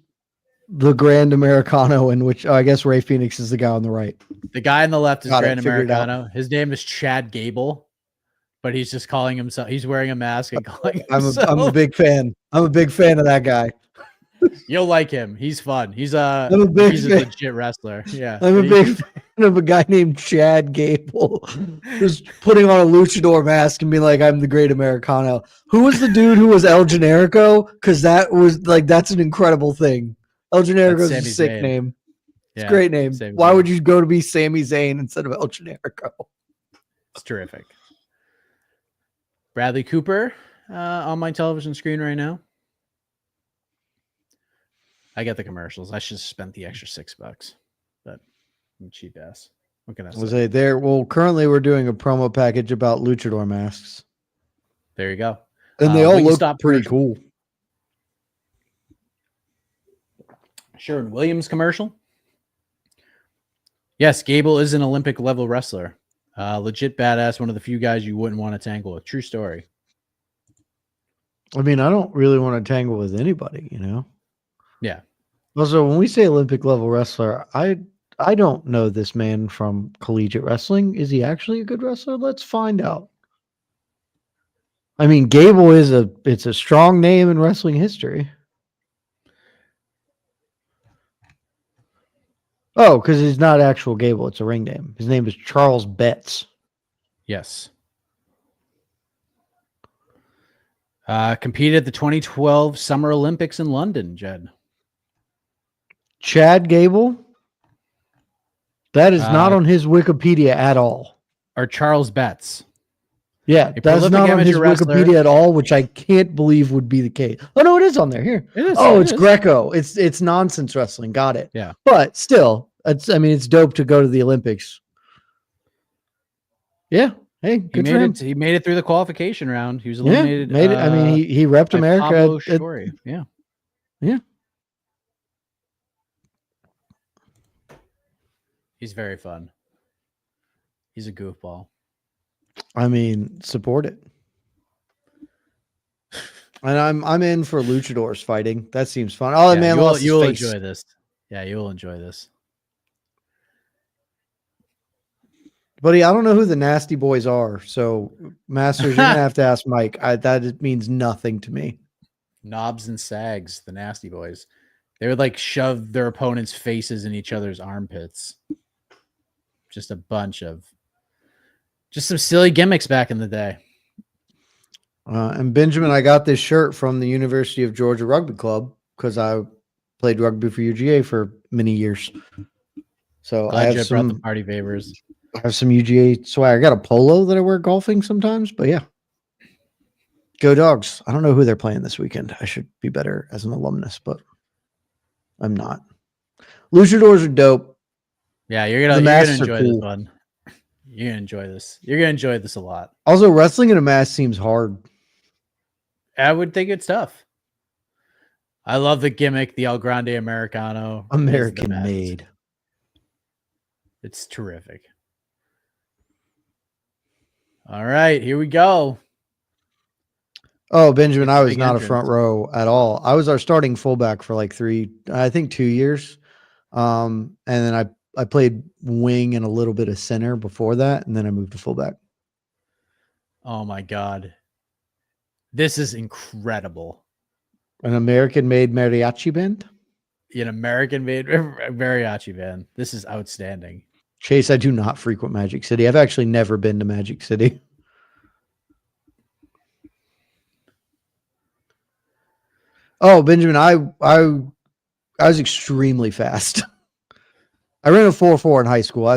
the Grand Americano and which I guess Ray Phoenix is the guy on the right? The guy on the left is Got it, Grand figured it out. Americano. His name is Chad Gable, but he's just calling himself. He's wearing a mask and calling himself. I'm a big fan. I'm a big fan of that guy. You'll like him. He's fun. He's a I'm a big he's a fan. legit wrestler. Yeah, I'm a big fan of a guy named Chad Gable who's putting on a luchador mask and being like, I'm the great Americano. Who was the dude who was El Generico? Because that was like, that's an incredible thing. El Generico is a Sami sick Zayn. name. It's Yeah, a great name. Sami Why Zayn. would you go to be Sami Zayn instead of El Generico? It's terrific. Bradley Cooper on my television screen right now. I get the commercials. I should have spent the extra $6, but I'm a cheap ass. What can I say? Was I there? Well, currently we're doing a promo package about luchador masks. There you go. And they all look Wingstop pretty commercial. cool. Sherwin Williams commercial. Yes, Gable is an Olympic level wrestler. Legit badass. One of the few guys you wouldn't want to tangle with. True story. I mean, I don't really want to tangle with anybody, you know? Yeah. Also, when we say Olympic level wrestler, I don't know this man from collegiate wrestling. Is he actually a good wrestler? Let's find out. I mean, Gable it's a strong name in wrestling history. Oh, because he's not actual Gable, it's a ring name. His name is Charles Betts. Yes. Competed at the 2012 Summer Olympics in London, Jed. Chad Gable? That is not on his Wikipedia at all. Or Charles Betts. Yeah, A that's not on his wrestler. Wikipedia at all, which I can't believe would be the case. Oh no, it is on there. Here. It is. Oh, it's Greco. It's nonsense wrestling. Got it. Yeah. But still, it's dope to go to the Olympics. Yeah. Hey, good for him. He made it through the qualification round. He was eliminated. Made it. I mean, he repped America. Yeah. Yeah. He's very fun. He's a goofball. I mean, support it. And I'm in for luchadors fighting. That seems fun. Oh, the man lost his you'll face. enjoy this. Yeah, you'll enjoy this. Buddy, I don't know who the Nasty Boys are. So, Masters, you're gonna have to ask Mike. That means nothing to me. Knobs and Sags, the Nasty Boys. They would like shove their opponents' faces in each other's armpits. Just some silly gimmicks back in the day. And Benjamin, I got this shirt from the University of Georgia Rugby Club because I played rugby for UGA for many years. So Glad I you have brought the party favors. I have some UGA swag. I got a polo that I wear golfing sometimes, but yeah. Go Dogs. I don't know who they're playing this weekend. I should be better as an alumnus, but I'm not. Luchadors are dope. Yeah, you're gonna enjoy this one. You're gonna enjoy this. You're gonna enjoy this a lot. Also, wrestling in a mask seems hard. I would think it's tough. I love the gimmick, the El Grande Americano. American made. It's terrific. All right, here we go. Oh, Benjamin, I was not a front row at all. I was our starting fullback for like 2 years. And then I played wing and a little bit of center before that, and then I moved to fullback. Oh my God. This is incredible. An American-made mariachi band? An American-made mariachi band. This is outstanding. Chase, I do not frequent Magic City. I've actually never been to Magic City. Oh, Benjamin, I was extremely fast. I ran a 4.4 in high school.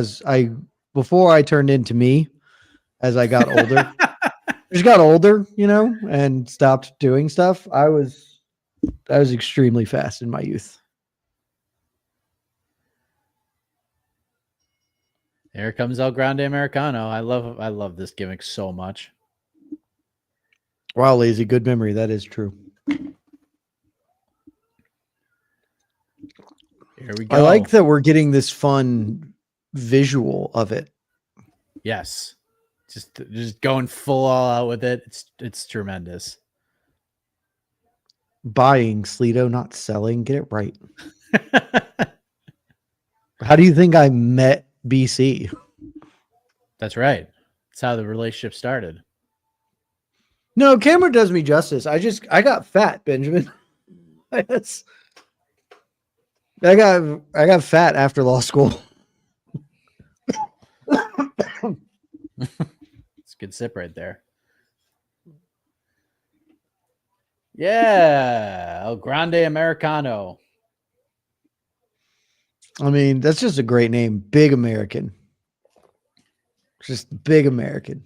Before I turned into me as I got older. I just got older, and stopped doing stuff. I was extremely fast in my youth. There comes El Grande Americano. I love this gimmick so much. Wow, Lazy, good memory. That is true. Here we go. I like that we're getting this fun visual of it. Yes. Just going full all out with it. It's tremendous. Buying, Sleeto, not selling. Get it right. How do you think I met BC? That's right. That's how the relationship started. No, camera does me justice. I got fat, Benjamin. I got fat after law school. It's a good sip right there. Yeah, El Grande Americano. I mean, that's just a great name. Big American. Just big American.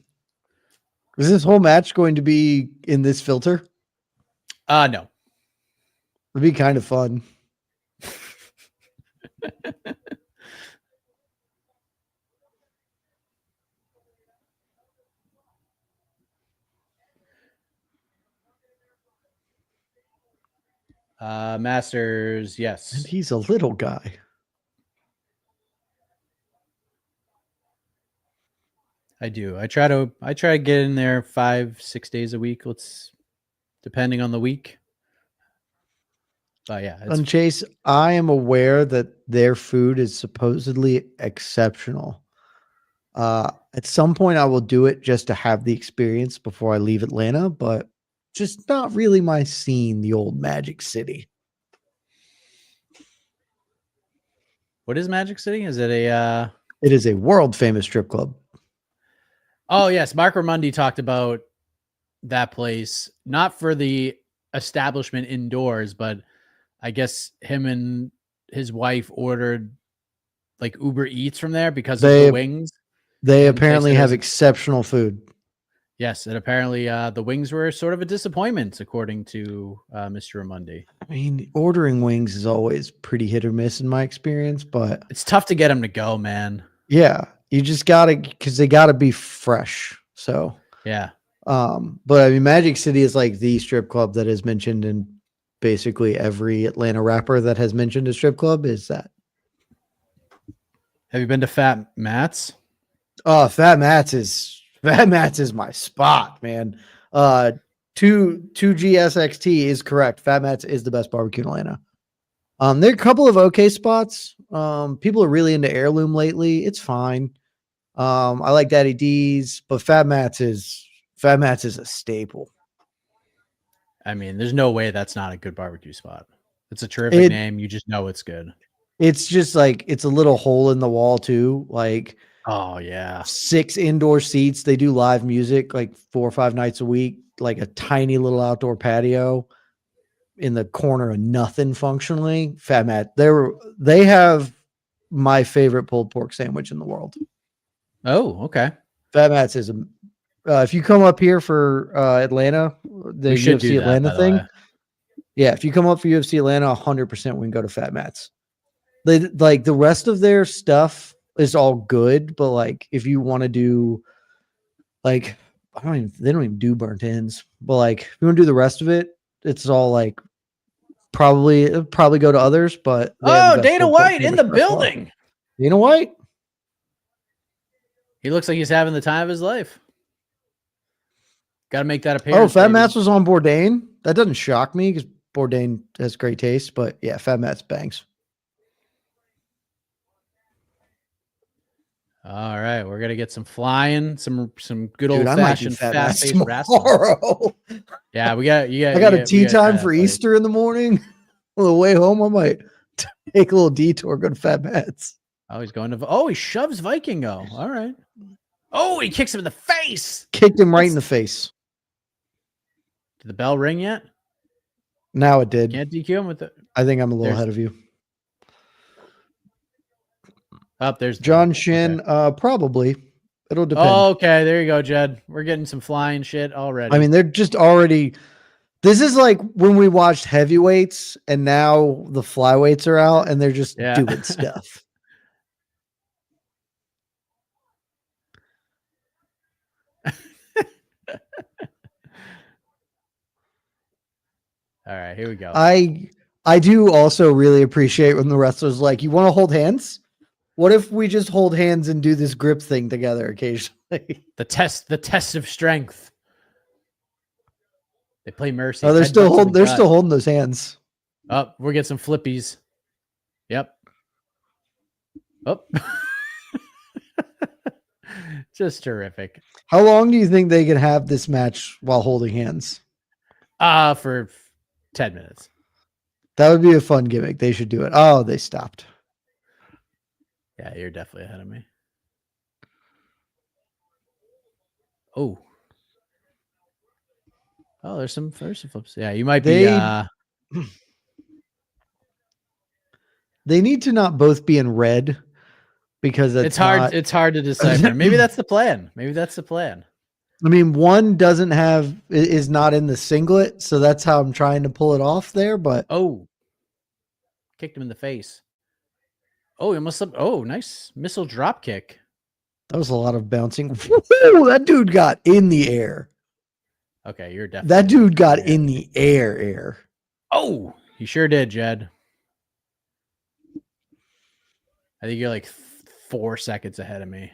Is this whole match going to be in this filter? No. It'd be kind of fun. Masters, yes. And he's a little guy. I do. I try to get in there 5-6 days a week. Depending on the week. But yeah. And Chase, I am aware that their food is supposedly exceptional. At some point I will do it just to have the experience before I leave Atlanta, but just not really my scene, the old Magic City. What is Magic City? Is it a It is a world famous strip club. Oh yes, Mark Ramundi talked about that place, not for the establishment indoors, but I guess him and his wife ordered like Uber Eats from there because of the wings. They apparently have exceptional food. Yes, and apparently the wings were sort of a disappointment, according to Mr. Ramundi. I mean, ordering wings is always pretty hit or miss in my experience, but it's tough to get them to go, man. Yeah, you just gotta, because they gotta be fresh. So yeah. But I mean, Magic City is like the strip club that is mentioned in basically every Atlanta rapper that has mentioned a strip club. Is that? Have you been to Fat Matt's? Oh, Fat Matt's is my spot, man. 2GSXT is correct. Fat Matt's is the best barbecue in Atlanta. There are a couple of okay spots. People are really into Heirloom lately. It's fine. I like Daddy D's, but Fat Matt's is a staple. I mean, there's no way that's not a good barbecue spot. It's a terrific name. You just know it's good. It's just like, it's a little hole in the wall too. Like, oh yeah, 6 indoor seats. They do live music like 4 or 5 nights a week, like a tiny little outdoor patio in the corner of nothing functionally. Fat Matt. They have my favorite pulled pork sandwich in the world. Oh, okay. Fat Matt's is if you come up here for Atlanta, the UFC Atlanta thing. Yeah, if you come up for UFC Atlanta, 100% we can go to Fat Matt's. They like the rest of their stuff is all good, but like if you want to do like they don't even do burnt ends, but like if you want to do the rest of it, it's all like probably go to others. But Dana White in the building. Dana White. He looks like he's having the time of his life. Got to make that appearance. Oh, Fat Matt's was on Bourdain. That doesn't shock me because Bourdain has great taste, but yeah, Fat Matt's bangs. All right, we're gonna get some flying, some good old fashioned fast-paced wrestling. Yeah, I got a tea time for Easter in the morning. On the way home, I might take a little detour, go to Fat Matt's. Oh, he's going to. Oh, he shoves Vikingo. All right. Oh, he kicks him in the face. Kicked him right in the face. Did the bell ring yet? Now it did. Can't DQ him with it. I think I'm a little ahead of you. Up there's John Shin. Okay. Probably. It'll depend. Oh, okay, there you go, Jed. We're getting some flying shit already. I mean, they're just already. This is like when we watched heavyweights, and now the flyweights are out, and they're just doing stuff. All right, here we go. I do also really appreciate when the wrestlers like, you want to hold hands? What if we just hold hands and do this grip thing together occasionally? The test of strength. They play mercy. Oh, they're still holding those hands. Oh, we'll get some flippies. Yep. Oh. Just terrific. How long do you think they can have this match while holding hands? For 10 minutes. That would be a fun gimmick. They should do it. Oh, they stopped. Yeah, you're definitely ahead of me. Oh. Oh, there's some flips. Yeah, you might be. They need to not both be in red because it's hard. It's hard to decipher. Maybe that's the plan. I mean, one is not in the singlet, so that's how I'm trying to pull it off there. But kicked him in the face. Oh, he must have. Oh, nice missile drop kick. That was a lot of bouncing. Woo, that dude got in the air. Okay, you're definitely. That dude got in the air. Oh, You sure did, Jed. I think you're like 4 seconds ahead of me.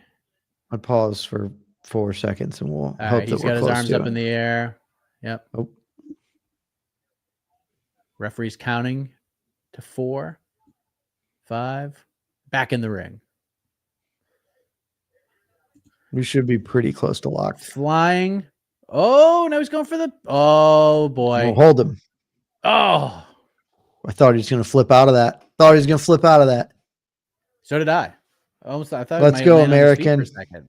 I pause for 4 seconds and we'll All hope right, that he's we're got his close arms to up it. in the air. Yep. Oh. Referee's counting to 4, 5. Back in the ring. We should be pretty close to locked. Flying. Oh, now he's going for the. Oh, boy. We'll hold him. Oh. I thought he was going to flip out of that. So did I. Almost. I thought. Let's it might go, land on his feet American. For a second.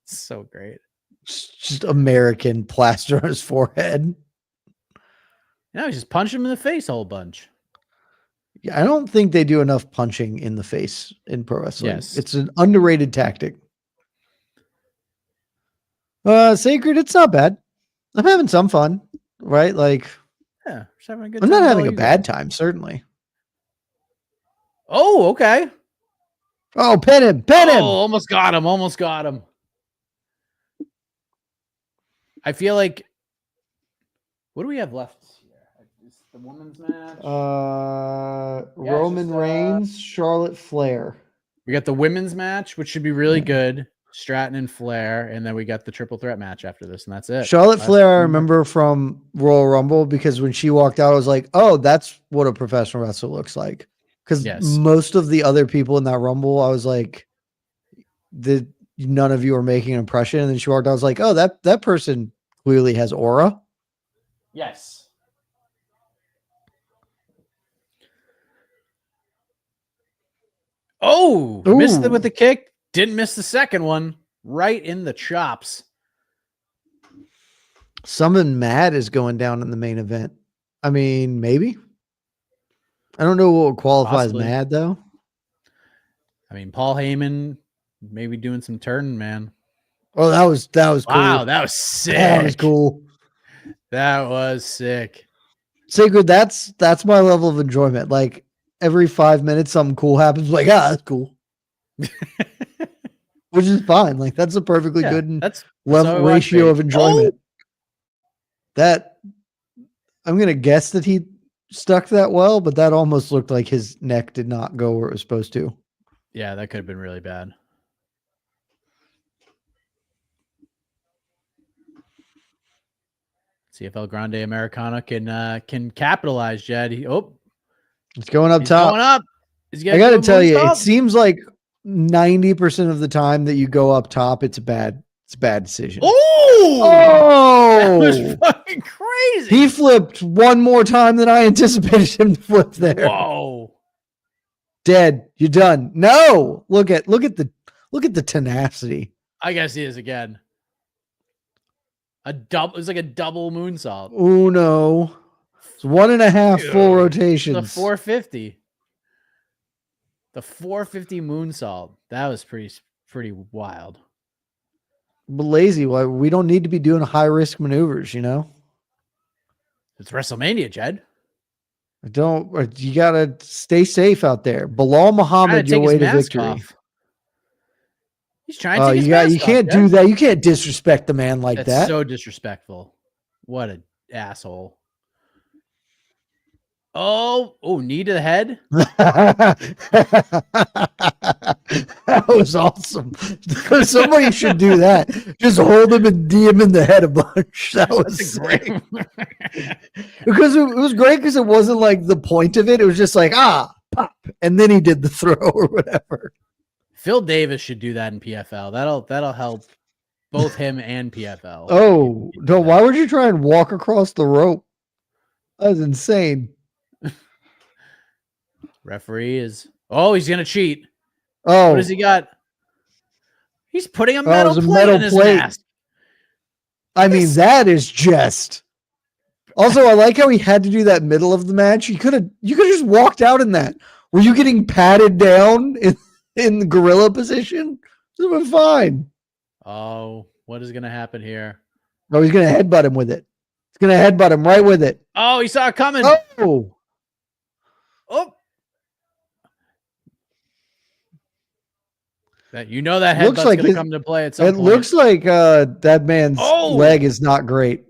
So great. Just American plaster on his forehead. No, he's just punching him in the face a whole bunch. Yeah, I don't think they do enough punching in the face in pro wrestling. Yes. It's an underrated tactic. Sacred, it's not bad. I'm having some fun, right? Like, Yeah, just having a good I'm time. not having a bad time, certainly. Oh, okay. Oh, pin him. Almost got him. I feel like. What do we have left here? Is the women's match? Roman Reigns, Charlotte Flair. We got the women's match, which should be really good. Stratton and Flair, and then we got the triple threat match after this, and that's it. Charlotte Flair, I remember from Royal Rumble because when she walked out, I was like, oh, that's what a professional wrestler looks like. Because most of the other people in that Rumble, I was like, none of you are making an impression. And then she walked out, I was like, oh, that person clearly has aura. Yes. Oh, missed it with the kick. Didn't miss the second one. Right in the chops. Something mad is going down in the main event. I mean, maybe. I don't know what would qualify as mad, though. I mean, Paul Heyman maybe doing some turning, man. Oh, that was cool. Wow, that was sick. That was cool. That was sick. Sacred, that's my level of enjoyment. Like, every 5 minutes, something cool happens. Like, that's cool. Which is fine. Like, that's a perfectly good level ratio of enjoyment. That, I'm going to guess that he stuck that well, but that almost looked like his neck did not go where it was supposed to. Yeah, that could have been really bad. CFL Grande Americana can capitalize, Jed. It's going up top. Going up. I got to tell you, it seems like 90% of the time that you go up top, it's a bad decision. Oh, that was fucking crazy. He flipped one more time than I anticipated him to flip there. Whoa. Dead. You're done. No. Look at the tenacity. I guess he is again. It's like a double moonsault. Oh no. It's 1.5 full rotations. The 450. The 450 moonsault. That was pretty wild. But lazy. Why we don't need to be doing high risk maneuvers, you know? It's WrestleMania, Jed. You gotta stay safe out there. Bilal Muhammad, your way to victory. Off. He's trying to take his mask you can't do that. You can't disrespect the man like that. That's so disrespectful. What an asshole. Oh, knee to the head. That was awesome. Somebody should do that. Just hold him and D him in the head a bunch. That was great. Because it was great because it wasn't like the point of it. It was just like, pop. And then he did the throw or whatever. Phil Davis should do that in PFL. That'll help both him and PFL. Oh, no, why would you try and walk across the rope? That was insane. Referee is he's gonna cheat. Oh, what has he got? He's putting a metal plate in his mask. I mean, that is just. Also, I like how he had to do that middle of the match. You could have just walked out in that. Were you getting patted down in the gorilla position? This would have been fine. Oh, what is gonna happen here? Oh, he's gonna headbutt him with it. He's gonna headbutt him right with it. Oh, he saw it coming. Oh. That headbutt's like going to come to play at some point. It looks like that man's leg is not great.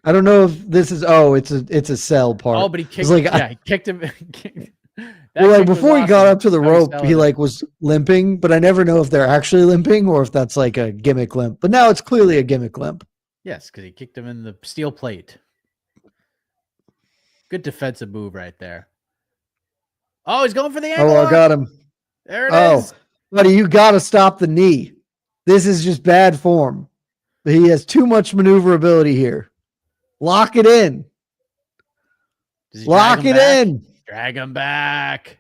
I don't know if this is. Oh, it's a sell part. Oh, but he kicked. like, he kicked him. Well, like before he got up to the rope, he like was limping, but I never know if they're actually limping or if that's like a gimmick limp. But now it's clearly a gimmick limp. Yes, because he kicked him in the steel plate. Good defensive move right there. Oh, he's going for the angle. Oh, I got him. There it is. Buddy, you got to stop the knee. This is just bad form. He has too much maneuverability here. Lock it in. Lock it in. Drag him back.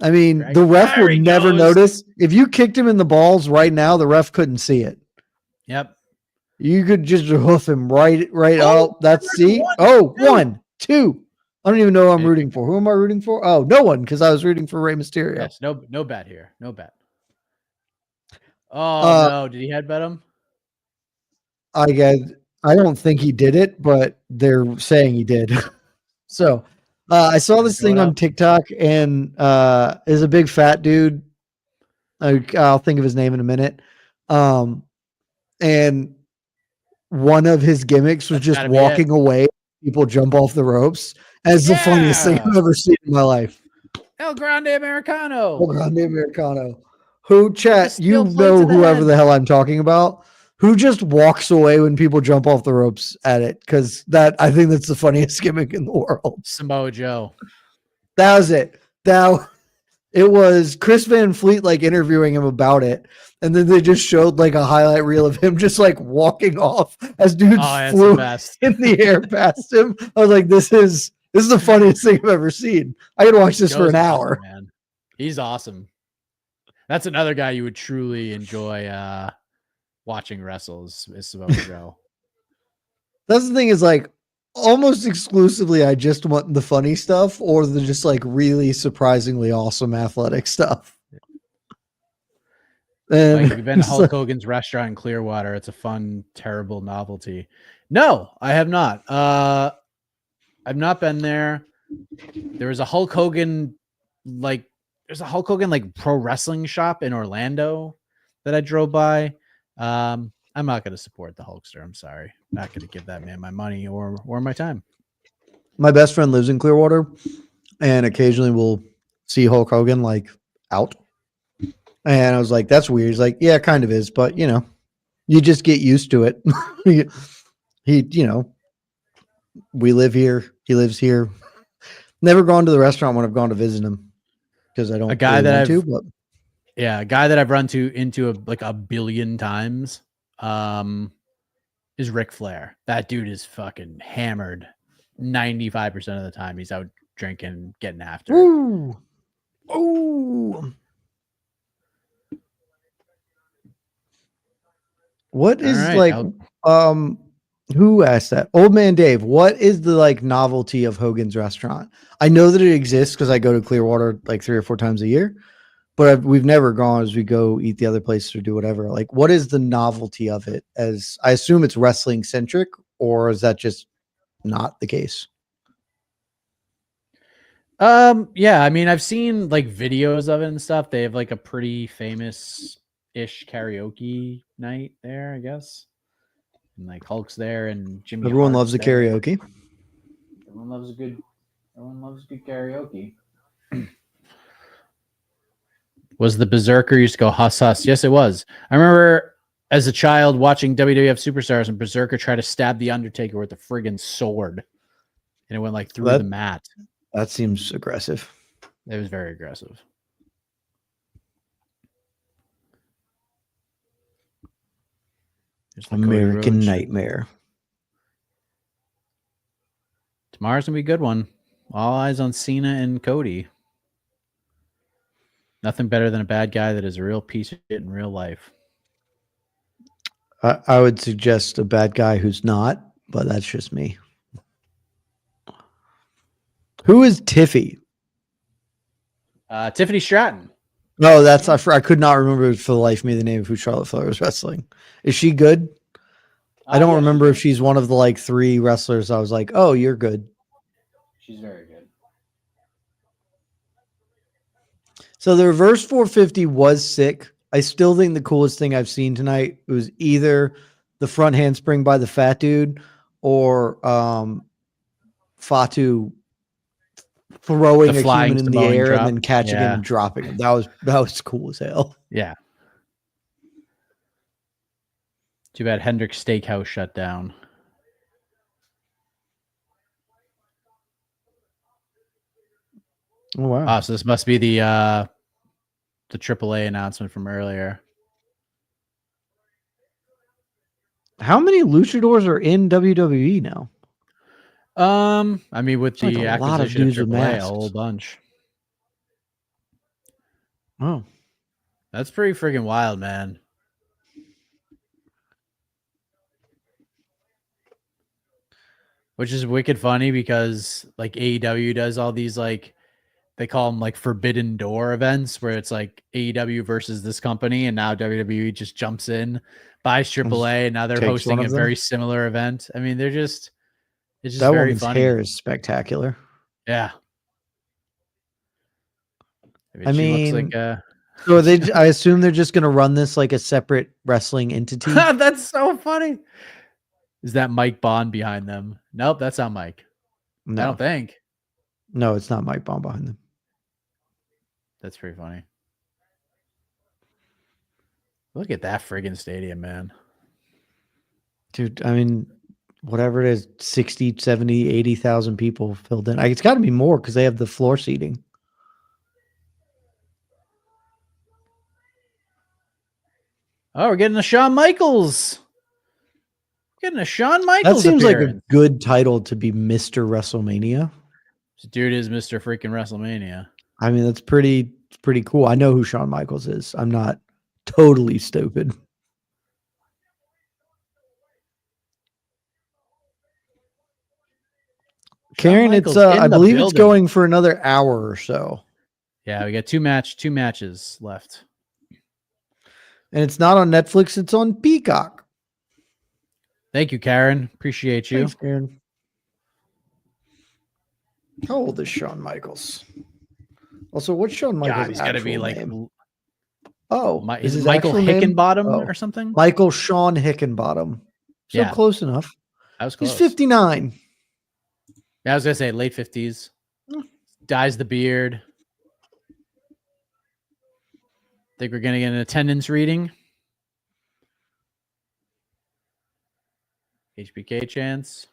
I mean, the ref would never notice. If you kicked him in the balls right now, the ref couldn't see it. Yep. You could just hoof him right. Oh, that's see. Oh, 1, 2. I don't even know who I'm rooting for. Who am I rooting for? Oh, no one, because I was rooting for Rey Mysterio. Yes, no bet here. No bet. Oh no! Did he headbutt him? I don't think he did it, but they're saying he did. So I saw this thing on TikTok, and is a big fat dude. I'll think of his name in a minute. And one of his gimmicks was just walking away. People jump off the ropes. As the funniest thing I've ever seen in my life. El Grande Americano. El Grande Americano. Who, chat, you know whoever the hell I'm talking about, who just walks away when people jump off the ropes at it. Because I think that's the funniest gimmick in the world. Samoa Joe. That was it. It was Chris Van Fleet like interviewing him about it. And then they just showed like a highlight reel of him just like walking off as dudes flew in the air past him. I was like, this is the funniest thing I've ever seen. I could watch this for an hour. Man. He's awesome. That's another guy you would truly enjoy watching wrestles is Samoa Joe. That's the thing is like almost exclusively I just want the funny stuff or the just like really surprisingly awesome athletic stuff. And like, you've been to Hulk Hogan's restaurant in Clearwater. It's a fun, terrible novelty. No, I have not. I've not been there. There was a Hulk Hogan like pro wrestling shop in Orlando that I drove by. I'm not going to support the Hulkster. I'm sorry. Not going to give that man my money or my time. My best friend lives in Clearwater and occasionally we'll see Hulk Hogan like out. And I was like, that's weird. He's like, yeah, it kind of is, but you know, you just get used to it. We live here. He lives here. Never gone to the restaurant when I've gone to visit him because I don't. A guy that a guy that I've run into a billion times, is Ric Flair. That dude is fucking hammered 95% of the time. He's out drinking, getting after. Ooh. Ooh. What is who asked that? Old Man Dave, what is the like novelty of Hogan's restaurant? I know that it exists because I go to Clearwater like 3 or 4 times a year, but we've never gone as we go eat the other places or do whatever. Like, what is the novelty of it? As I assume it's wrestling centric, or is that just not the case? Yeah, I mean, I've seen like videos of it and stuff. They have like a pretty famous-ish karaoke night there, I guess. And like Hulk's there and Jimmy. Everyone loves the karaoke. Everyone loves a good karaoke. Was the Berserker used to go huss huss? Yes, it was. I remember as a child watching WWF Superstars and Berserker try to stab the Undertaker with a friggin' sword, and it went like through the mat. That seems aggressive. It was very aggressive. American Nightmare. Tomorrow's gonna be a good one. All eyes on Cena and Cody. Nothing better than a bad guy that is a real piece of shit in real life. I would suggest a bad guy who's not, but that's just me. Who is Tiffy? Tiffany Stratton. No, that's I could not remember for the life of me the name of who Charlotte Flair was wrestling. Is she good? I don't remember if she's one of the like 3 wrestlers. I was like, oh, you're good. She's very good. So the reverse 450 was sick. I still think the coolest thing I've seen tonight was either the front handspring by the fat dude or Fatu throwing The a flying human in the Samoan air drop. and then catching him Yeah. and dropping him. That was cool as hell. Yeah. Too bad Hendrick's Steakhouse shut down. Oh, wow. So this must be the AAA announcement from earlier. How many luchadors are in WWE now? I mean, with It's like the a lot of acquisition of dudes with AAA, a masks. whole bunch. Oh, That's pretty freaking wild, man. Which is wicked funny because like AEW does all these like they call them like forbidden door events where it's like AEW versus this company, and now WWE just jumps in, buys AAA, and now they're takes hosting one a of them. very similar event. I mean, it's just that very woman's funny. hair is spectacular. Yeah. I she mean, looks like a so I assume they're just going to run this like a separate wrestling entity. That's so funny. Is that Mike Bond behind them? Nope, that's not Mike. No, I don't think. No, it's not Mike Bond behind them. That's pretty funny. Look at that friggin' stadium, man. Dude, I mean, whatever it is, 60, 70, 80,000 people filled in. It's got to be more because they have the floor seating. Oh, we're getting a Shawn Michaels. Getting a Shawn That Michaels seems appearance. like a good title to be Mr. WrestleMania. This dude is Mr. freaking WrestleMania. I mean, that's pretty cool. I know who Shawn Michaels is. I'm not totally stupid. Karen, it's I believe it's going for another hour or so. Yeah, we got two matches left. And it's not on Netflix, it's on Peacock. Thank you, Karen. Appreciate you. Thanks, Karen. How old is Shawn Michaels? Also, what's Shawn Michaels? God, he's got to be like name? is his Michael Hickenbottom or something? Michael Sean Hickenbottom. So yeah. Close enough. That was close. He's 59. Yeah, I was gonna say late 50s. Dyes the beard. Think we're gonna get an attendance reading. HBK chance.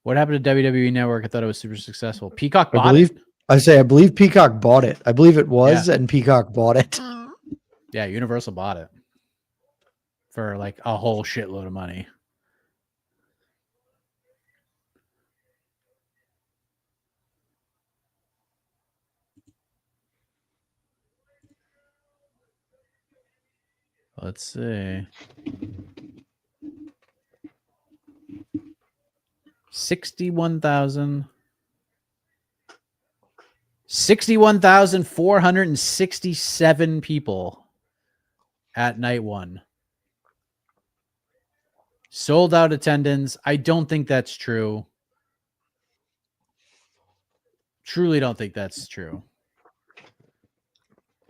What happened to WWE Network? I thought it was super successful. Peacock bought it. I believe Peacock bought it. I believe it was, and Peacock bought it. Yeah, Universal bought it for like a whole shitload of money. Let's see. 61,467 people at night one. Sold out attendance. I don't think that's true. Truly don't think that's true.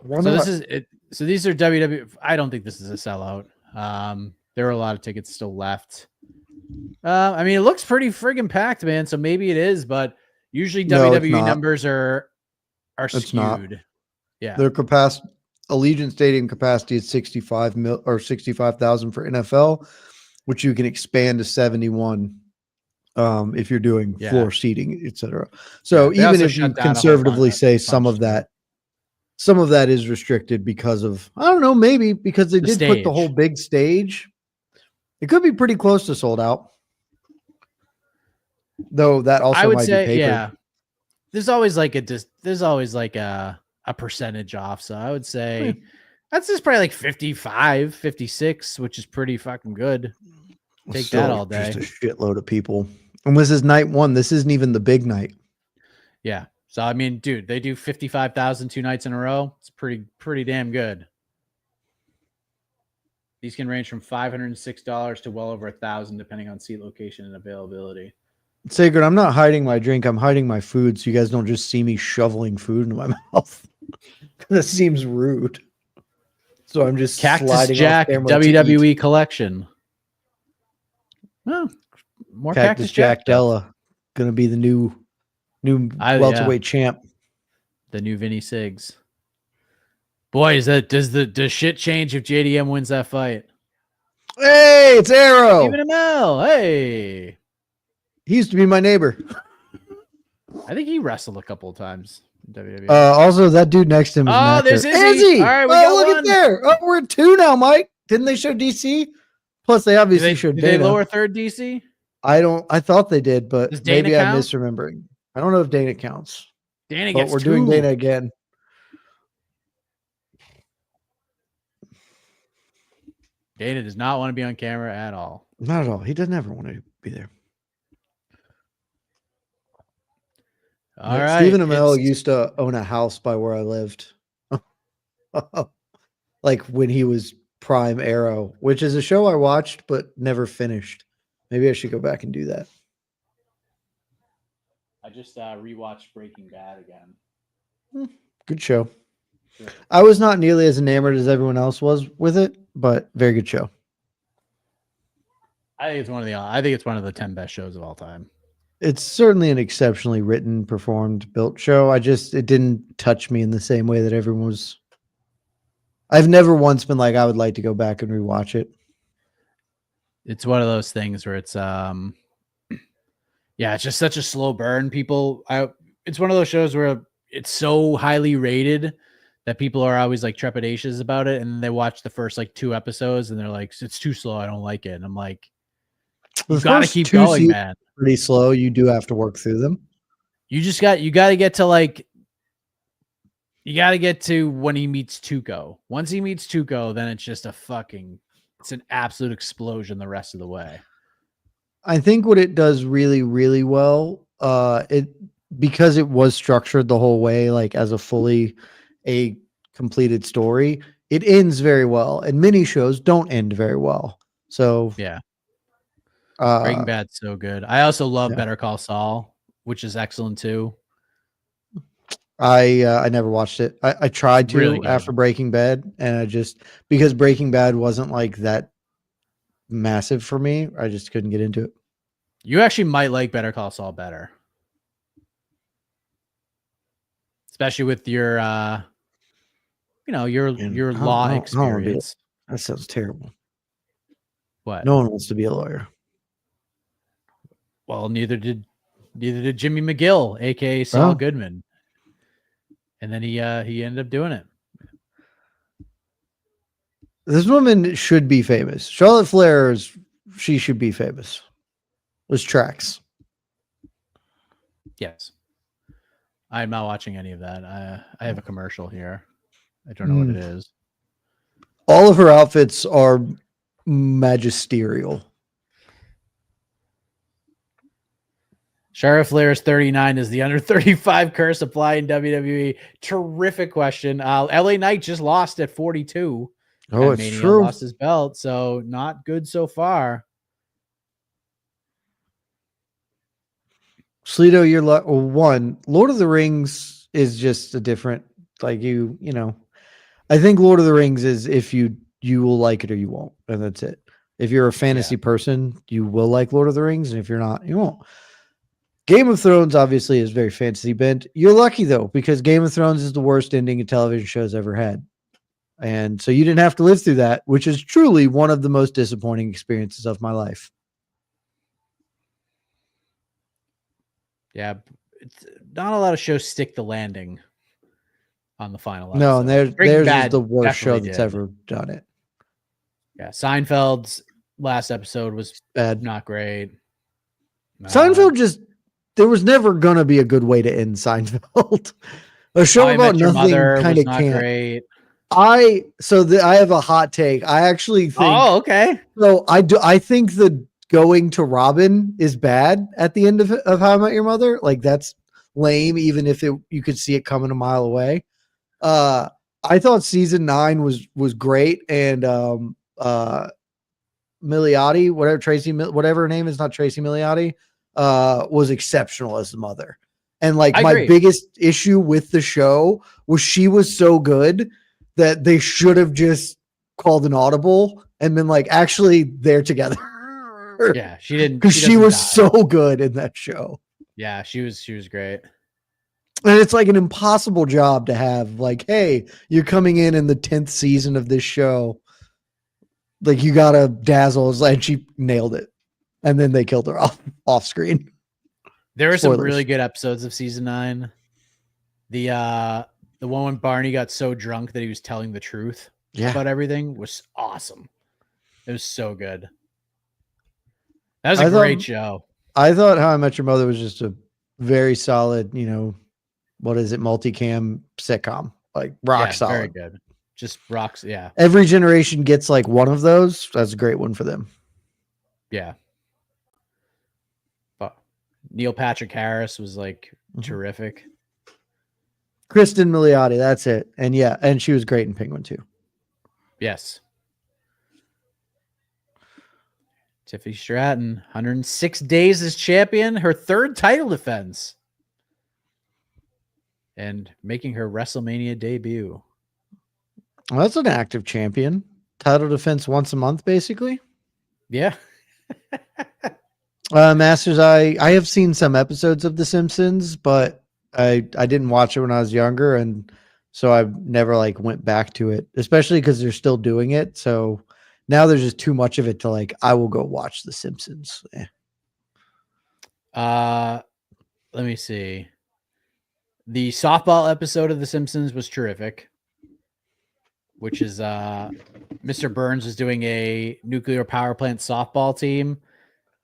This is it. So these are WWE. I don't think this is a sellout. There are a lot of tickets still left. I mean, it looks pretty friggin' packed, man. So maybe it is, but usually WWE numbers are skewed. Not. Yeah, their capacity, Allegiant Stadium capacity is 65,000 for NFL, which you can expand to 71 if you're doing floor seating, etc. So even if you conservatively say some of that is restricted because of, I don't know, maybe because they did put the whole big stage. It could be pretty close to sold out. Though that also might be paper. Yeah. There's always like a percentage off. So I would say that's just probably like 55, 56, which is pretty fucking good. Take that all day. Just a shitload of people. And this is night one. This isn't even the big night. Yeah. So I mean, dude, they do 55,000 2 nights in a row. It's pretty damn good. These can range from $506 to well over $1,000, depending on seat location and availability. Sacred, I'm not hiding my drink. I'm hiding my food, so you guys don't just see me shoveling food into my mouth. That seems rude. So I'm just Cactus sliding Jack off camera to WWE eat. collection. Oh, more Cactus Jack Della gonna be the new welterweight champ. The new Vinny Siggs. Boy, does shit change if JDM wins that fight? Hey, it's Arrow. Stephen Amell. Hey, He used to be my neighbor. I think he wrestled a couple of times in WWE. Also, that dude next to him is an actor. There's Izzy. All right, we got look one. at there. Oh, we're at 2 now, Mike. Didn't they show DC? Plus, they obviously showed did Dana. they lower third DC? I thought they did, but maybe I'm count? misremembering. I don't know if Dana counts. Dana but gets we're 2. doing Dana again. Dana does not want to be on camera at all. Not at all. He doesn't ever want to be there. All right. Stephen Amell used to own a house by where I lived. Like when he was prime Arrow, which is a show I watched but never finished. Maybe I should go back and do that. I just rewatched Breaking Bad again. Good show. Sure. I was not nearly as enamored as everyone else was with it, but very good show. I think it's one of the 10 best shows of all time. It's certainly an exceptionally written, performed, built show. It didn't touch me in the same way that everyone was. I've never once been like, I would like to go back and rewatch it. It's one of those things where it's it's just such a slow burn. It's one of those shows where it's so highly rated that people are always like trepidatious about it, and they watch the first like 2 episodes and they're like, it's too slow, I don't like it. And I'm like, you gotta keep going, man. Pretty slow. You do have to work through them. You gotta get to when he meets Tuco. Once he meets Tuco, then it's just it's an absolute explosion the rest of the way. I think what it does really, really well, because it was structured the whole way, like as a completed story, it ends very well. And mini shows don't end very well. So yeah. Breaking Bad's so good. I also love Better Call Saul, which is excellent too. I never watched it. I tried to really after Breaking Bad, and because Breaking Bad wasn't like that massive for me, I just couldn't get into it. You actually might like Better Call Saul better, especially with your law experience. That sounds terrible. What? No one wants to be a lawyer. Well, neither did Jimmy McGill, aka Saul Goodman. And then he ended up doing it. This woman should be famous. Charlotte Flair she should be famous. Was tracks. Yes. I'm not watching any of that. I have a commercial here. I don't know what it is. All of her outfits are magisterial. Charlotte Flair's 39 is the under 35 curse apply in WWE. Terrific question. LA Knight just lost at 42. Oh, it's Mania true. Lost his belt, so not good so far. Sleeto, you're one. Lord of the Rings is just a different, I think Lord of the Rings is if you will like it or you won't, and that's it. If you're a fantasy person, you will like Lord of the Rings, and if you're not, you won't. Game of Thrones obviously is very fantasy bent. You're lucky though, because Game of Thrones is the worst ending a television show's ever had. And so you didn't have to live through that, which is truly one of the most disappointing experiences of my life. Yeah, it's not a lot of shows stick the landing on the final episode. No, and theirs is the worst show that's ever done it. Yeah, Seinfeld's last episode was bad, not great. Seinfeld there was never gonna be a good way to end Seinfeld. A show about nothing kind of can't. Great. I have a hot take. I actually think. Oh, okay. So I think the going to Robin is bad at the end of How I Met Your Mother. Like that's lame, even if you could see it coming a mile away. I thought season 9 was great, and Milioti, whatever her name is, not Tracy Milioti, was exceptional as the mother. And like my biggest issue with the show was she was so good that they should have just called an audible and been like, actually, they're together. Yeah, she didn't, because she doesn't was die. so good in that show. Yeah, she was great. And it's like an impossible job to have. Like, hey, you're coming in the 10th season of this show. Like, you gotta dazzle us, and she nailed it. And then they killed her off screen. There were some Spoilers. really good episodes of season 9. The one when Barney got so drunk that he was telling the truth about everything was awesome. It was so good. That was a great show. I thought How I Met Your Mother was just a very solid, what is it, multicam sitcom. Like rock solid. Very good. Just rocks, yeah. Every generation gets like one of those. That's a great one for them. Yeah. But Neil Patrick Harris was like terrific. Kristen Milioti, that's it. And yeah, and she was great in Penguin too. Yes. Tiffany Stratton, 106 days as champion, her 3rd title defense. And making her WrestleMania debut. Well, that's an active champion. Title defense once a month, basically. Yeah. Masters, I have seen some episodes of The Simpsons, but I didn't watch it when I was younger, and so I never like went back to it, especially because they're still doing it. So now there's just too much of it to like, I will go watch The Simpsons. Let me see. The softball episode of The Simpsons was terrific, which is Mr. Burns was doing a nuclear power plant softball team.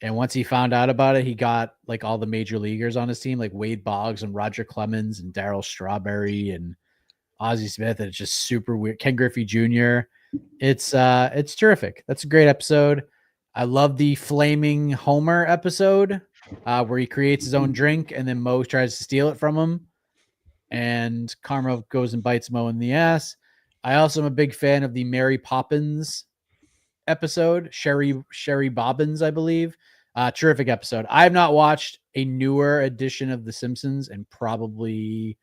And once he found out about it, he got like all the major leaguers on his team, like Wade Boggs and Roger Clemens and Darryl Strawberry and Ozzie Smith. And it's just super weird. Ken Griffey Jr. It's terrific. That's a great episode. I love the Flaming Homer episode where he creates his own drink and then Mo tries to steal it from him. And Karma goes and bites Mo in the ass. I also am a big fan of the Mary Poppins episode, Sherry Bobbins, I believe. Terrific episode. I have not watched a newer edition of The Simpsons in probably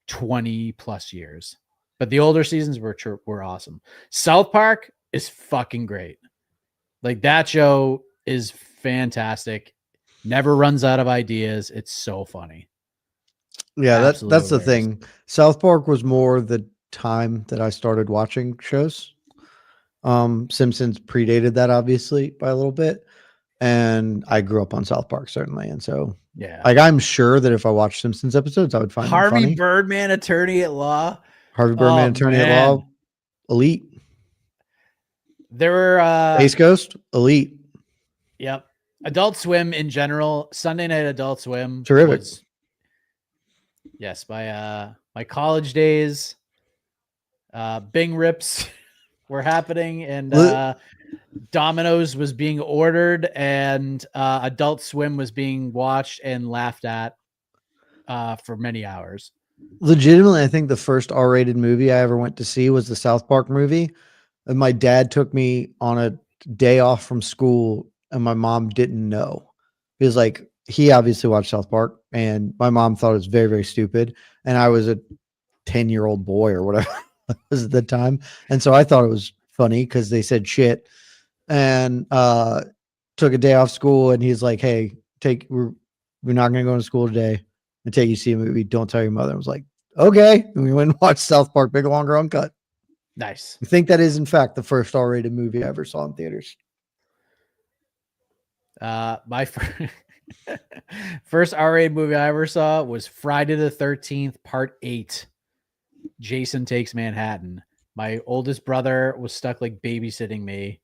20 plus years, but the older seasons were awesome. South Park is fucking great. Like that show is fantastic. Never runs out of ideas. It's so funny. Yeah, that's the thing. South Park was more the time that I started watching shows. Simpsons predated that obviously by a little bit, and I grew up on South Park certainly, and so yeah, like I'm sure that if I watched Simpsons episodes, I would find Harvey them funny. Birdman, Attorney at Law. Harvey Birdman, Attorney at Law, elite. There were Space Ghost, elite. Yep. Adult Swim in general, Sunday Night Adult Swim, terrific. Yes, my college days, Bing rips were happening, and Domino's was being ordered, and Adult Swim was being watched and laughed at for many hours. Legitimately, I think the first R-rated movie I ever went to see was the South Park movie. And my dad took me on a day off from school, and my mom didn't know. He was like, he obviously watched South Park, and my mom thought it was very, very stupid. And I was a 10-year-old boy or whatever it was at the time. And so I thought it was funny because they said shit, and took a day off school. And he's like, hey, we're not going to go to school today and take you to see a movie. Don't tell your mother. I was like, okay. And we went and watched South Park Big Longer Uncut. Nice. I think that is, in fact, the first R-rated movie I ever saw in theaters. My first R-rated movie I ever saw was Friday the 13th, Part 8. Jason Takes Manhattan. My oldest brother was stuck like babysitting me,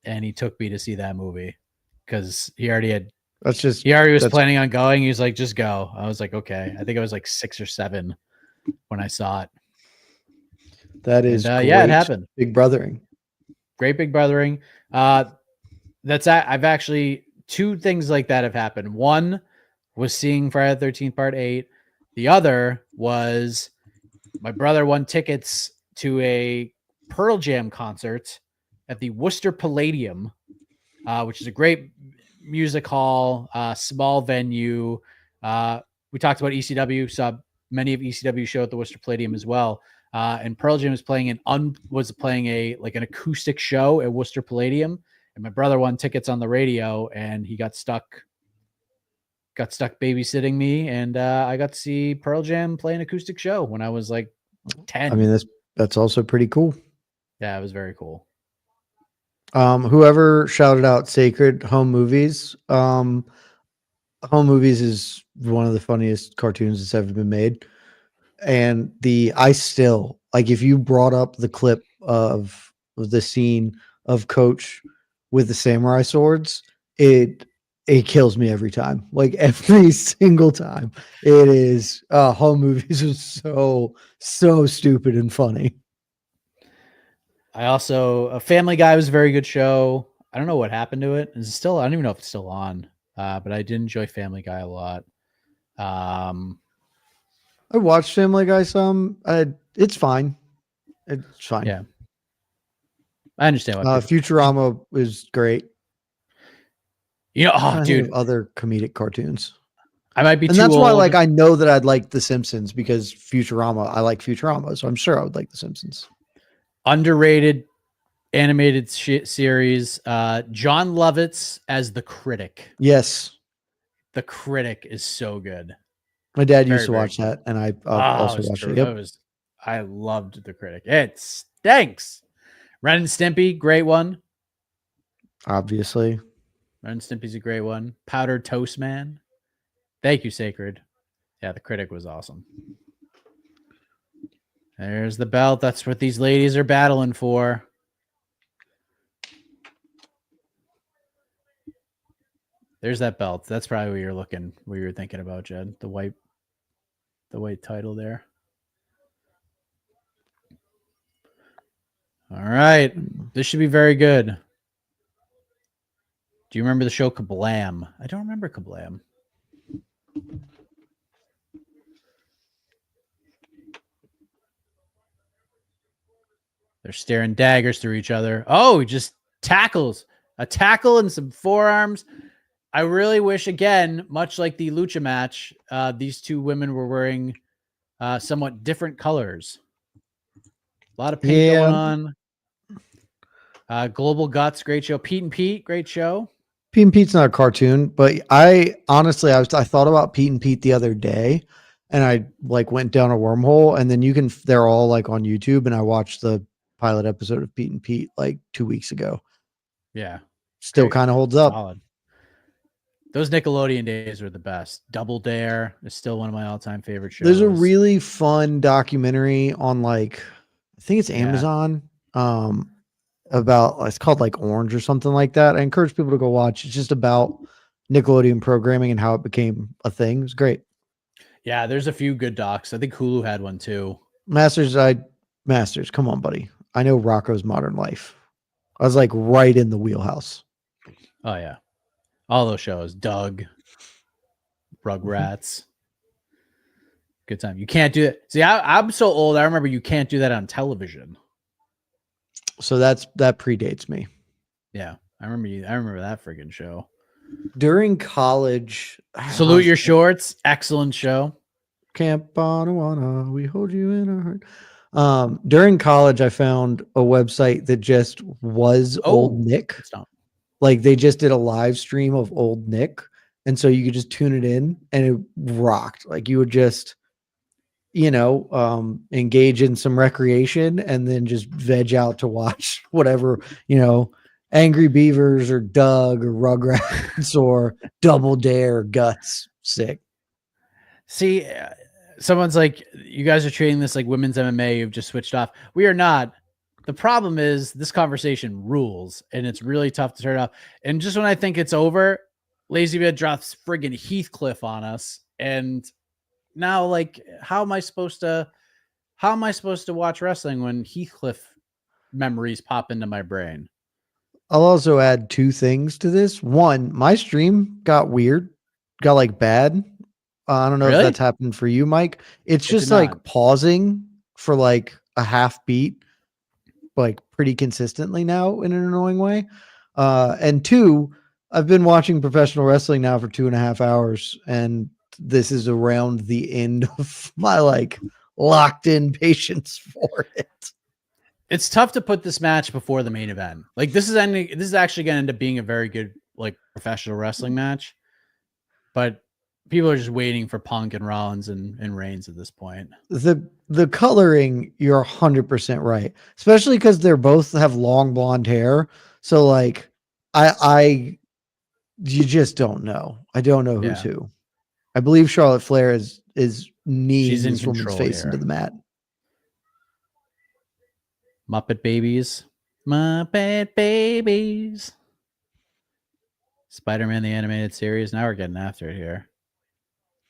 and he took me to see that movie because he already was planning on going. He was like, just go. I was like, okay. I think I was like 6 or 7 when I saw it. That is, yeah, it happened. Big brothering. Great big brothering. I've actually, 2 things like that have happened. One was seeing Friday the 13th Part 8. The other was my brother won tickets to a Pearl Jam concert at the Worcester Palladium, which is a great music hall, small venue. We talked about ECW, saw many of ECW show at the Worcester Palladium as well. and Pearl Jam was playing an acoustic show at Worcester Palladium, and my brother won tickets on the radio, and he got stuck babysitting me, and I got to see Pearl Jam play an acoustic show when I was like 10. I mean, that's also pretty cool. Yeah, it was very cool. Whoever shouted out Sacred Home Movies. Home Movies is one of the funniest cartoons that's ever been made. And I still like, if you brought up the clip of the scene of Coach with the samurai swords, it kills me every time. Like every single time. It is Home Movies is so stupid and funny. I also Family Guy was a very good show. I don't know what happened to it. Is it still? I don't even know if it's still on. But I did enjoy Family Guy a lot. I watched Family Guy some. It's fine. It's fine. Yeah, I understand what Futurama is great. Dude, other comedic cartoons. I might be, and too that's old. why, like, I know that I'd like The Simpsons because Futurama. I like Futurama, so I'm sure I would like The Simpsons. Underrated animated series. John Lovitz as the Critic. Yes, the Critic is so good. My dad used to watch that, and I also watched it. Yep. I loved the Critic. It stinks. Ren and Stimpy, great one. Obviously, Ren and Stimpy's a great one. Powdered Toast Man. Thank you, Sacred. Yeah, the Critic was awesome. There's the belt. That's what these ladies are battling for. There's that belt. That's probably what you're thinking about, Jed. The white title there. All right. This should be very good. Do you remember the show Kablam? I don't remember Kablam. They're staring daggers through each other. Oh, just tackles. A tackle and some forearms. I really wish, again, much like the lucha match, these two women were wearing somewhat different colors. A lot of pink going on. Global Guts, great show. Pete and Pete, great show. Pete and Pete's not a cartoon, but I thought about Pete and Pete the other day, and I like went down a wormhole, and then they're all like on YouTube, and I watched the pilot episode of Pete and Pete like 2 weeks ago. Yeah. Still kind of holds up. Solid. Those Nickelodeon days were the best. Double Dare is still one of my all-time favorite shows. There's a really fun documentary on I think it's Amazon. It's called like Orange or something like that. I encourage people to go watch. It's just about Nickelodeon programming and how it became a thing. It was great. Yeah, there's a few good docs. I think Hulu had one too. Masters, come on, buddy. I know Rocco's Modern Life. I was like right in the wheelhouse. Oh yeah. All those shows. Doug, Rugrats. Good time. You can't do it. See, I'm so old. I remember you can't do that on television. So that predates me. Yeah, I remember that friggin' show. During college, Salute Your Shorts, excellent show. Camp Bonawana, we hold you in our heart. During college, I found a website that just was Old Nick. Like they just did a live stream of Old Nick, and so you could just tune it in, and it rocked. Like you would just, engage in some recreation and then just veg out to watch whatever, Angry Beavers or Doug or Rugrats or Double Dare, Guts. Sick. See, someone's like, you guys are treating this like women's MMA. You've just switched off. We are not. The problem is this conversation rules, and it's really tough to turn off. And just when I think it's over, Lazy Bed drops friggin' Heathcliff on us, and now, like, how am I supposed to watch wrestling when Heathcliff memories pop into my brain? I'll also add two things to this. One, my stream got weird, got like bad. I don't know if that's happened for you, Mike. It's just like pausing for like a half beat, like pretty consistently now in an annoying way. And two, I've been watching professional wrestling now for 2.5 hours, and this is around the end of my like locked in patience for it. It's tough to put this match before the main event. Like this is actually going to end up being a very good like professional wrestling match, but people are just waiting for Punk and Rollins and Reigns at this point. The coloring, you're 100% right, especially because they're both have long blonde hair. So like, you just don't know. I don't know who's who. I believe Charlotte Flair is kneeing this woman's face into the mat. Muppet Babies. Spider-Man the animated series. Now we're getting after it here.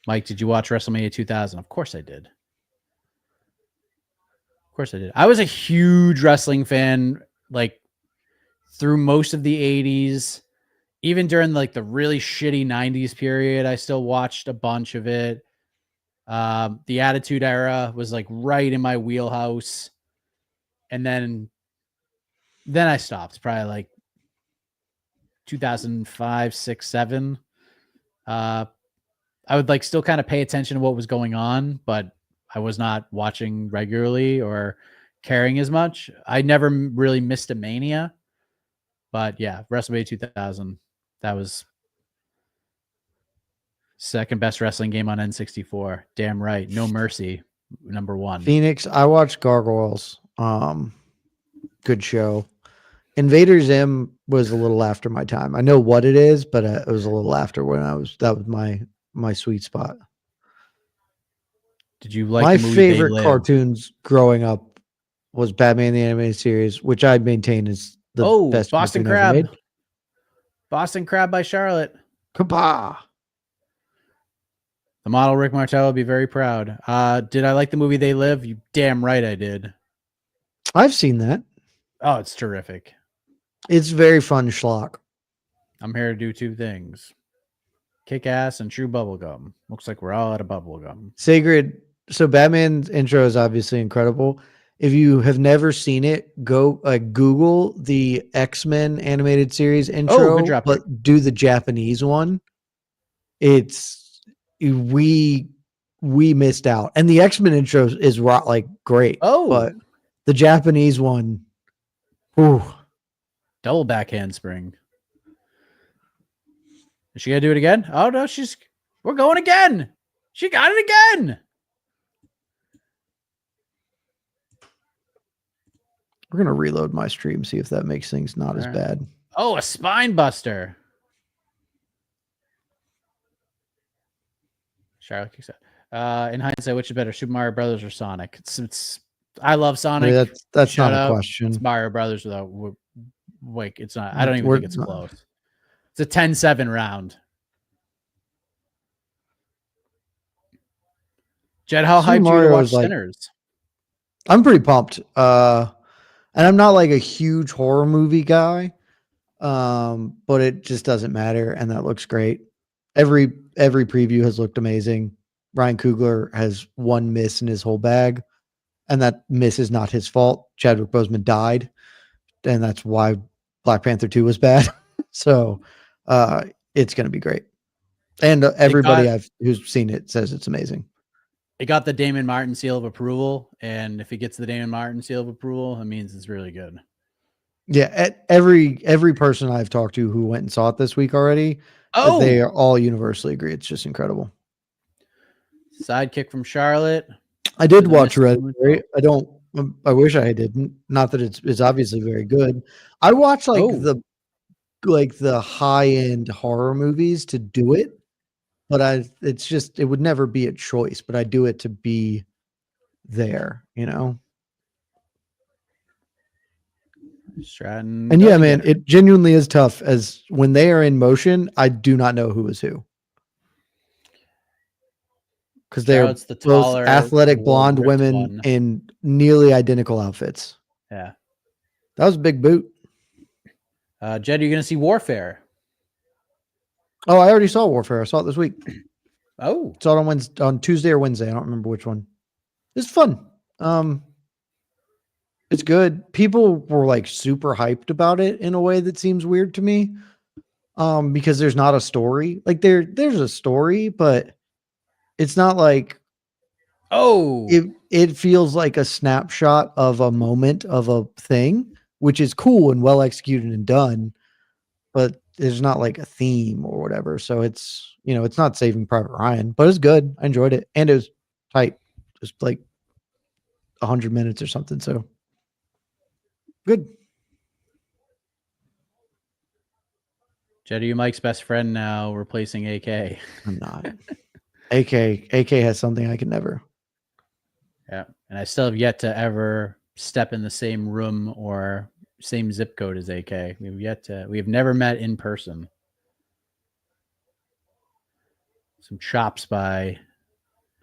Mike, did you watch WrestleMania 2000? Of course I did. Of course I did. I was a huge wrestling fan, like through most of the 80s. Even during like the really shitty 90s period, I still watched a bunch of it. The Attitude Era was like right in my wheelhouse. And then I stopped, probably like 2005, 6, 7. I would like still kind of pay attention to what was going on, but I was not watching regularly or caring as much. I never really missed a Mania, but yeah, WrestleMania 2000, that was second best wrestling game on N64. Damn right. No Mercy, number 1. Phoenix, I watched Gargoyles. Good show. Invader Zim was a little after my time. I know what it is, but it was a little after when that was my sweet spot. Did you like my the movie favorite cartoons growing up was Batman the Animated Series, which I maintain is the best Boston Crab. Ever made. Boston Crab by Charlotte. Kapah. The model Rick Martello would be very proud. Did I like the movie They Live? You damn right I did. I've seen that. Oh, it's terrific. It's very fun schlock. I'm here to do 2 things. Kick ass and chew bubblegum. Looks like we're all out of bubblegum. Sacred. So Batman's intro is obviously incredible. If you have never seen it, go Google the X-Men animated series intro, but do the Japanese one. It's we missed out. And the X-Men intro is like great. But the Japanese one, ooh. Double back handspring. Is she gonna do it again? Oh no, we're going again. She got it again. We're gonna reload my stream, see if that makes things not as bad. Oh, a spine buster. Charlotte kicks out. In hindsight, which is better, Super Mario Brothers or Sonic? It's I love Sonic. I mean, that's not a question. It's Mario Brothers though. Wait, it's not. I don't even think it's close. It's a 10-7 round. Jed, how hyped you to watch Sinners? I'm pretty pumped. And I'm not like a huge horror movie guy. But it just doesn't matter, and that looks great. Every preview has looked amazing. Ryan Coogler has one miss in his whole bag, and that miss is not his fault. Chadwick Boseman died, and that's why Black Panther 2 was bad. So it's going to be great. And everybody who's seen it says it's amazing. It got the Damon Martin seal of approval, and if it gets the Damon Martin seal of approval, it means it's really good. Yeah, every person I've talked to who went and saw it this week already, they all universally agree it's just incredible. Sidekick from Charlotte. I did watch Hereditary. I wish I didn't. Not that it's obviously very good. I watch the high end horror movies to do it, but it would never be a choice. But I do it to be there, you know. Stratton. And yeah, man, it genuinely is tough. As when they are in motion, I do not know who is who. Because they're both athletic blonde women in nearly identical outfits. Yeah. That was a big boot. Jed, you're going to see Warfare. Oh, I already saw Warfare. I saw it this week. Oh. Saw it on Tuesday or Wednesday. I don't remember which one. It's fun. It's good. People were like super hyped about it in a way that seems weird to me. Because there's not a story. Like there's a story, but it's not like it feels like a snapshot of a moment of a thing, which is cool and well executed and done, but there's not like a theme or whatever. So it's, it's not Saving Private Ryan, but it's good. I enjoyed it. And it was tight, just like 100 minutes or something. So good. Jed, are you Mike's best friend now, replacing AK? I'm not. AK has something I can never. Yeah. And I still have yet to ever step in the same room or same zip code as AK. We have never met in person. Some chops by.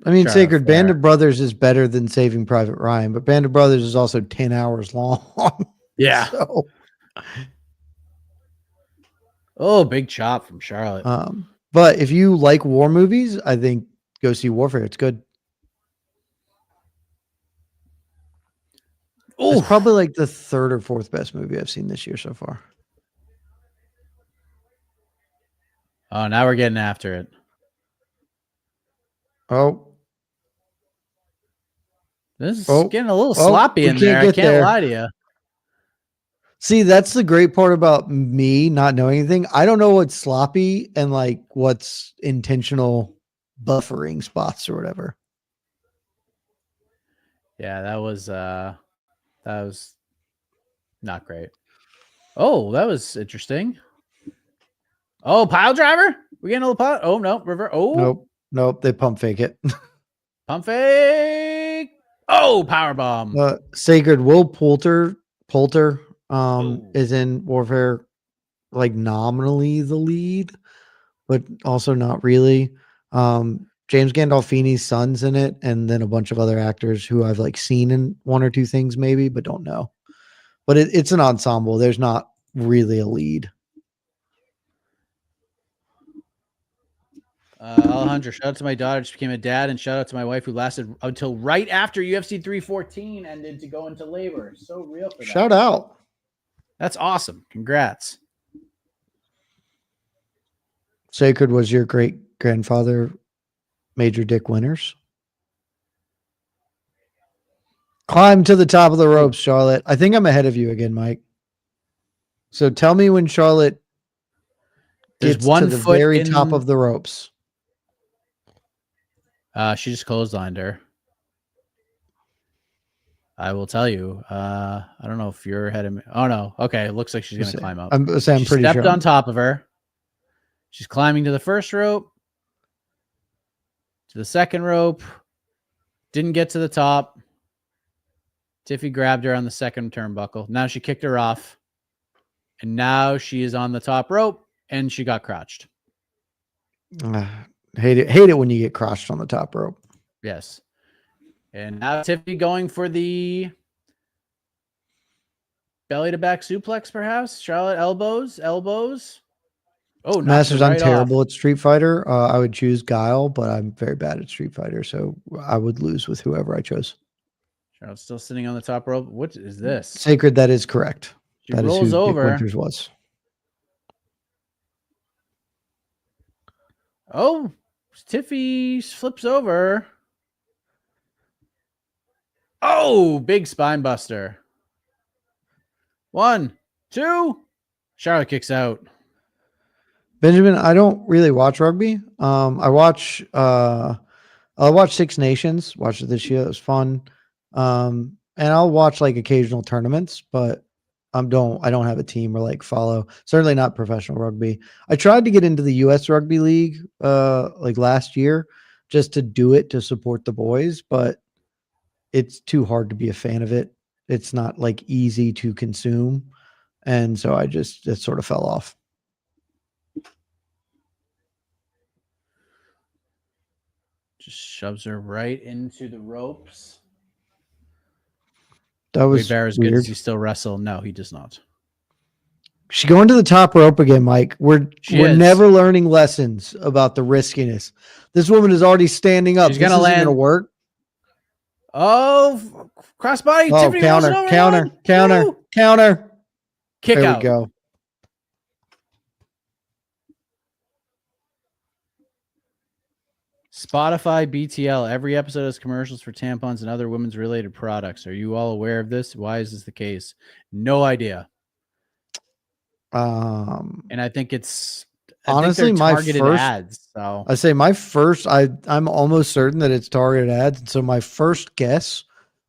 I mean, Charlotte Sacred, Flair. Band of Brothers is better than Saving Private Ryan, but Band of Brothers is also 10 hours long. Yeah. So, oh, big chop from Charlotte. but if you like war movies, I think go see Warfare. It's good. Oh, It's probably like the third or fourth best movie I've seen this year so far. Oh, now we're getting after it. Oh. This is getting a little sloppy in there. I can't lie to you. See, that's the great part about me not knowing anything. I don't know what's sloppy and like what's intentional buffering spots or whatever. Yeah, that was not great. Oh, that was interesting. Oh, pile driver? We getting a little pile? Oh no, river. Oh nope. They pump fake it. Pump fake. Oh, power bomb. Sacred Will Poulter is in Warfare, like nominally the lead, but also not really. James Gandolfini's son's in it, and then a bunch of other actors who I've like seen in one or two things maybe, but don't know. But it's an ensemble. There's not really a lead. Alejandro, shout out to my daughter, just became a dad, and shout out to my wife who lasted until right after UFC 314 ended to go into labor. So real for that. Shout out. That's awesome. Congrats. Sacred, was your great grandfather Major Dick Winters? Climb to the top of the ropes, Charlotte. I think I'm ahead of you again, Mike. So tell me when Charlotte gets to the very top of the ropes. She just clotheslined her. I will tell you. I don't know if you're ahead of me. Oh no. Okay. It looks like she's going to climb up. I'm pretty sure. She stepped on top of her. She's climbing to the first rope. To the second rope. Didn't get to the top. Tiffy grabbed her on the second turnbuckle. Now she kicked her off. And now she is on the top rope. And she got crotched. Hate it when you get crotched on the top rope. Yes. And now Tiffy going for the belly to back suplex, perhaps. Charlotte elbows. Oh, Masters, I'm terrible at Street Fighter. I would choose Guile, but I'm very bad at Street Fighter, so I would lose with whoever I chose. Charlotte's still sitting on the top rope. What is this? Sacred, that is correct. She rolls over. Dick Winters was. Oh, Tiffy flips over. Oh, big spine buster. 1, 2. Charlotte kicks out. Benjamin, I don't really watch rugby. I watch Six Nations. Watched it this year. It was fun. And I'll watch like occasional tournaments, but I don't have a team or like follow. Certainly not professional rugby. I tried to get into the US Rugby League like last year just to do it to support the boys, but it's too hard to be a fan of it. It's not like easy to consume. And so it sort of fell off. Just shoves her right into the ropes. That was weird. Good. Does he still wrestle? No, he does not. She's going to the top rope again, Mike. We're never learning lessons about the riskiness. This woman is already standing up. She's going to land. Going to work. Oh, crossbody. Oh, Tiffany counter. Kick there out. We go. Spotify BTL. Every episode has commercials for tampons and other women's related products. Are you all aware of this? Why is this the case? No idea. And I think it's honestly they're my targeted first ads. So I say I'm almost certain that it's targeted ads. So my first guess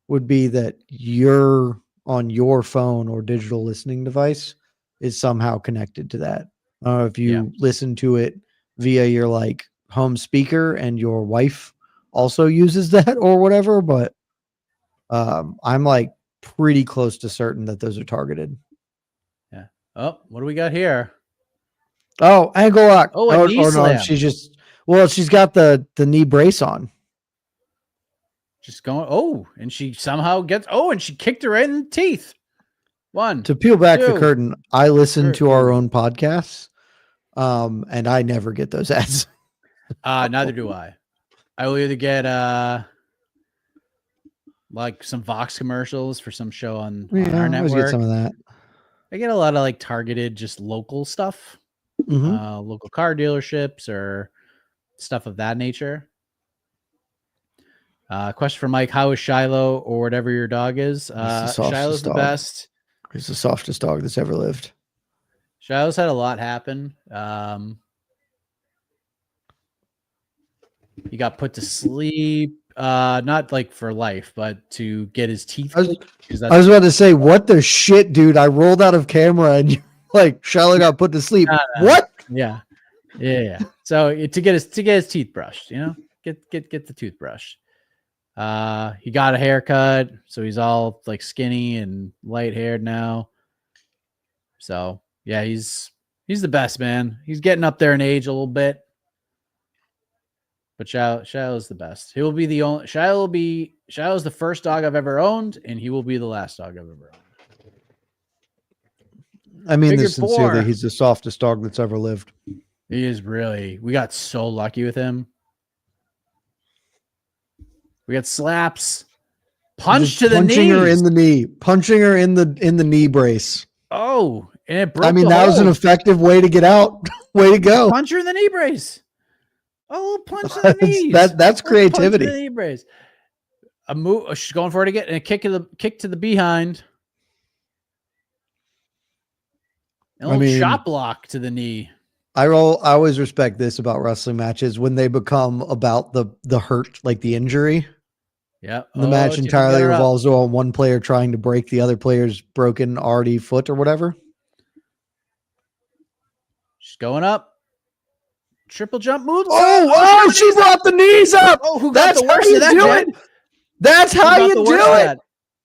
would be that you're on your phone or digital listening device is somehow connected to that. I don't know if you listen to it via your like home speaker and your wife also uses that or whatever, but I'm like pretty close to certain that those are targeted. Yeah. Oh, what do we got here? Oh, ankle lock. Oh, a knee slam. She's got the knee brace on. Just going. Oh, and she somehow gets. Oh, and she kicked her right in the teeth. One. To peel back the curtain, I listen to our own podcasts, and I never get those ads. Neither do I. I will either get like some Vox commercials for some show on our network. I get some of that. I get a lot of like targeted, just local stuff, local car dealerships or stuff of that nature. Question for Mike: how is Shiloh or whatever your dog is? Shiloh's the best. He's the softest dog that's ever lived. Shiloh's had a lot happen. He got put to sleep, not like for life, but to get his teeth. I was about to say, what the shit, dude? I rolled out of camera and like Shiloh got put to sleep. What? Yeah. So to get his teeth brushed, get the toothbrush. He got a haircut, so he's all like skinny and light haired now. So yeah, he's the best, man. He's getting up there in age a little bit, but Shiloh's the best. He will be the only. Shiloh's the first dog I've ever owned, and he will be the last dog I've ever owned. I mean this sincerely. He's the softest dog that's ever lived. He is really. We got so lucky with him. We got slaps, punch to the knee, punching her in the knee, punching her in the knee brace. Oh, and it broke. I mean, that was an effective way to get out. Way to go! Punch her in the knee brace. A little punch to the knees. That's creativity. Punch to the knee brace. A move. She's going for it again, and a kick to the behind. A little shot block to the knee. I always respect this about wrestling matches when they become about the hurt, like the injury. Yeah. The match entirely revolves around one player trying to break the other player's broken already foot or whatever. She's going up. Triple jump move. Oh, she brought the knees up. Oh, who got the worst of that, Jed? That's how you do it.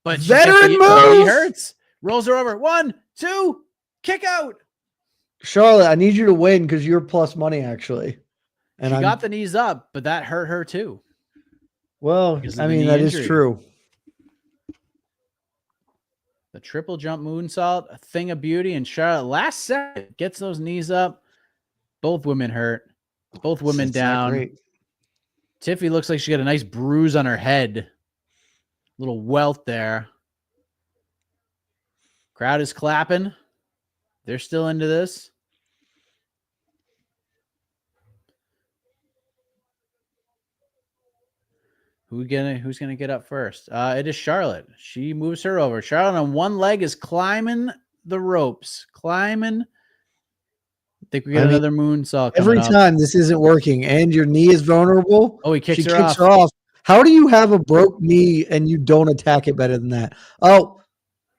But veteran move. He hurts. Rolls her over. 1, 2, kick out. Charlotte, I need you to win because you're plus money, actually. And she got the knees up, but that hurt her too. Well, I mean, that is true. The triple jump moonsault, a thing of beauty, and Charlotte last second gets those knees up. Both women hurt. Both women down. Tiffy looks like she got a nice bruise on her head. Little welt there. Crowd is clapping. They're still into this. Who's gonna get up first? It is Charlotte. She moves her over. Charlotte on one leg is climbing the ropes. Climbing. I think we got another moonsault. Every time this isn't working and your knee is vulnerable. Oh, he kicks her off. How do you have a broke knee and you don't attack it better than that? Oh,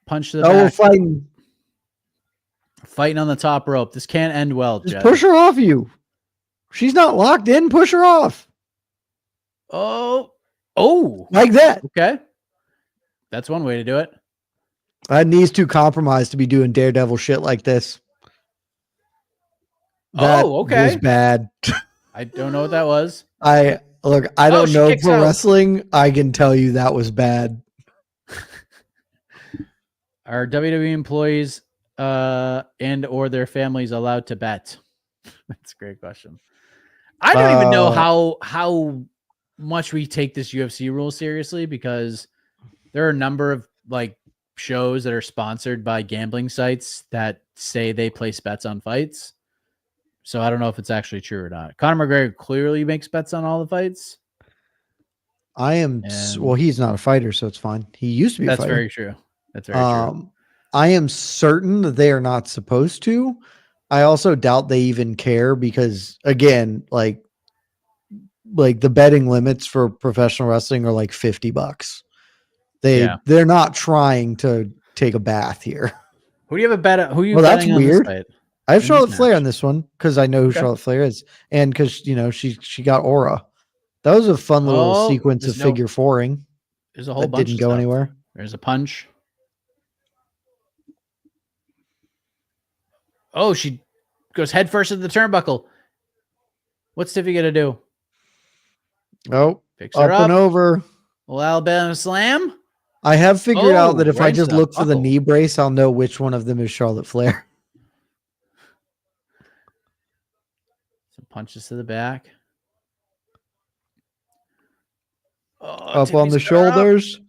punch to the back. We're fighting. Fighting on the top rope. This can't end well, Just push her off you. She's not locked in. Push her off. Oh. Like that. Okay. That's one way to do it. That knee's too compromised to be doing daredevil shit like this. That was bad. I don't know what that was. I don't know for wrestling. I can tell you that was bad. Are WWE employees and or their families allowed to bet? That's a great question. I don't even know how much we take this UFC rule seriously, because there are a number of like shows that are sponsored by gambling sites that say they place bets on fights. So I don't know if it's actually true or not. Conor McGregor clearly makes bets on all the fights. Well, he's not a fighter, so it's fine. He used to be a That's fighter. very true. That's very true. I am certain that they are not supposed to. I also doubt they even care because, again, like the betting limits for professional wrestling are like $50. They're not trying to take a bath here. Who do you have a bet? Who are you Well, that's betting on weird. this fight? I have In Charlotte this Flair match? on this one because I know who Okay. Charlotte Flair is, and because she got Aura. That was a fun little sequence of figure fouring. There's a whole that bunch didn't of go stuff. anywhere. There's a punch. Oh, she goes head first into the turnbuckle. What's Tiffy gonna do? Oh, Picks her up and over. Well, Alabama slam. I have figured out that if I right just to look for the buckle. knee brace, I'll know which one of them is Charlotte Flair. Some punches to the back. Oh, Up on Tiffy's the got her up. shoulders.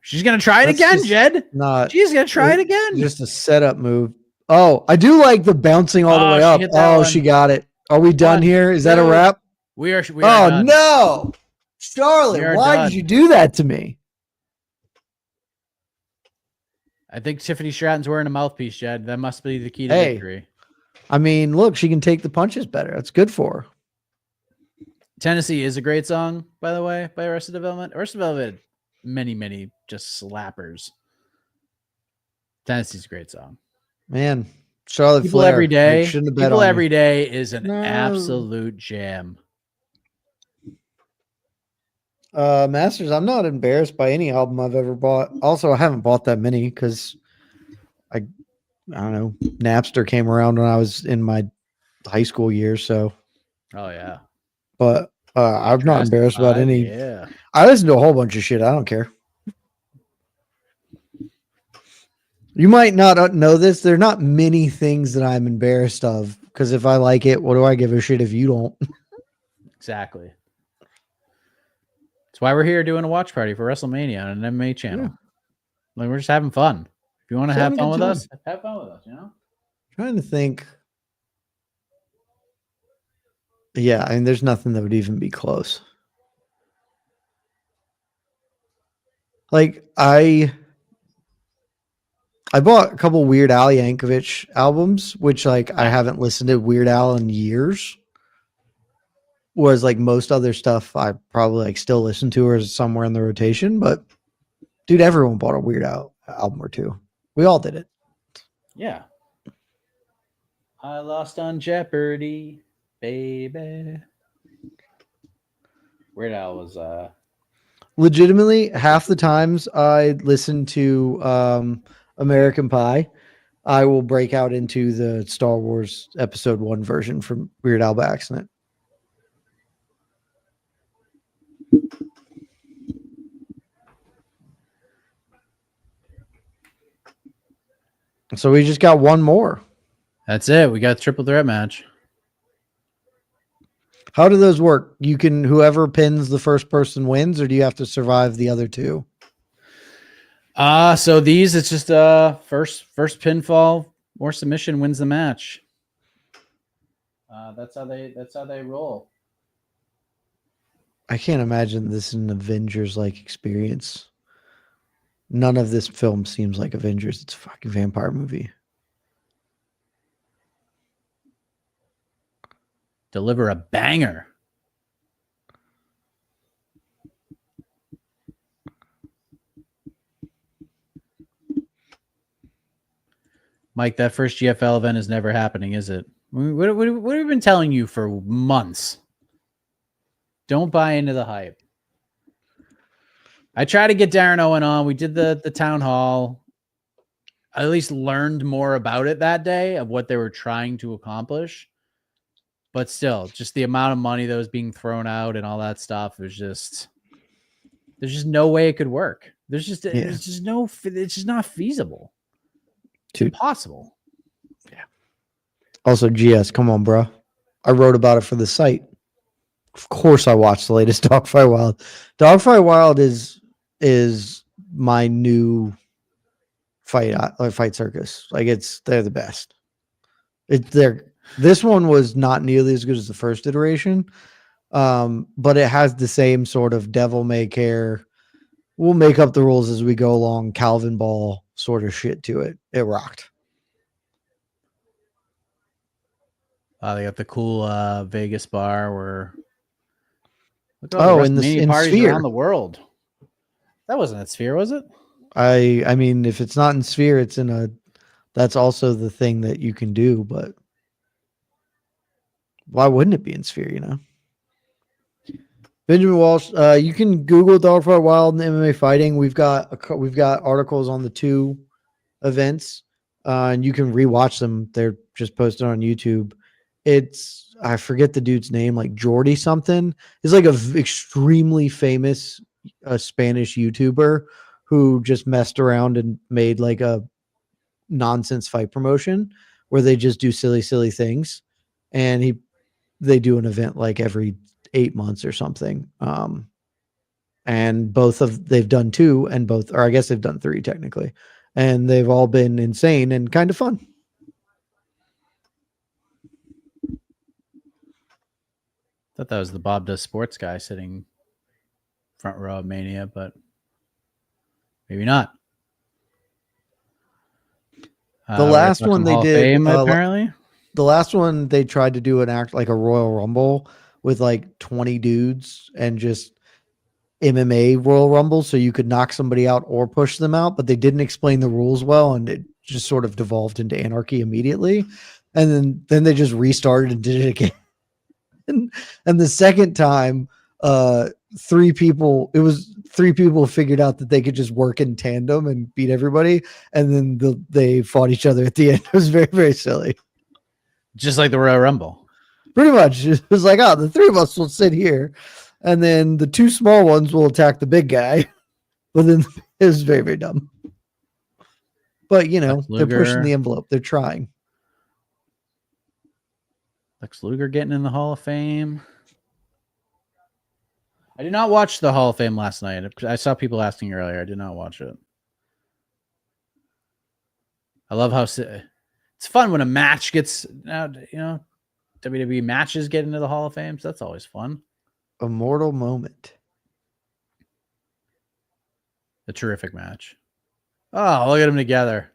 She's gonna try it That's again, just Jed. She's gonna try it again. Just a setup move. Oh, I do like the bouncing all the way she up. hit that one. She got it. Are we done here? Is that a two. wrap? We are Oh done. no, Charlotte! We are Why done. did you do that to me? I think Tiffany Stratton's wearing a mouthpiece, Jed. That must be the key to Hey. victory. I mean, look, she can take the punches better. That's good for her. Tennessee is a great song, by the way, by Arrested Development. Arrested Development, many just slappers. Tennessee's a great song. Man, Charlotte People Flair. every day. I shouldn't have bet People on every you. day is an No. absolute jam. Masters, I'm not embarrassed by any album I've ever bought. Also, I haven't bought that many because I don't know. Napster came around when I was in my high school years, so. Oh yeah. But I'm not embarrassed about any. Yeah. I listen to a whole bunch of shit. I don't care. You might not know this. There are not many things that I'm embarrassed of because if I like it, what do I give a shit if you don't? Exactly. That's why we're here doing a watch party for WrestleMania on an MMA channel. Yeah. Like we're just having fun. If you want to Just have having a fun good with time. us, have fun with us, you know? Trying to think. Yeah, I mean, there's nothing that would even be close. Like I bought a couple Weird Al Yankovic albums, which like I haven't listened to Weird Al in years. Whereas like most other stuff I probably like still listen to or is somewhere in the rotation. But dude, everyone bought a Weird Al album or two. We all did it. Yeah. I lost on Jeopardy, baby. Weird Al was Legitimately, half the times I listen to American Pie, I will break out into the Star Wars Episode 1 version from Weird Al by accident. So we just got one more. That's it. We got a triple threat match. How do those work? You can whoever pins the first person wins, or do you have to survive the other two? So these it's just first pinfall or submission wins the match. That's how they roll. I can't imagine this is an Avengers like experience. None of this film seems like Avengers. It's a fucking vampire movie. Deliver a banger. Mike, that first GFL event is never happening, is it? What have we been telling you for months? Don't buy into the hype. I tried to get Darren Owen on. We did the town hall. I at least learned more about it that day of what they were trying to accomplish. But still, just the amount of money that was being thrown out and all that stuff was just, there's just no way it could work. It's just not feasible. It's impossible. Yeah. Also, GS, come on, bro. I wrote about it for the site. Of course I watched the latest Dogfight Wild. Dogfight Wild is my new fight circus. Like they're the best. It's there. This one was not nearly as good as the first iteration, but it has the same sort of devil may care. We'll make up the rules as we go along. Calvin Ball sort of shit to it. It rocked. They got the cool Vegas bar where look at all the in WrestleMania parties Sphere around the world. That wasn't at Sphere, was it? I mean, if it's not in Sphere, it's in a. That's also the thing that you can do, but why wouldn't it be in Sphere? You know, Benjamin Walsh. You can Google Dogfight Wild and MMA fighting. We've got articles on the 2 events, and you can rewatch them. They're just posted on YouTube. I forget the dude's name, like Jordy something. He's like extremely famous Spanish YouTuber who just messed around and made like a nonsense fight promotion where they just do silly things, and they do an event like every 8 months or something. And they've done 2, and or I guess they've done 3 technically, and they've all been insane and kind of fun. Thought that was the Bob Does Sports guy sitting front row of Mania, but maybe not. The last one they did, Fame, apparently. The last one they tried to do an act like a Royal Rumble with like 20 dudes and just MMA Royal Rumble, so you could knock somebody out or push them out, but they didn't explain the rules well, and it just sort of devolved into anarchy immediately. And then they just restarted and did it again. And the second time, 3 people figured out that they could just work in tandem and beat everybody, and then they fought each other at the end. It was very, very silly. Just like the Royal Rumble. Pretty much. It was like, the 3 of us will sit here, and then the 2 small ones will attack the big guy. But then it was very, very dumb. But, you know, they're pushing the envelope. They're trying. Lex Luger getting in the Hall of Fame. I did not watch the Hall of Fame last night. I saw people asking earlier. I did not watch it. I love how it's fun when a match gets out, you know, WWE matches get into the Hall of Fame. So that's always fun. A mortal moment. A terrific match. Oh, look at them together.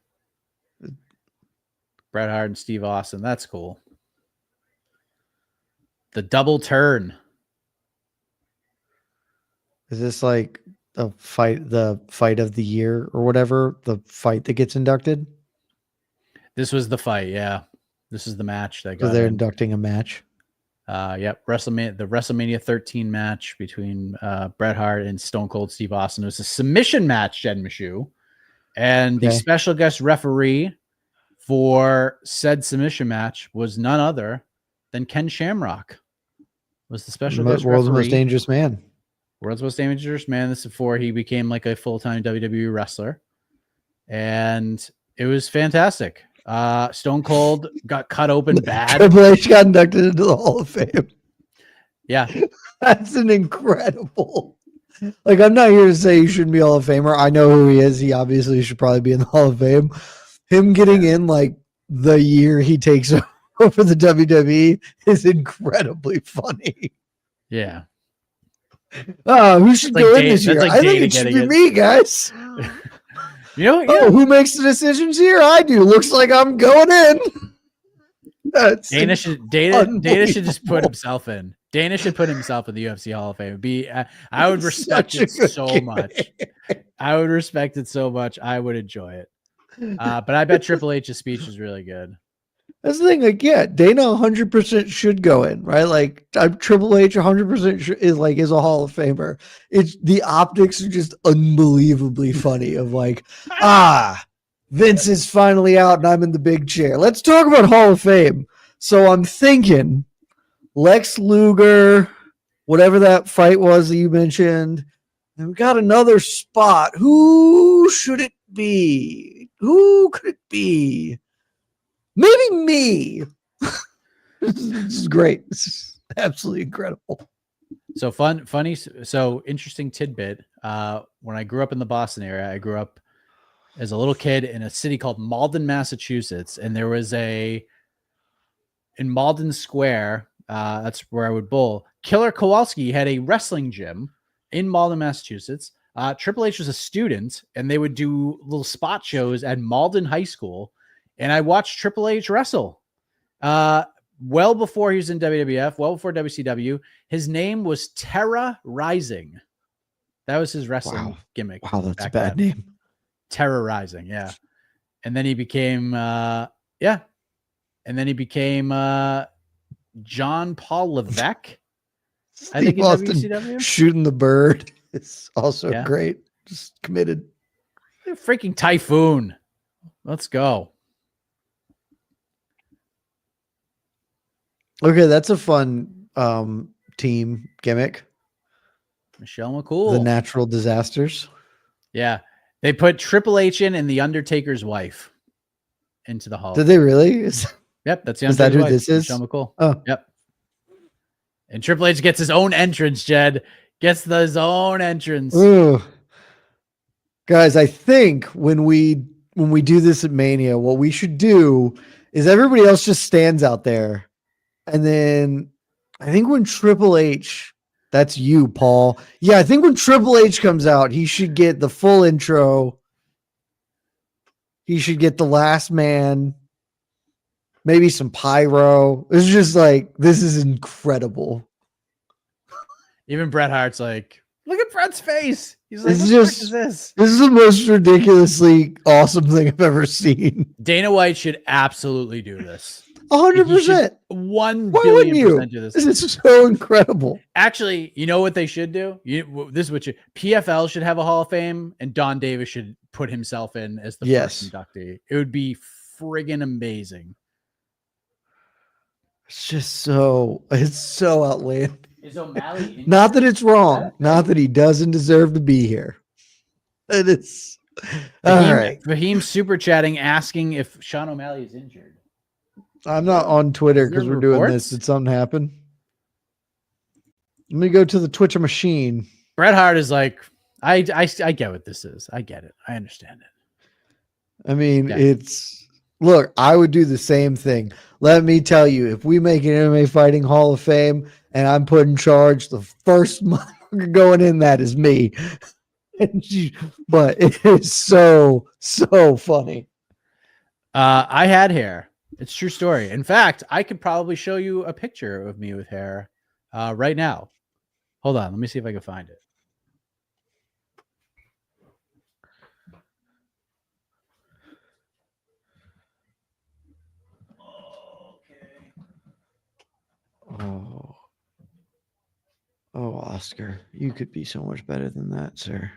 Bret Hart and Steve Austin. That's cool. The double turn. Is this like the fight of the year or whatever? The fight that gets inducted? This was the fight, yeah. This is the match that got. So they're inducting a match. Yep, the WrestleMania 13 match between Bret Hart and Stone Cold Steve Austin. It was a submission match, Jed Meshew, and the special guest referee for said submission match was none other than Ken Shamrock. Was the special guest World's referee. Most Dangerous Man. World's Most Dangerous Man. This is before he became like a full-time WWE wrestler, and it was fantastic. Stone Cold got cut open bad. Triple H got inducted into the Hall of Fame. Yeah. That's an incredible. Like, I'm not here to say he shouldn't be Hall of Famer. I know who he is. He obviously should probably be in the Hall of Fame. Him getting in like the year he takes over the WWE is incredibly funny. Yeah. Who should go in this year? Like I think it should be me, guys. You know, who makes the decisions here? I do. Looks like I'm going in. Dana should just put himself in. Dana should put himself in the UFC Hall of Fame. I would respect it so much. I would respect it so much. I would enjoy it. But I bet Triple H's speech is really good. That's the thing. Like, yeah, Dana 100% should go in, right? Like, Triple H 100% is a Hall of Famer. It's the optics are just unbelievably funny. Of like, Vince is finally out and I'm in the big chair. Let's talk about Hall of Fame. So I'm thinking Lex Luger, whatever that fight was that you mentioned, and we got another spot. Who should it be? Who could it be? Maybe me. This is great. This is absolutely incredible. So funny. So interesting tidbit. When I grew up in the Boston area, I grew up as a little kid in a city called Malden, Massachusetts, and there was a in Malden Square, that's where I would bowl. Killer Kowalski had a wrestling gym in Malden, Massachusetts. Triple H was a student, and they would do little spot shows at Malden High School. And I watched Triple H wrestle. Well before he was in WWF, well before WCW. His name was Terra Rising. That was his wrestling gimmick. Wow, that's a bad name. Terra Rising, yeah. And then he became And then he became John Paul Levesque. I think in WCW. Shooting the bird is also great. Just committed. Freaking Typhoon. Let's go. Okay, that's a fun team gimmick. Michelle McCool. The Natural Disasters. Yeah. They put Triple H in and The Undertaker's wife into the hall. Did they really? Yep, that's the Is that who wife, this is? Michelle McCool. Oh. Yep. And Triple H gets his own entrance, Jed. Gets his own entrance. Ooh. Guys, I think when we do this at Mania, what we should do is everybody else just stands out there. And then I think when Triple H, that's you, Paul. Yeah, I think when Triple H comes out, he should get the full intro. He should get the last man, maybe some pyro. It's just like, this is incredible. Even Bret Hart's like, look at Bret's face. He's like, It's what just- the fuck is this? This is the most ridiculously awesome thing I've ever seen. Dana White should absolutely do this. 100%. 1 Why billion wouldn't you? percent do this. This is so incredible. Actually, you know what they should do? This is what PFL should have a Hall of Fame, and Don Davis should put himself in as the first inductee. It would be friggin' amazing. It's so outlandish. Is O'Malley Not that it's wrong. Not that he doesn't deserve to be here. It is. All right. Raheem super chatting asking if Sean O'Malley is injured. I'm not on Twitter Is there because we're doing reports? this. Did something happen? Let me go to the Twitcher machine. Bret Hart is like, I get what this is. I get it. I understand it. I mean, Yeah. look, I would do the same thing. Let me tell you, if we make an MMA Fighting Hall of Fame and I'm put in charge, the first motherfucker going in that is me. But it is so funny. I had hair. It's a true story. In fact, I could probably show you a picture of me with hair right now. Hold on. Let me see if I can find it. Oh, Oscar, you could be so much better than that, sir.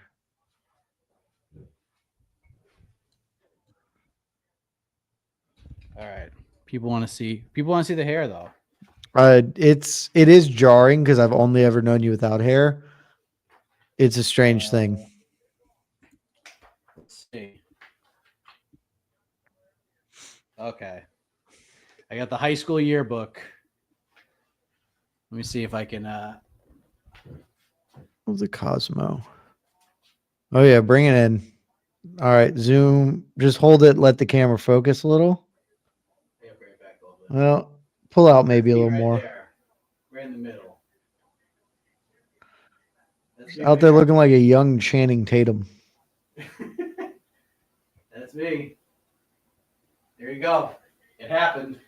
All right. People want to see the hair though. It is jarring because I've only ever known you without hair. It's a strange thing. Let's see. Okay. I got the high school yearbook. Let me see if I can Of the Cosmo. Oh yeah, bring it in. All right, zoom. Just hold it. Let the camera focus a little. bring it back a little bit. Well, pull out maybe a little Right more. there. Right in the middle. That's me Out right there looking like a young Channing Tatum. That's me. There you go. It happened.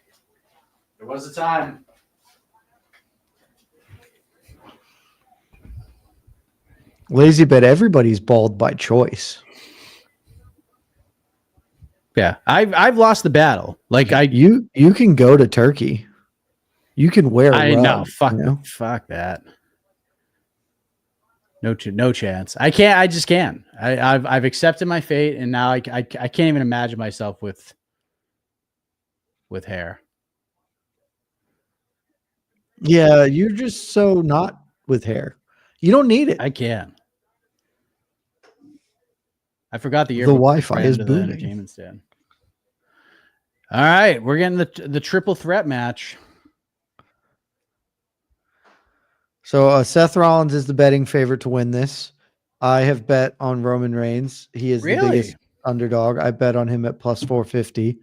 There was a time. Lazy bet everybody's bald by choice. Yeah, I've lost the battle. Like You can go to Turkey. You can wear a rug, know. Fuck, you know? fuck that. No chance. I can't. I just can't. I've accepted my fate, and now I can't even imagine myself with hair. Yeah, you're just so not with hair. You don't need it. I can. I forgot the year. The Wi-Fi is booming. Entertainment stand. All right, we're getting the triple threat match. So Seth Rollins is the betting favorite to win this. I have bet on Roman Reigns. He is the biggest underdog. I bet on him at plus 450.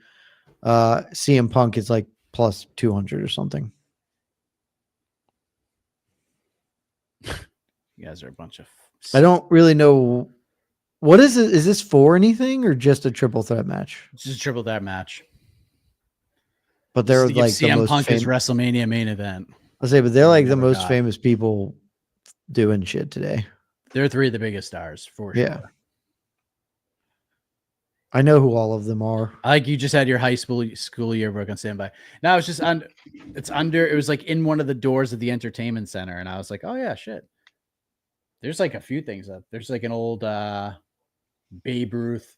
CM Punk is like plus 200 or something. You guys are a bunch of. I don't really know. What is it? Is this for anything or just a triple threat match? It's just a triple threat match. But they're Just to give like the CM most Punk his famous. WrestleMania main event. I say, but they're like the Never most got. famous people doing shit today. They're three of the biggest stars for Yeah. sure. I know who all of them are. I like you just had your high school yearbook on standby. Now it's just it was like in one of the doors of the entertainment center, and I was like, oh yeah, shit. There's like a few things up. There's like an old Babe Ruth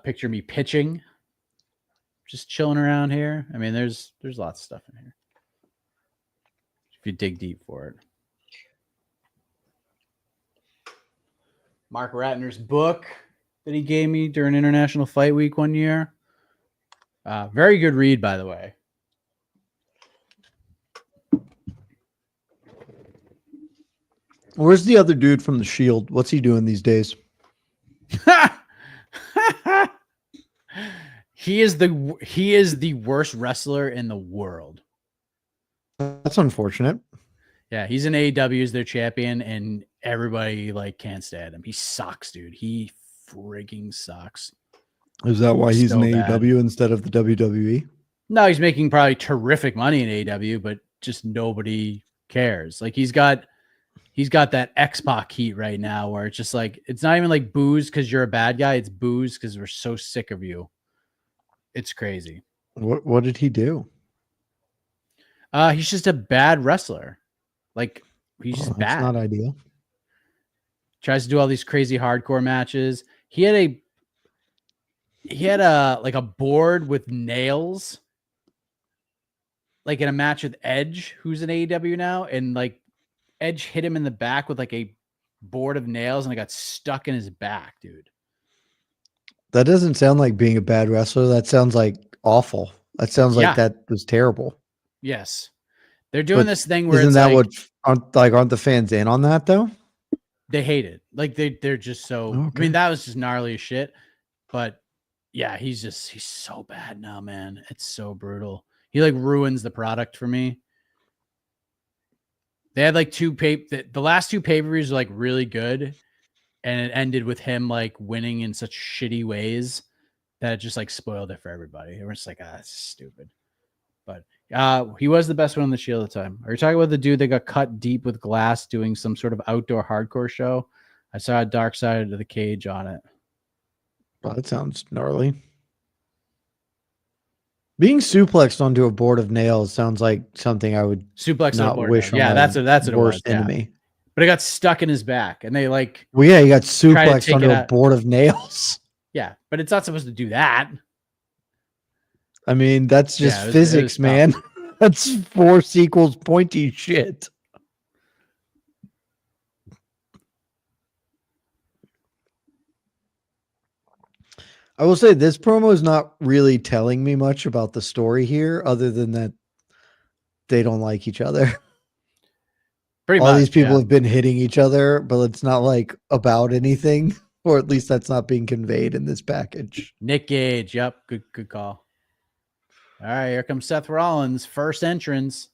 picture me pitching, just chilling around here. I mean, there's lots of stuff in here if you dig deep for it. Mark Ratner's book that he gave me during International Fight Week one year. Very good read, by the way. Where's the other dude from the Shield? What's he doing these days? He is the worst wrestler in the world. That's unfortunate. Yeah, he's in AEW as their champion, and everybody like can't stand him. He sucks, dude. He frigging sucks. Is that why he's So in bad. AEW instead of the WWE? No, he's making probably terrific money in AEW, but just nobody cares. Like he's got that X-Pac heat right now where it's just like, it's not even like booze because you're a bad guy. It's booze because we're so sick of you. It's crazy. What did he do? He's just a bad wrestler. Like he's just That's bad. not ideal. Tries to do all these crazy hardcore matches. He had a like a board with nails, like in a match with Edge, who's in AEW now, and like Edge hit him in the back with like a board of nails, and it got stuck in his back, dude. That doesn't sound like being a bad wrestler. That sounds like awful. That sounds like that was terrible. Yes, they're doing But this thing where isn't it's that like, what aren't the fans in on that though? they hate it. Like they're just so. Okay. I mean, that was just gnarly as shit. But yeah, he's so bad now, man. It's so brutal. He like ruins the product for me. They had like the last two pay-per-views were like really good, and it ended with him like winning in such shitty ways that it just like spoiled it for everybody. It was just like, it's stupid. But he was the best one on the Shield at the time. Are you talking about the dude that got cut deep with glass doing some sort of outdoor hardcore show? I saw a Dark Side of the Cage on it. Well, that sounds gnarly. Being suplexed onto a board of nails sounds like something I would Suplex not on board. wish. Yeah, on that's my what it was. worst Yeah. enemy. But it got stuck in his back, and they like, Well, yeah, he got Try to suplexed take onto it a out. board of nails. yeah, but it's not supposed to do that. I mean, that's just Yeah, it was physics, tough. man. That's 4 sequels pointy shit. I will say this promo is not really telling me much about the story here, other than that they don't like each other. Pretty All much. these people yeah. have been hitting each other, but it's not like about anything, or at least that's not being conveyed in this package. Nick Gage. Yep. Good call. All right. Here comes Seth Rollins. First entrance.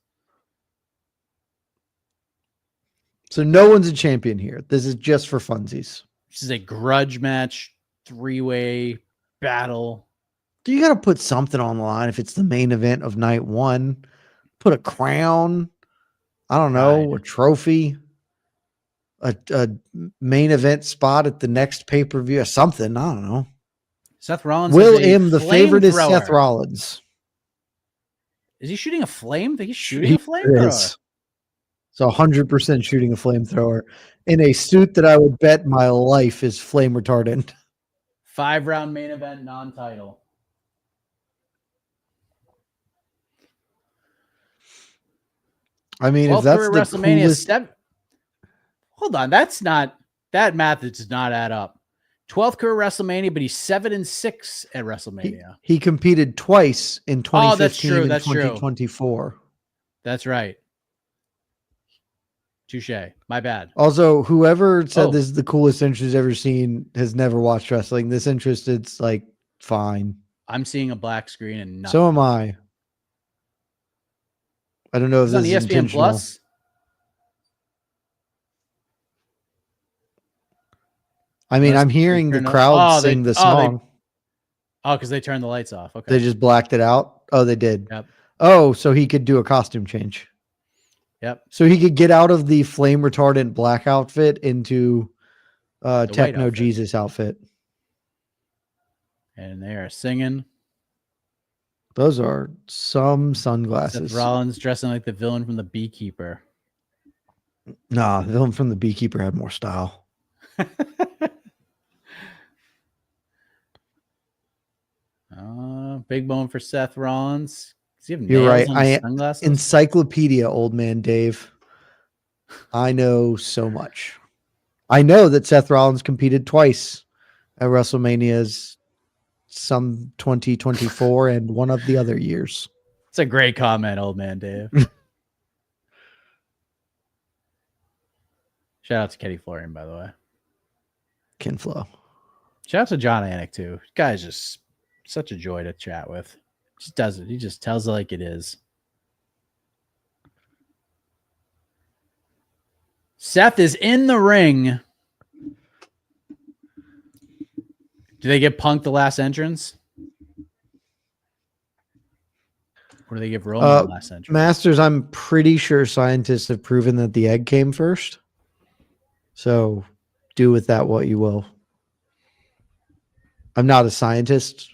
So no one's a champion here. This is just for funsies. This is a grudge match, 3-way battle. You got to put something on the line if it's the main event of night one. Put a crown. I don't know, Right. a trophy, a main event spot at the next pay-per-view or something. I don't know. Seth Rollins. Will has a M, the favorite is flamethrower. Seth Rollins. Is he shooting a flame? I think he's shooting a He flamethrower. is. So 100% shooting a flamethrower in a suit that I would bet my life is flame retardant. 5-round main event, non-title. I mean, if 12th that's career the WrestleMania. coolest, Hold on, that math does not add up. 12th career WrestleMania, but he's 7-6 at WrestleMania. he competed twice in 2015 Oh, that's true, and that's true. 2024. That's right. Touche. My bad. Also, whoever said Oh. this is the coolest entrance ever seen has never watched wrestling. This entrance, it's like fine. I'm seeing a black screen and nothing. So am I. I don't know if It's on this is ESPN intentional. Plus. I mean, Unless I'm they hearing the turn crowd sing the song. Because they turned the lights off. Okay. They just blacked it out. Oh, they did. Yep. Oh, so he could do a costume change. Yep. So he could get out of the flame retardant black outfit into white Techno outfit. Jesus outfit. And they are singing. Those are some sunglasses. Seth Rollins dressing like the villain from The Beekeeper. Nah, the villain from The Beekeeper had more style. Big bone for Seth Rollins. Does he have You're nails right. on his sunglasses? Encyclopedia, old man Dave. I know so much. I know that Seth Rollins competed twice at WrestleMania's some 2024 and one of the other years. It's a great comment, old man Dave. Shout out to Kenny Florian, by the way. Ken Flo. Shout out to John Anik, too. Guy's just such a joy to chat with. Just does it. He just tells it like it is. Seth is in the ring. Do they give Punk the last entrance? Or do they give Roman the last entrance? Masters, I'm pretty sure scientists have proven that the egg came first. So do with that what you will. I'm not a scientist.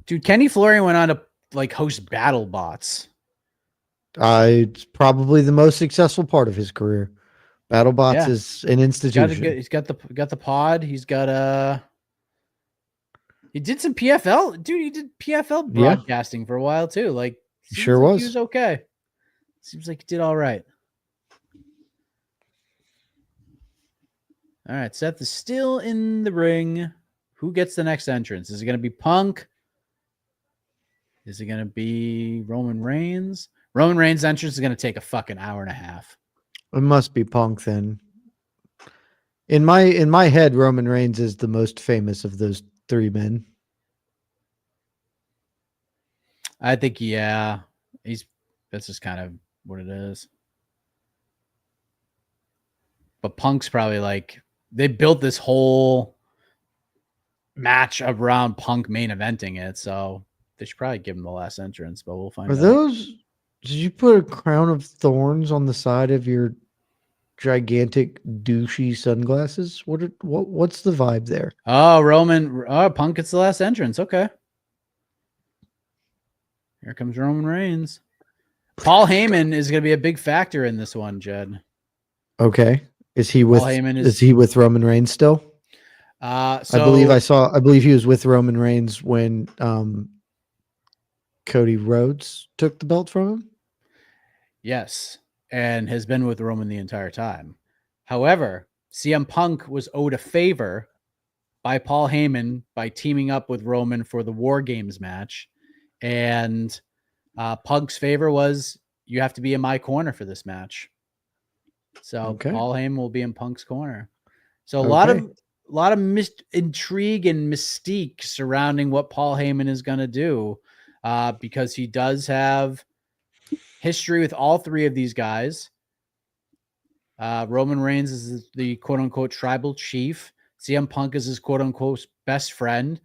Dude, Kenny Florian went on to like host Battle Bots. It's probably the most successful part of his career. BattleBots is an institution. He's got the pod. He's got he did some PFL. Dude, he did PFL broadcasting for a while too. Like sure like was. He was okay. Seems like he did all right. All right, Seth is still in the ring. Who gets the next entrance? Is it going to be Punk? Is it going to be Roman Reigns? Roman Reigns' entrance is going to take a fucking hour and a half. It must be Punk then. In my head, Roman Reigns is the most famous of those three men. I think, yeah, that's just kind of what it is. But Punk's probably like, they built this whole match around Punk main eventing it, so they should probably give him the last entrance, but we'll find out. Did you put a crown of thorns on the side of your gigantic douchey sunglasses? What's the vibe there? Punk gets the last entrance. Okay. Here comes Roman Reigns. Paul Heyman is going to be a big factor in this one, Jed. Okay. Is he with Roman Reigns still? I believe he was with Roman Reigns when Cody Rhodes took the belt from him. Yes, and has been with Roman the entire time. However, CM Punk was owed a favor by Paul Heyman by teaming up with Roman for the War Games match. And Punk's favor was, you have to be in my corner for this match. So Paul Heyman will be in Punk's corner. So a lot of intrigue and mystique surrounding what Paul Heyman is going to do, because he does have history with all three of these guys. Roman Reigns is the quote-unquote tribal chief. CM Punk is his quote-unquote best friend.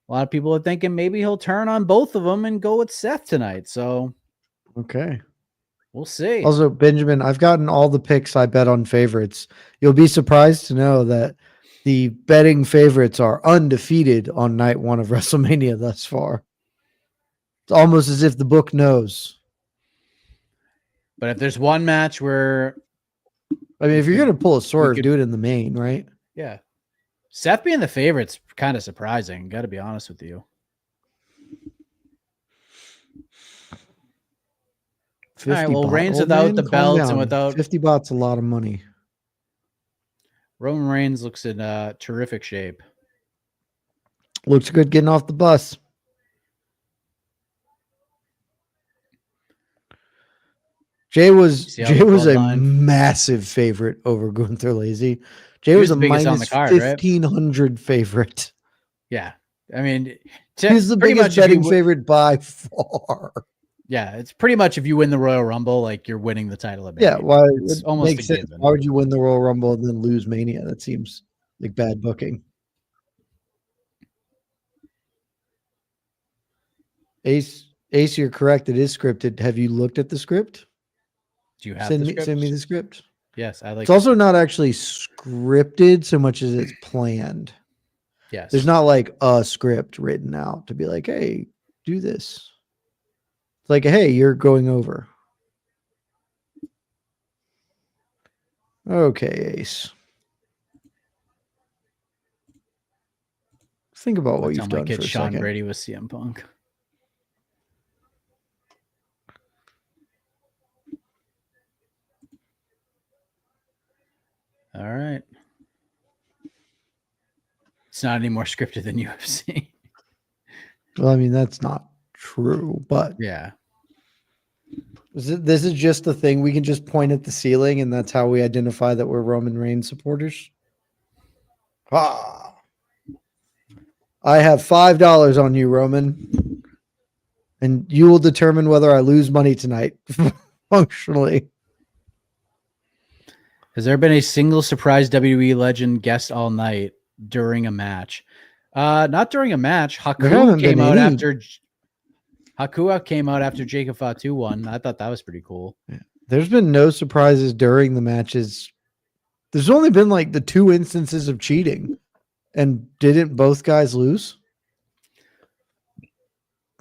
A lot of people are thinking maybe he'll turn on both of them and go with Seth tonight. So, we'll see. Also, Benjamin, I've gotten all the picks I bet on favorites. You'll be surprised to know that the betting favorites are undefeated on night one of WrestleMania thus far. It's almost as if the book knows. But if there's one match where, I mean, if you're going to pull a swerve, do it in the main, right? Yeah. Seth being the favorite's kind of surprising. Got to be honest with you. All right, well, Reigns without the belts and without $50 a lot of money. Roman Reigns looks in terrific shape. Looks good getting off the bus. Jay was a massive favorite over Gunther Lazy. Jay was a minus 1,500 favorite. Yeah. I mean, He's the pretty biggest much if you betting favorite by far. Yeah, it's pretty much if you win the Royal Rumble, like you're winning the title of Mania. Yeah, why It's it almost makes a sense. given. Why would you win the Royal Rumble and then lose Mania? That seems like bad booking. Ace, you're correct. It is scripted. Have you looked at the script? Do you have Send the me script? send me the script. Yes, I like. It's also not actually scripted so much as it's planned. Yes. There's not like a script written out to be like, hey, do this. It's like, hey, you're going over. Okay, Ace. Think about what you've done for a Sean second. Brady with CM Punk. All right. It's not any more scripted than UFC. Well, I mean, that's not true, but Yeah. this is just the thing. We can just point at the ceiling, and that's how we identify that we're Roman Reigns supporters. Ah. I have $5 on you, Roman, and you will determine whether I lose money tonight. Functionally. Has there been a single surprise WWE legend guest all night during a match? Not during a match. Hakua came out after Jacob Fatu won. I thought that was pretty cool. Yeah. There's been no surprises during the matches. There's only been like the 2 instances of cheating. And didn't both guys lose?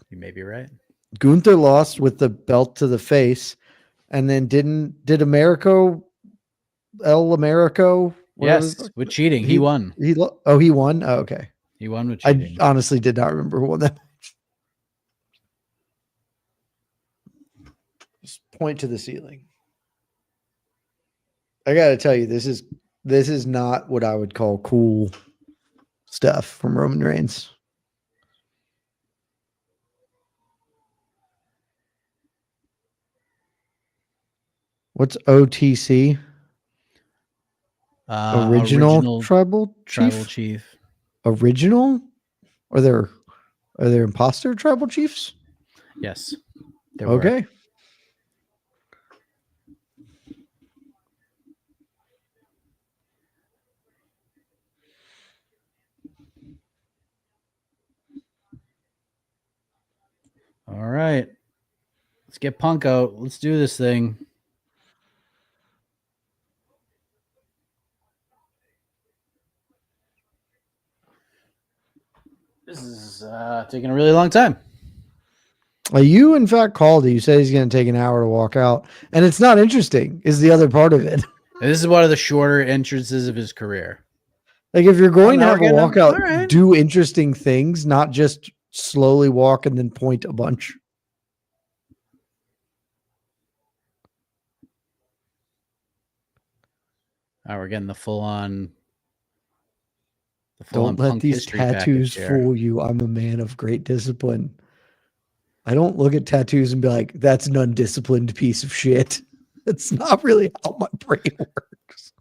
You may be right. Gunther lost with the belt to the face. And then did El Americo? Yes, with cheating. He won. He won? Oh, okay. He won with cheating. I honestly did not remember who won that match. Just point to the ceiling. I got to tell you, this is not what I would call cool stuff from Roman Reigns. What's OTC? Original tribal chief. Original? Are there imposter tribal chiefs? Yes. Okay. All right. Let's get Punk out. Let's do this thing. This is taking a really long time. You, in fact, called it. You said he's going to take an hour to walk out. And it's not interesting, is the other part of it. And this is one of the shorter entrances of his career. Like, if you're going to have a walkout, right, do interesting things, not just slowly walk and then point a bunch. We're getting the full-on. Don't let these tattoos fool you. I'm a man of great discipline. I don't look at tattoos and be like, that's an undisciplined piece of shit. That's not really how my brain works.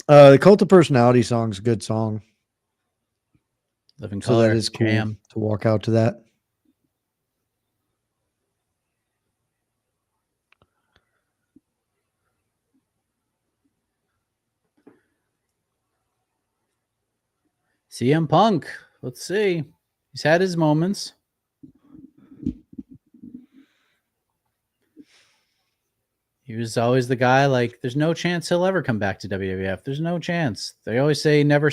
The Cult of Personality song's a good song. Living Color. So that is cool to walk out to that. CM Punk. Let's see. He's had his moments. He was always the guy, like, there's no chance he'll ever come back to WWF. There's no chance. They always say never.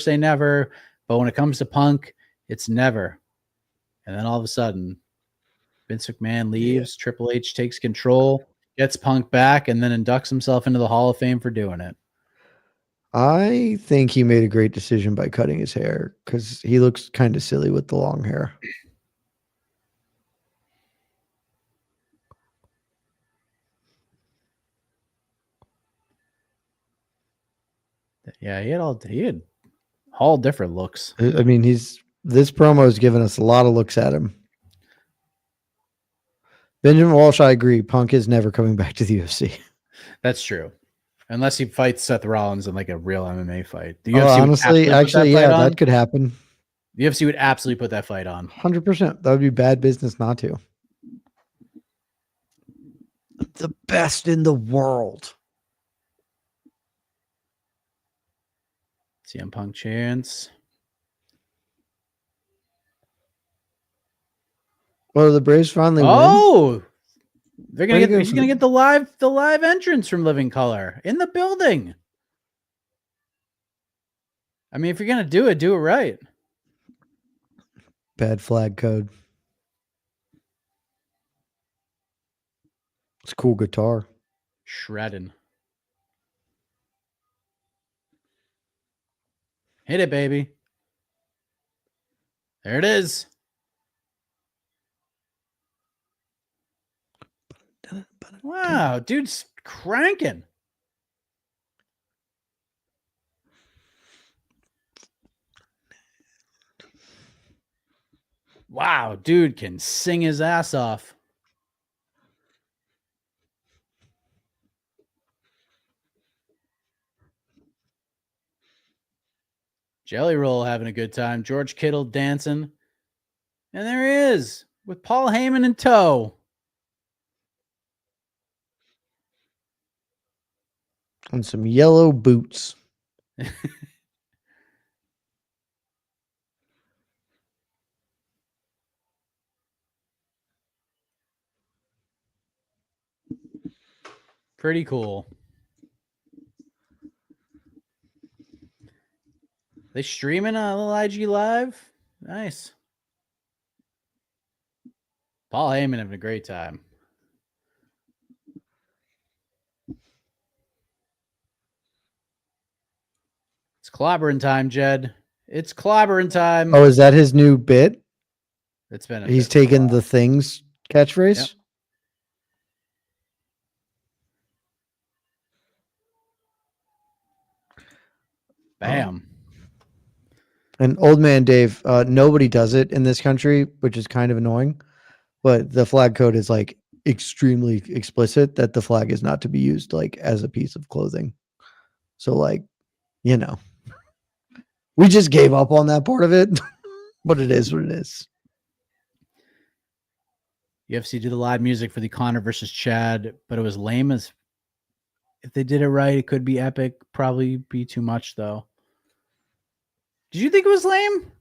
But when it comes to Punk, it's never. And then all of a sudden, Vince McMahon leaves. Yeah. Triple H takes control, gets Punk back, and then inducts himself into the Hall of Fame for doing it. I think he made a great decision by cutting his hair because he looks kind of silly with the long hair. Yeah, he had all different looks. I mean, this promo has given us a lot of looks at him. Benjamin Walsh, I agree. Punk is never coming back to the UFC. That's true. Unless he fights Seth Rollins in like a real MMA fight. The Oh, UFC would honestly, absolutely put actually, that fight yeah, on. that could happen. The UFC would absolutely put that fight on. 100%. That would be bad business not to. The best in the world. CM Punk chance. Well, the Braves finally win. Oh, they're gonna Way to get. go He's for gonna the- get the live entrance from Living Color in the building. I mean, if you're gonna do it right. Bad flag code. It's a cool guitar. Shredding. Hit it, baby. There it is. Wow, dude's cranking. Wow, dude can sing his ass off. Jelly Roll having a good time. George Kittle dancing. And there he is with Paul Heyman in tow. And some yellow boots. Pretty cool. They streaming on a little IG Live? Nice. Paul Heyman having a great time. It's clobbering time, Jed. It's clobbering time. Oh, is that his new bit? It's been. He's taken the things catchphrase. Yep. Bam. And old man Dave, nobody does it in this country, which is kind of annoying. But the flag code is like extremely explicit that the flag is not to be used like as a piece of clothing. So like, you know, we just gave up on that part of it, but it is what it is. UFC did the live music for the Connor versus Chad, but it was lame as if they did it right, it could be epic. Probably be too much though. Did you think it was lame?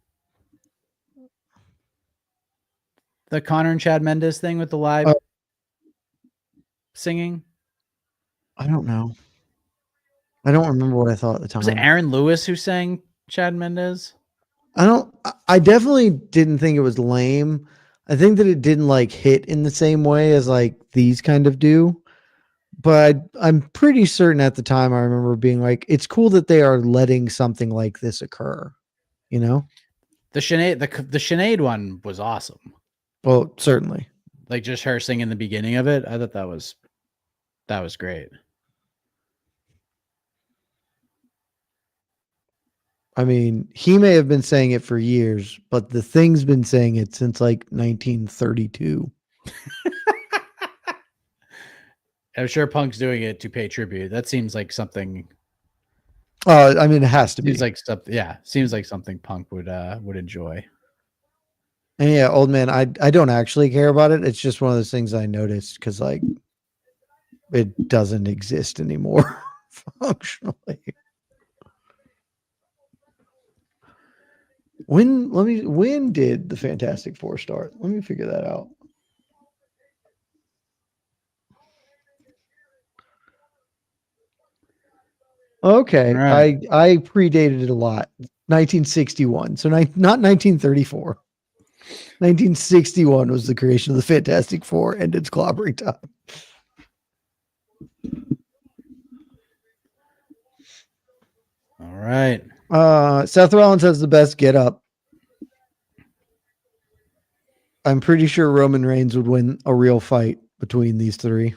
The Connor and Chad Mendes thing with the live singing? I don't know. I don't remember what I thought at the time. Was it Aaron Lewis who sang Chad Mendes? I definitely didn't think it was lame. I think that it didn't like hit in the same way as like these kind of do. But I'm pretty certain at the time I remember being like, it's cool that they are letting something like this occur, you know? The Sinead one was awesome. Well, certainly. Like just her singing the beginning of it. I thought that was great. I mean, he may have been saying it for years, but the thing's been saying it since like 1932. I'm sure Punk's doing it to pay tribute. That seems like something. I mean, it has to be. Seems like something. Yeah, seems like something Punk would enjoy. And yeah, old man, I don't actually care about it. It's just one of those things I noticed because like it doesn't exist anymore functionally. When did the Fantastic Four start? Let me figure that out. Okay, Right. I predated it a lot. 1961, so not 1934. 1961 was the creation of the Fantastic Four, and it's clobbering time. All right. Seth Rollins has the best get up. I'm pretty sure Roman Reigns would win a real fight between these three.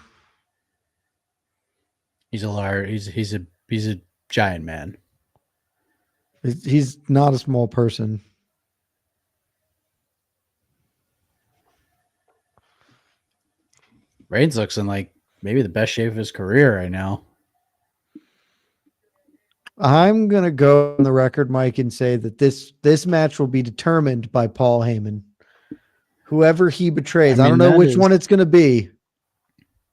He's a giant man. He's not a small person. Reigns looks in like maybe the best shape of his career right now. I'm gonna go on the record, Mike, and say that this match will be determined by Paul Heyman. Whoever he betrays, I don't know which one it's gonna be,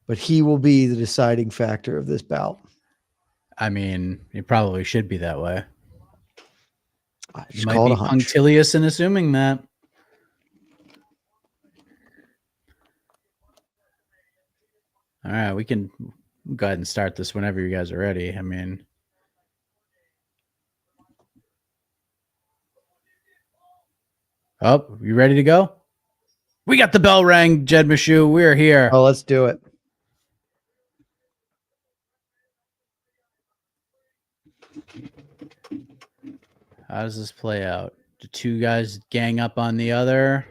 but he will be the deciding factor of this bout. I mean, it probably should be that way. You might be punctilious in assuming that. All right, we can go ahead and start this whenever you guys are ready. I mean, oh, you ready to go? We got the bell rang, Jed Meshew. We're here. Oh, let's do it. How does this play out? Do two guys gang up on the other?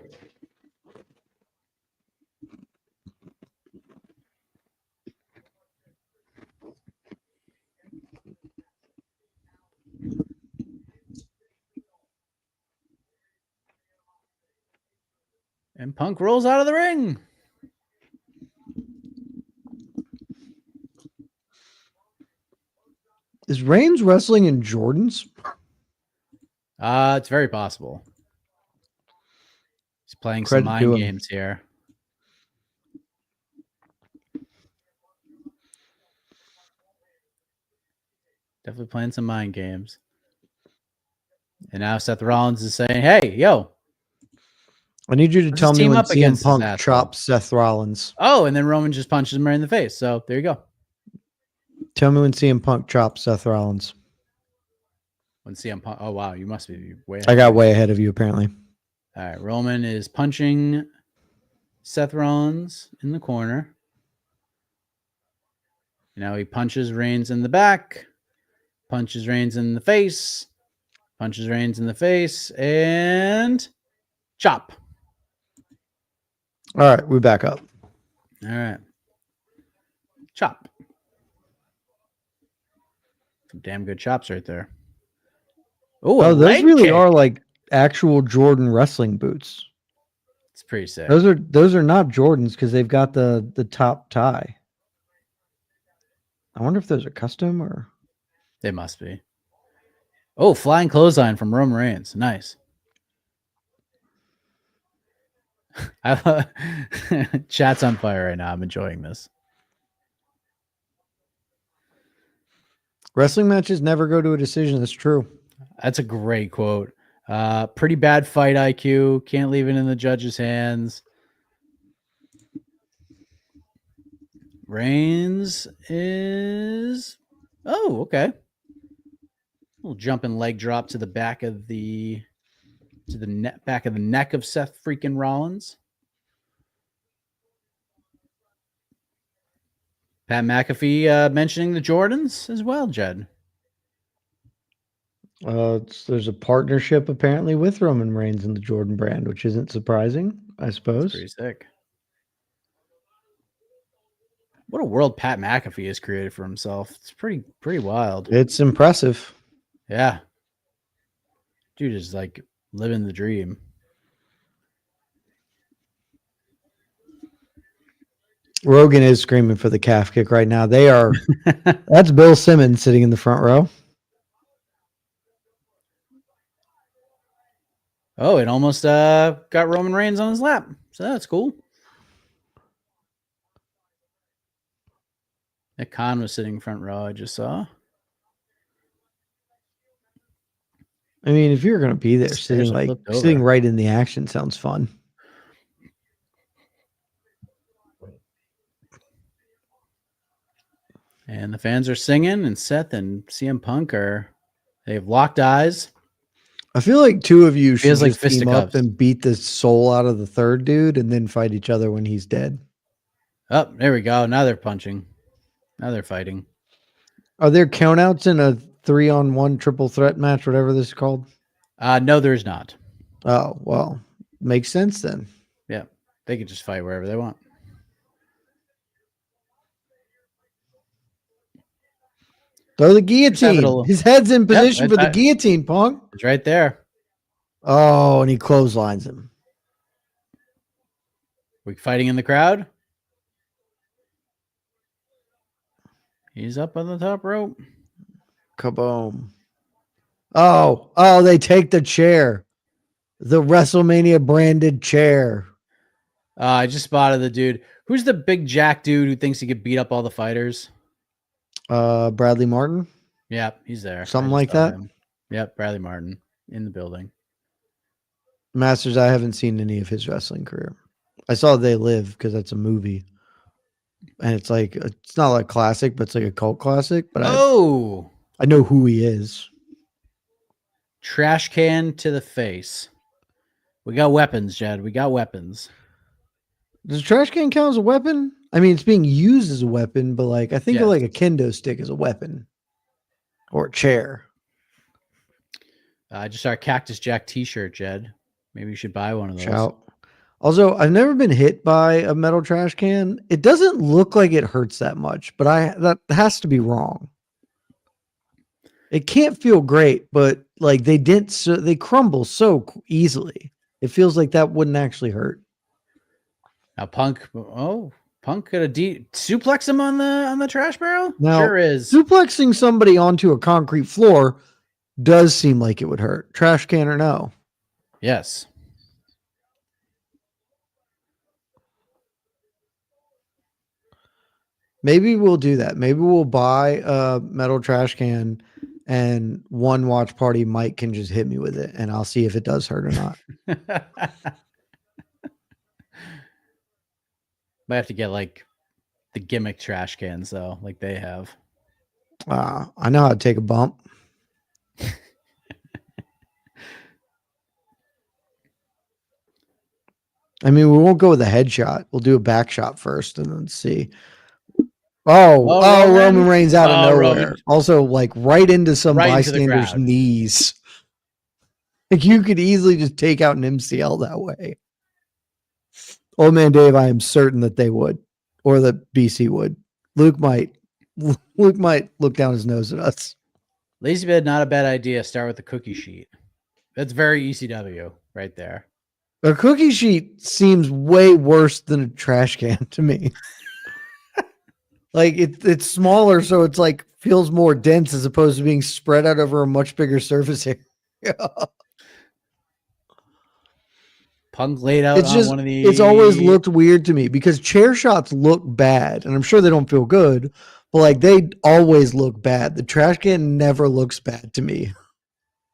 And Punk rolls out of the ring. Is Reigns wrestling in Jordans? It's very possible. He's playing some mind games here. Definitely playing some mind games. And now Seth Rollins is saying, hey, yo. I need you to tell me when CM Punk chops Seth Rollins. Oh, and then Roman just punches him right in the face. So there you go. Tell me when CM Punk chops Seth Rollins. When CM Punk. Oh, wow. You must be way ahead. I got way ahead of you, apparently. All right. Roman is punching Seth Rollins in the corner. Now he punches Reigns in the back. Punches Reigns in the face. Punches Reigns in the face. And chop. All right. We're back up. All right. Chop. Some damn good chops right there. Oh, those really are like actual Jordan wrestling boots. It's pretty sick. Those are not Jordans because they've got the top tie. I wonder if those are custom or they must be. Oh, flying clothesline from Roman Reigns. Nice. Chat's on fire right now. I'm enjoying this. Wrestling matches never go to a decision. That's true. That's a great quote. Pretty bad fight IQ. Can't leave it in the judge's hands. Reigns is... Oh, okay. Little jumping leg drop to the back of the... to the back of the neck of Seth freaking Rollins. Pat McAfee mentioning the Jordans as well, Jed. There's a partnership apparently with Roman Reigns and the Jordan brand, which isn't surprising, I suppose. That's pretty sick. What a world Pat McAfee has created for himself. It's pretty wild. It's impressive. Yeah. Dude is like living the dream. Rogan is screaming for the calf kick right now. They are. That's Bill Simmons sitting in the front row. Oh, it almost got Roman Reigns on his lap. So that's cool. Nick Khan was sitting front row, I just saw. I mean, if you're going to be there, sitting right in the action sounds fun. And the fans are singing, and Seth and CM Punk they've locked eyes. I feel like two of you should like team up and beat the soul out of the third dude and then fight each other when he's dead. Oh, there we go. Now they're punching. Now they're fighting. Are there countouts in a 3-on-1 triple threat match, whatever this is called? No, there's not. Oh, well, makes sense then. Yeah, they can just fight wherever they want. Throw the guillotine. His head's in position for the guillotine, Punk. It's right there. Oh, and he clotheslines him. We fighting in the crowd? He's up on the top rope. Kaboom. Oh, they take the chair. The WrestleMania branded chair. I just spotted the dude. Who's the big jack dude who thinks he could beat up all the fighters? Bradley Martin. Yep, he's there. Something like that. Yep, Bradley Martin in the building. Masters, I haven't seen any of his wrestling career. I saw They Live because that's a movie. And it's like, it's not like classic, but it's like a cult classic. But I know who he is. Trash can to the face. We got weapons, Jed. We got weapons. Does a trash can count as a weapon? I mean, it's being used as a weapon, but like I think of like a kendo stick as a weapon or a chair. I just saw a Cactus Jack t-shirt, Jed. Maybe you should buy one of those. Shout. Also, I've never been hit by a metal trash can. It doesn't look like it hurts that much, but that has to be wrong. It can't feel great, but like they crumble so easily. It feels like that wouldn't actually hurt. Now Punk got a suplex him on the trash barrel? Now, sure is. Suplexing somebody onto a concrete floor does seem like it would hurt. Trash can or no? Yes. Maybe we'll do that. Maybe we'll buy a metal trash can and one watch party Mike can just hit me with it and I'll see if it does hurt or not. Might have to get like the gimmick trash cans though, like they have. I know how to take a bump. I mean, we won't go with a headshot. We'll do a back shot first and then see. Roman Reigns out of nowhere. Roman. Also, like right into some bystander's knees. Like you could easily just take out an MCL that way. Old Man Dave, I am certain that they would, or that BC would. Luke might look down his nose at us. Lazy bed, not a bad idea. Start with the cookie sheet. That's very ECW right there. A cookie sheet seems way worse than a trash can to me. Like it's smaller, so it's like feels more dense as opposed to being spread out over a much bigger surface area. Punk laid out on one of these. It's always looked weird to me because chair shots look bad, and I'm sure they don't feel good, but like they always look bad. The trash can never looks bad to me.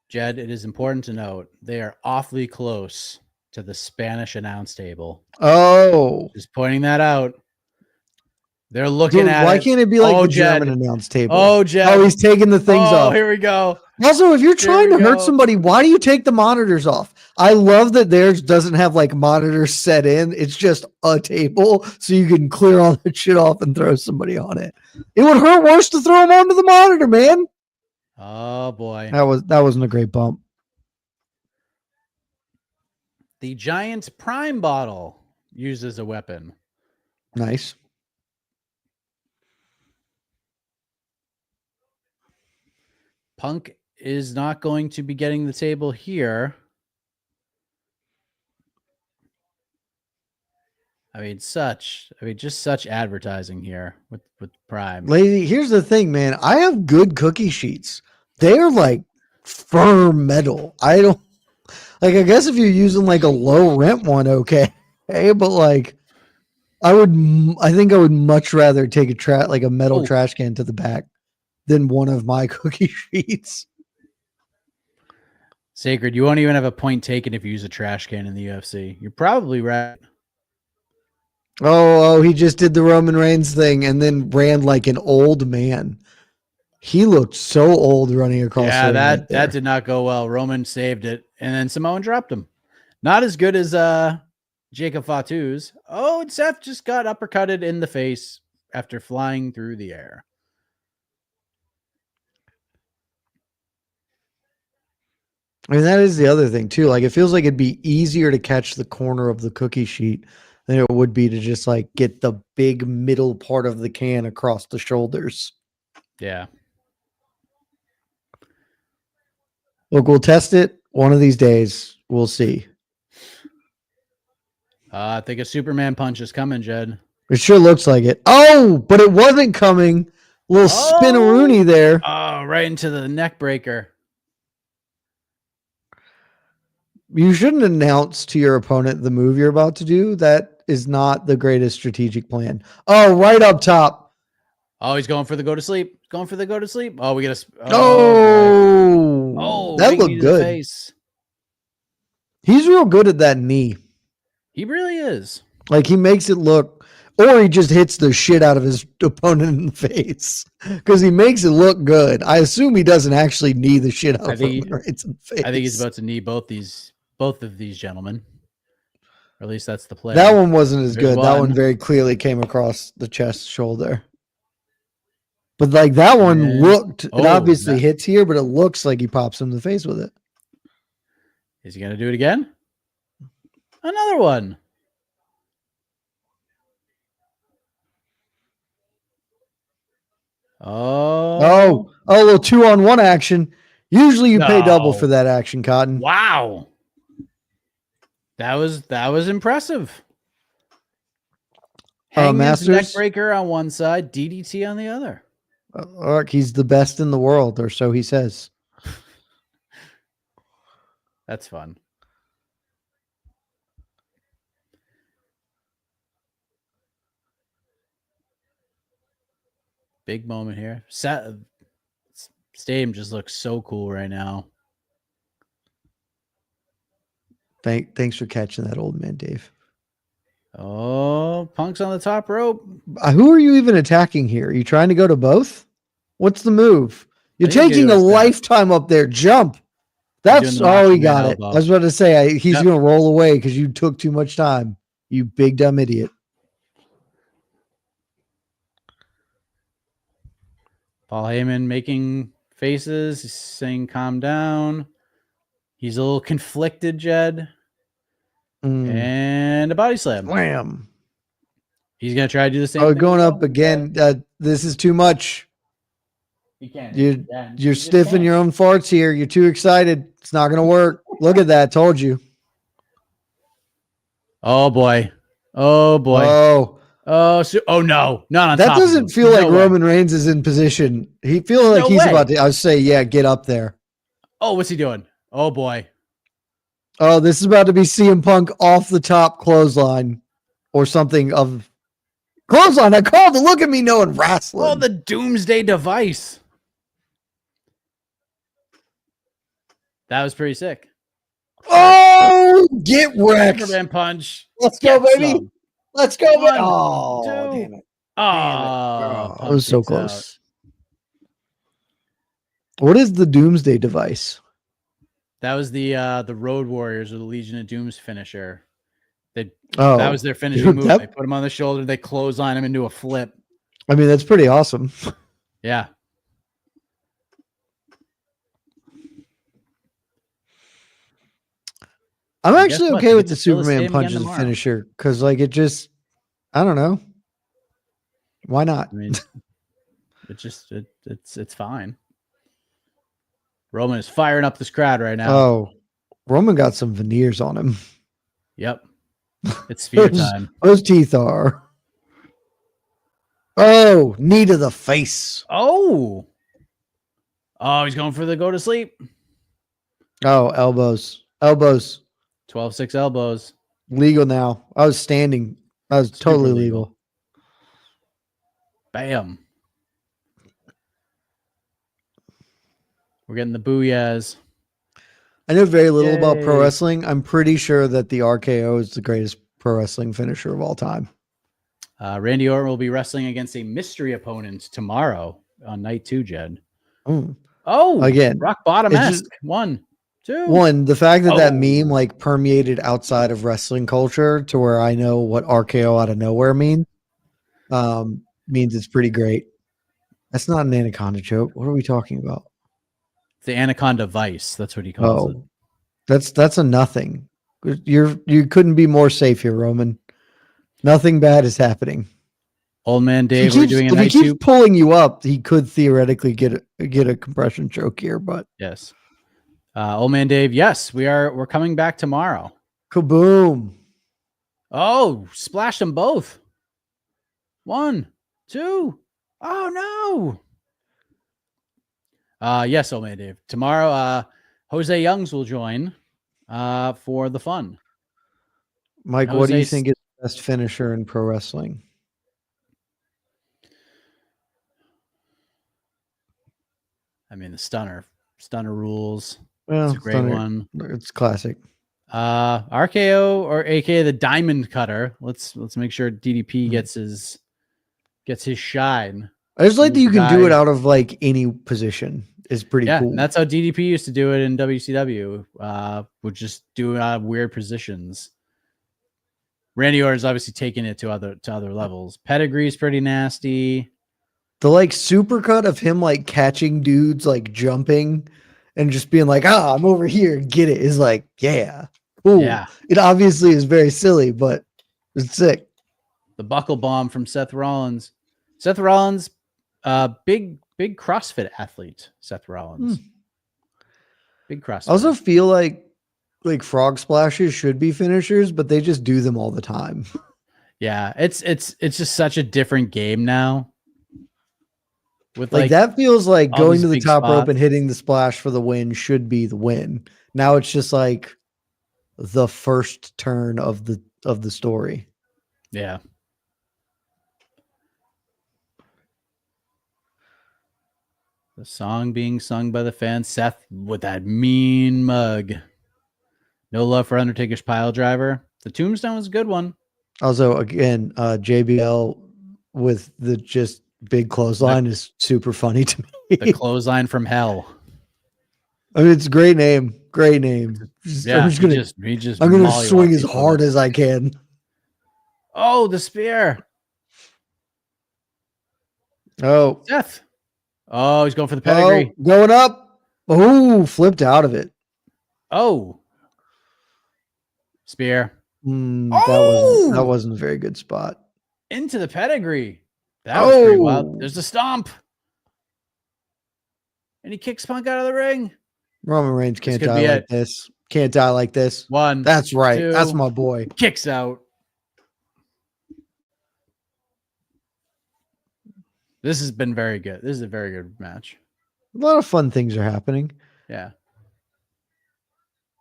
Jed, it is important to note they are awfully close to the Spanish announce table. Oh, just pointing that out. They're looking at why can't it be like the German announce table? Oh, Jed. Oh, he's taking the things off. Oh, here we go. Also, if you're trying to hurt somebody, why do you take the monitors off? I love that theirs doesn't have like monitors set in. It's just a table so you can clear all that shit off and throw somebody on it. It would hurt worse to throw them onto the monitor, man. Oh boy. That wasn't a great bump. The giant prime bottle used as a weapon. Nice. Punk is not going to be getting the table here. Just such advertising here with Prime. Lady, here's the thing, man. I have good cookie sheets. They are like firm metal. I don't like, I guess if you're using like a low rent one, okay. Hey, but like I think I would much rather take a metal trash can to the back than one of my cookie sheets. Sacred, you won't even have a point taken if you use a trash can in the UFC. You're probably right. Oh, he just did the Roman Reigns thing and then ran like an old man. He looked so old running across. Yeah, that did not go well. Roman saved it, and then Samoan dropped him. Not as good as Jacob Fatu's. Oh, and Seth just got uppercutted in the face after flying through the air. I mean, that is the other thing too. Like, it feels like it'd be easier to catch the corner of the cookie sheet than it would be to just like get the big middle part of the can across the shoulders. Yeah. Look, we'll test it one of these days. We'll see. I think a Superman punch is coming, Jed. It sure looks like it. Oh, but it wasn't coming Little spin-a-rooney there. Oh, right into the neck breaker. You shouldn't announce to your opponent the move you're about to do. That is not the greatest strategic plan. Oh, right up top. Oh, he's going for the go to sleep. Going for the go to sleep. Oh, we got to. Oh, that big knee looked to the good. face. He's real good at that knee. He really is. Like he makes it look, or he just hits the shit out of his opponent in the face because he makes it look good. I assume he doesn't actually knee the shit out of Roman Reigns in the face. I think he's about to knee both of these gentlemen. Or at least that's the play. That one wasn't as There's good. That one very clearly came across the chest shoulder. But like that one looked, it obviously hits here, but it looks like he pops him in the face with it. Is he going to do it again? Another one. Oh, a little 2-on-1 action. Usually you pay double for that action, Cotton. Wow. That was impressive. Hangman's neck breaker on one side, DDT on the other. Look, he's the best in the world, or so he says. That's fun. Big moment here. Stadium just looks so cool right now. Thanks for catching that, old man, Dave. Oh, Punk's on the top rope. Who are you even attacking here? Are you trying to go to both? What's the move? You're taking a lifetime up there. Jump. That's he got it. I was about to say he's going to roll away because you took too much time. You big dumb idiot. Paul Heyman making faces. He's saying, calm down. He's a little conflicted, Jed. And a body slam. Wham. He's going to try to do the same thing. Going up again. This is too much. You can't. You're stiffing your own farts here. You're too excited. It's not going to work. Look at that. Told you. Oh, boy. Oh, boy. No. Not on that top doesn't feel like Roman Reigns is in position. He feels like he's about to. I would say, yeah, get up there. Oh, what's he doing? Oh, boy. Oh, this is about to be CM Punk off the top clothesline or something of clothesline. I called it. Look at me knowing wrestling. Oh, the Doomsday Device. That was pretty sick. Oh, get wrecked. Superman punch. Let's go, baby. Let's go. Damn it. Oh, it was so close. What is the Doomsday Device? That was the Road Warriors or the Legion of Doom's finisher. That was their finishing move. They put him on the shoulder. They clothesline him into a flip. I mean, that's pretty awesome. Yeah. I'm actually okay with the Superman punch as a finisher because, like, it just, I don't know. Why not? I mean, it's fine. Roman is firing up this crowd right now. Oh, Roman got some veneers on him. Yep. It's spear time. Those teeth are. Oh, knee to the face. Oh, he's going for the go to sleep. Oh, elbows. 12-6 elbows. Legal now. I was standing. I was totally legal. Bam. We're getting the booyahs. I know very little about pro wrestling. I'm pretty sure that the RKO is the greatest pro wrestling finisher of all time. Randy Orton will be wrestling against a mystery opponent tomorrow on night 2, Jed. Oh, again, rock bottom-esque. 1, 2. The fact that meme like permeated outside of wrestling culture to where I know what RKO out of nowhere means it's pretty great. That's not an anaconda choke. What are we talking about? The anaconda vice. That's what he calls it. That's a nothing. You couldn't be more safe here, Roman. Nothing bad is happening. Old man Dave, we're doing a night 2. If he keeps pulling you up, he could theoretically get a compression choke here, but yes. Old man Dave, yes, we're coming back tomorrow. Kaboom. Oh, splashed them both. 1, 2. Oh no. Yes, old man Dave. Tomorrow, Jose Youngs will join for the fun. Mike, And what do you Jose's- think is the best finisher in pro wrestling? I mean, the stunner rules. Well, It's a great one. It's classic. RKO or aka the diamond cutter. Let's make sure DDP gets his shine. I just like that you can do guy- it out of like any position. Is pretty Yeah, cool. and that's how DDP used to do it in WCW. Would just do it out of weird positions. Randy Orton's obviously taking it to other levels. Pedigree's pretty nasty. The like supercut of him like catching dudes like jumping and just being like, I'm over here, get it, is like, yeah. Ooh. Yeah. It obviously is very silly, but it's sick. The buckle bomb from Seth Rollins. Seth Rollins, big CrossFit athlete. Seth Rollins. Big CrossFit. I also feel like frog splashes should be finishers, but they just do them all the time. Yeah, it's just such a different game now. With Like that feels like all going these to the big top rope spots. and hitting the splash for the win should be the win. Now it's just like the first turn of the story. Yeah. The song being sung by the fans. Seth with that mean mug. No love for Undertaker's pile driver. The tombstone was a good one. Also, again, JBL with the just big clothesline is super funny to me. The clothesline from hell. I mean, it's a great name. Great name. Yeah, I'm just I'm gonna swing as hard as I can. Oh, the spear. Oh, Seth. Oh, he's going for the pedigree. Going up. Oh, flipped out of it. Oh. Spear. That wasn't a very good spot. Into the pedigree. That was pretty wild. There's the stomp. And he kicks Punk out of the ring. Roman Reigns can't could die be like it. this. Can't die like this. One. That's right. two. That's my boy. Kicks out. This has been very good. This is a very good match. A lot of fun things are happening. Yeah.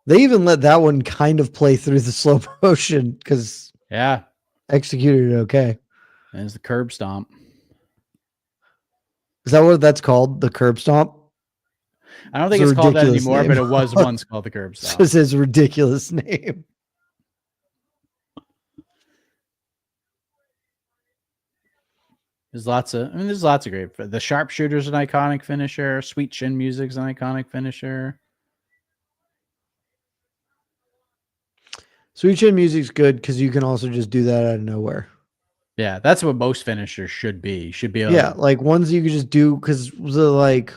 They even let that one kind of play through the slow motion because Yeah. executed it okay. There's the curb stomp. Is that what that's called? The curb stomp? I don't think It's it's a called that ridiculous anymore, name. but it was once called the curb stomp. This is a ridiculous name. There's lots of great. The sharpshooter's an iconic finisher. Sweet chin music's an iconic finisher. Sweet Chin music's good because you can also just do that out of nowhere. Yeah, that's what most finishers should be. Should be Yeah, like ones you could just do because the like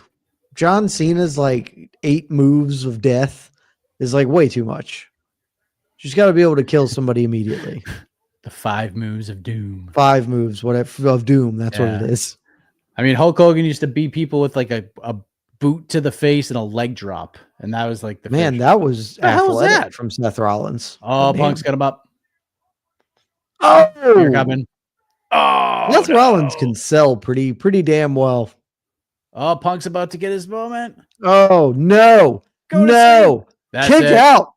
John Cena's like 8 moves of death is like way too much. You just got to be able to kill somebody immediately. the 5 moves of doom. 5 moves, whatever of doom. That's what it is. I mean, Hulk Hogan used to beat people with like a boot to the face and a leg drop, and that was like the Man, finisher. that was the hell was athletic that? from Seth Rollins. Oh, damn. Punk's got him up. Oh, You're coming. Oh, Seth Rollins can sell pretty damn well. Oh, Punk's about to get his moment. Oh no, Go to no, That's kick it. out.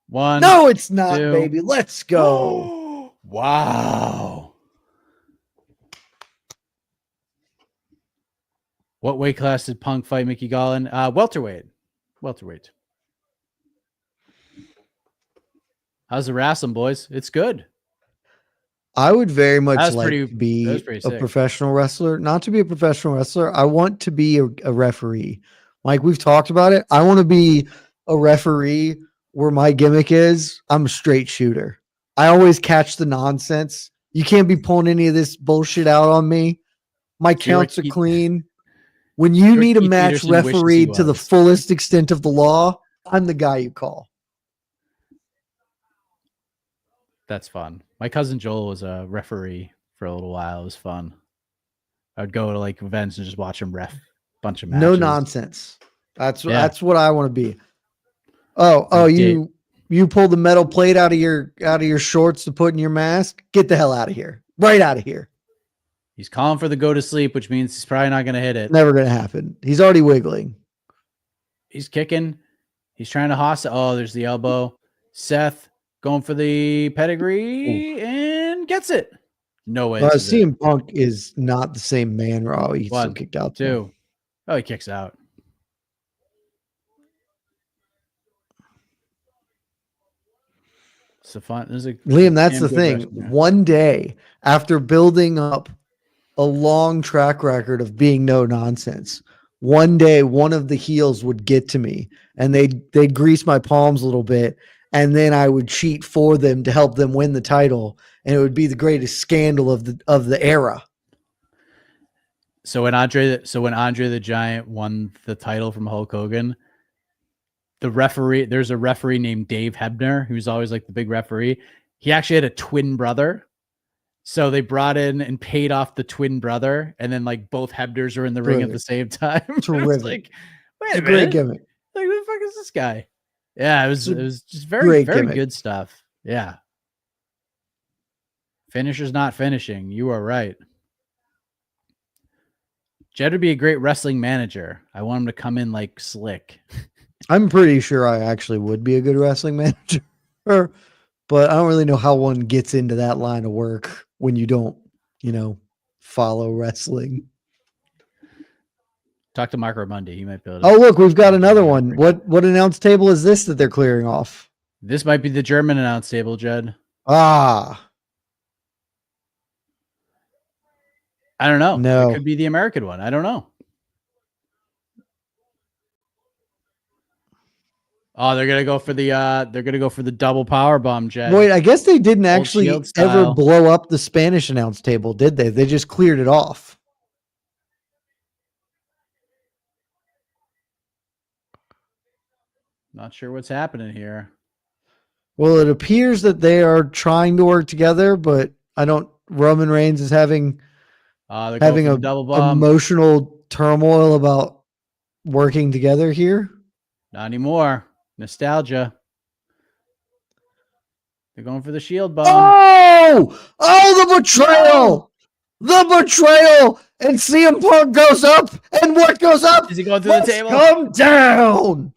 1. No, it's not, 2. baby. Let's go. Wow. What weight class did Punk fight Mickey Gallin? Welterweight. How's the wrestling, boys? It's good. I would very much That was like pretty- to be that was pretty a sick. professional wrestler. Not to be a professional wrestler. I want to be a referee. Like we've talked about it. I want to be a referee where my gimmick is I'm a straight shooter. I always catch the nonsense. You can't be pulling any of this bullshit out on me. My counts are Keith- clean. When you You're need a Keith match Peterson wishes he refereed to the was. fullest extent of the law, I'm the guy you call. That's fun. My cousin Joel was a referee for a little while. It was fun. I'd go to like events and just watch him ref a bunch of matches. No nonsense. That's Yeah. that's what I want to be. Oh, you pulled the metal plate out of your shorts to put in your mask? Get the hell out of here. Right out of here. He's calling for the go to sleep, which means he's probably not going to hit it. Never going to happen. He's already wiggling. He's kicking. He's trying to hostile. Oh, there's the elbow. Seth going for the pedigree and gets it. No way. CM Punk is not the same man. Raw. He's still kicked out. 2. Oh, he kicks out. So fun. Liam, that's the thing. One day after building up a long track record of being no nonsense, one day one of the heels would get to me and they'd grease my palms a little bit, and then I would cheat for them to help them win the title, and it would be the greatest scandal of the era. So when Andre the Giant won the title from Hulk Hogan, there's a referee named Dave Hebner, who's always like the big referee. He actually had a twin brother. So they brought in and paid off the twin brother, and then like both Hebners are in the ring at the same time. Terrific. Like, wait a minute. Great gimmick. Like, who the fuck is this guy? Yeah, it was just very good stuff. Yeah. Finisher's not finishing. You are right. Jed would be a great wrestling manager. I want him to come in like slick. I'm pretty sure I actually would be a good wrestling manager, but I don't really know how one gets into that line of work when you don't, follow wrestling. Talk to Mark Ramundi. He might be able to. Oh, look, we've got another one. What announce table is this that they're clearing off? This might be the German announce table, Jed. Ah. I don't know. No. It could be the American one. I don't know. Oh, they're gonna go for the double power bomb, Jed. Wait, I guess they didn't actually ever blow up the Spanish announce table, did they? They just cleared it off. Not sure what's happening here. Well, it appears that they are trying to work together, but Roman Reigns is having a double bomb. Emotional turmoil about working together here. Not anymore. Nostalgia. They're going for the shield bomb. Oh, the betrayal. The betrayal. And CM Punk goes up. And what goes up? Is he going through the table? Come down.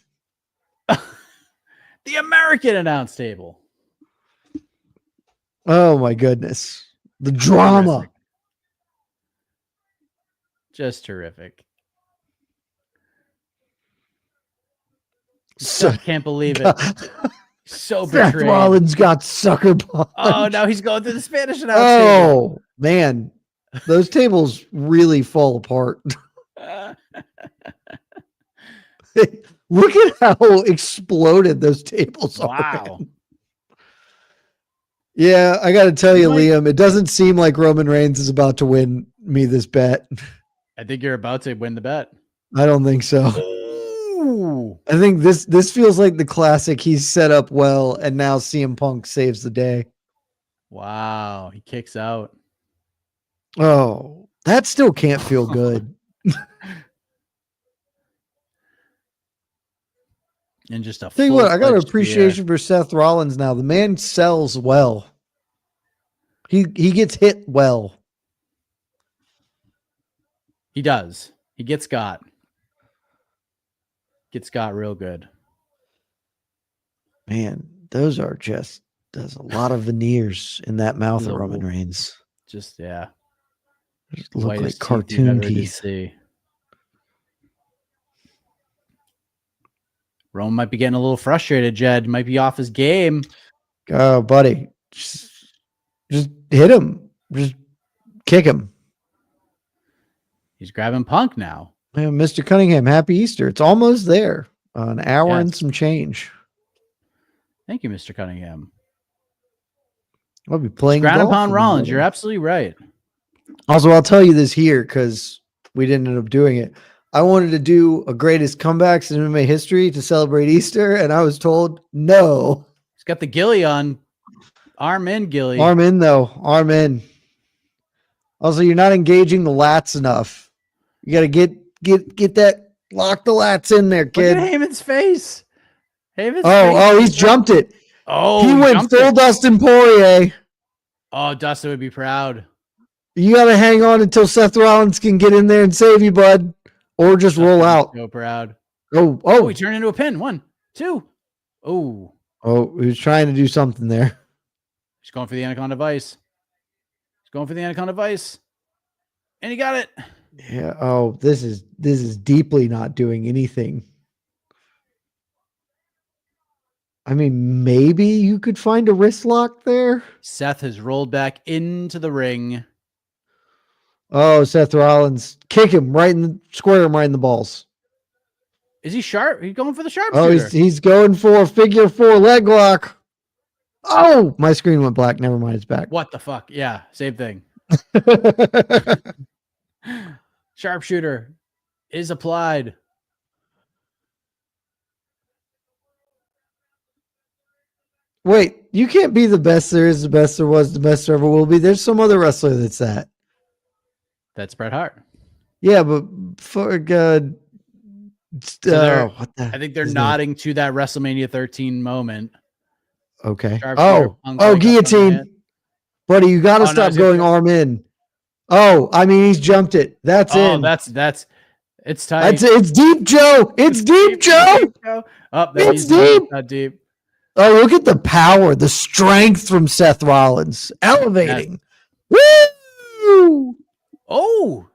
The American announce table. Oh, my goodness. The drama. Just terrific. So, can't believe it. So betrayed. Seth Rollins got sucker punched. Oh, now he's going through the Spanish announce table. Oh, man. Those tables really fall apart. Look at how exploded those tables are. Wow. Man. Yeah, I got to tell you, Liam, it doesn't seem like Roman Reigns is about to win me this bet. I think you're about to win the bet. I don't think so. Ooh. I think this feels like the classic. He's set up well, and now CM Punk saves the day. Wow, he kicks out. Oh, that still can't feel good. And just a tell you what, I got an appreciation for Seth Rollins now. The man sells well. He gets hit well. He does. He gets got. Gets got real good. Man, there's a lot of veneers in that mouth of Roman Reigns. Just, yeah. Just look like cartoon teeth. Roman might be getting a little frustrated, Jed. Might be off his game. Oh, buddy. Just hit him. Just kick him. He's grabbing Punk now. Man, Mr. Cunningham, happy Easter. It's almost there. An hour and some change. Thank you, Mr. Cunningham. I'll be playing ground upon Rollins. You're absolutely right. Also, I'll tell you this here because we didn't end up doing it. I wanted to do a greatest comebacks in MMA history to celebrate Easter, and I was told no. He's got the ghillie on. Arm in, ghillie. Arm in, though. Arm in. Also, you're not engaging the lats enough. You got to get that, lock the lats in there, kid. Look at Heyman's face. He's jumped it. Oh, he went full Dustin Poirier. Oh, Dustin would be proud. You got to hang on until Seth Rollins can get in there and save you, bud, or just roll out. So proud. Oh, he turned into a pin. 1, 2. Oh, he was trying to do something there. he's going for the Anaconda Vice. And he got it. Yeah. Oh, this is deeply not doing anything. I mean, maybe you could find a wrist lock there. Seth has rolled back into the ring. Oh, Seth Rollins, kick him square him right in the balls. Is he sharp? He's going for the sharpshooter. Oh, he's going for a figure 4 leg lock. Oh, my screen went black. Never mind, it's back. What the fuck? Yeah, same thing. Sharpshooter is applied. Wait, you can't be the best there is, the best there was, the best there ever will be. There's some other wrestler that's that. That's Bret Hart. Yeah, but for God, what the? I think they're nodding to that WrestleMania 13 moment. Okay. Sharpshooter, guillotine, buddy. You got to stop going arm in. Oh, I mean, he's jumped it. That's in. That's it's tight. It's deep, Joe. It's deep, Joe. Oh, it's deep. Not deep. Oh, look at the power, the strength from Seth Rollins. Elevating. Woo! Oh.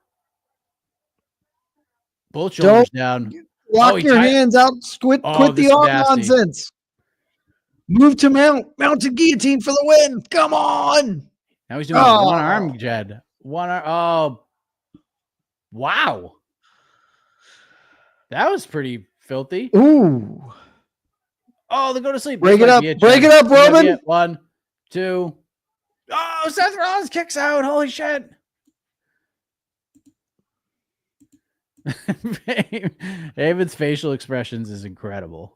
Both shoulders down. Lock your hands out. Quit the arm nonsense. Move to mounted guillotine for the win. Come on. Now he's doing one arm, Jed. One arm. Oh. Wow. That was pretty filthy. Ooh. Oh, they go to sleep. Break it up. Break it up, Roman. 1, 2. Oh, Seth Rollins kicks out. Holy shit. David's facial expressions is incredible.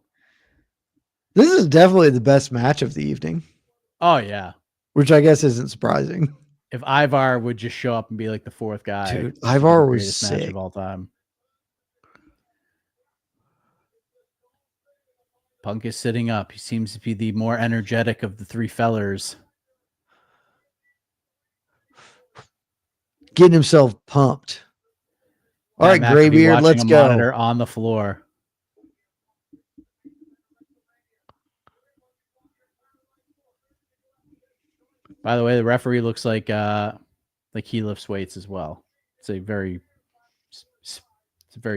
This is definitely the best match of the evening. Oh, yeah. Which I guess isn't surprising. If Ivar would just show up and be like the 4th guy. Dude, Ivar was sick. Match of all time. Punk is sitting up. He seems to be the more energetic of the 3 fellers. Getting himself pumped. All right, Graybeard, let's go. Monitor on the floor. By the way, the referee looks like he lifts weights as well. It's a very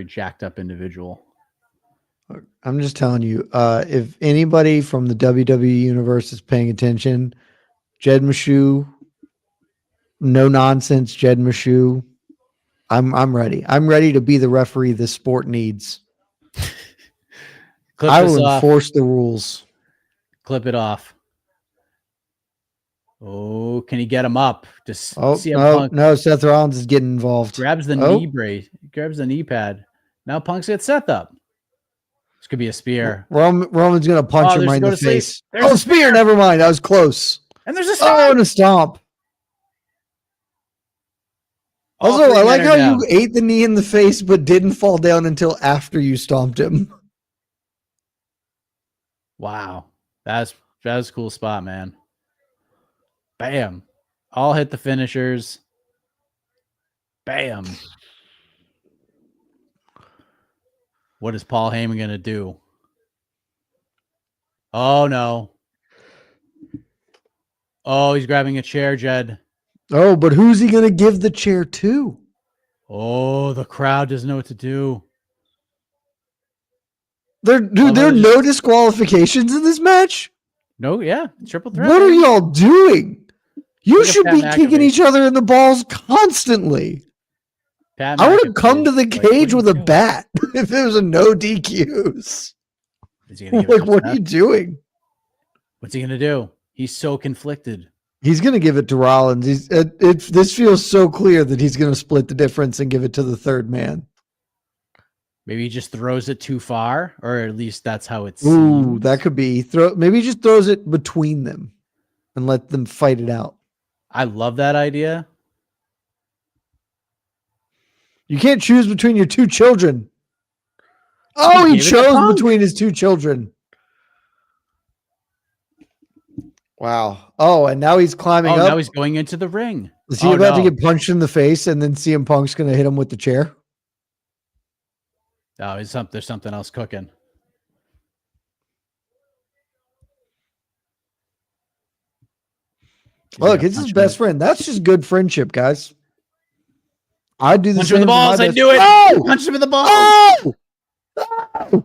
jacked up individual. I'm just telling you, if anybody from the WWE universe is paying attention, Jed Meshew, no nonsense, Jed Meshew. I'm ready. I'm ready to be the referee this sport needs. I will enforce the rules. Clip it off. Oh, can he get him up? Just no, Seth Rollins is getting involved. Grabs the knee brace, grabs the knee pad. Now Punk's gets Seth up. This could be a spear. Roman's gonna punch him right in the face. There's a spear. Never mind. That was close. And there's a stomp. Oh, and a stomp. Also, I like how you ate the knee in the face, but didn't fall down until after you stomped him. Wow, that's a cool spot, man. Bam! All hit the finishers. Bam! What is Paul Heyman gonna do? Oh no! Oh, he's grabbing a chair, Jed. Oh, but who's he going to give the chair to? Oh, the crowd doesn't know what to do. There are no disqualifications in this match? No, yeah. Triple threat. What are y'all doing? You should be kicking each other in the balls constantly. I would have come to the cage with a bat if there was a no DQs. Like, what are you doing? What's he going to do? He's so conflicted. He's going to give it to Rollins. This feels so clear that he's going to split the difference and give it to the third man. Maybe he just throws it too far, or at least that's how it's. Ooh, that could be. Maybe he just throws it between them and let them fight it out. I love that idea. You can't choose between your 2 children. Oh, he chose between his 2 children. Wow. Oh, and now he's climbing up. Now he's going into the ring. Is he about to get punched in the face and then CM Punk's going to hit him with the chair? Oh, there's something else cooking. Look, it's his best friend. That's just good friendship, guys. I'd do the punch same. Him in the balls. I'd do it. Oh! Punch him in the balls. Oh! Oh!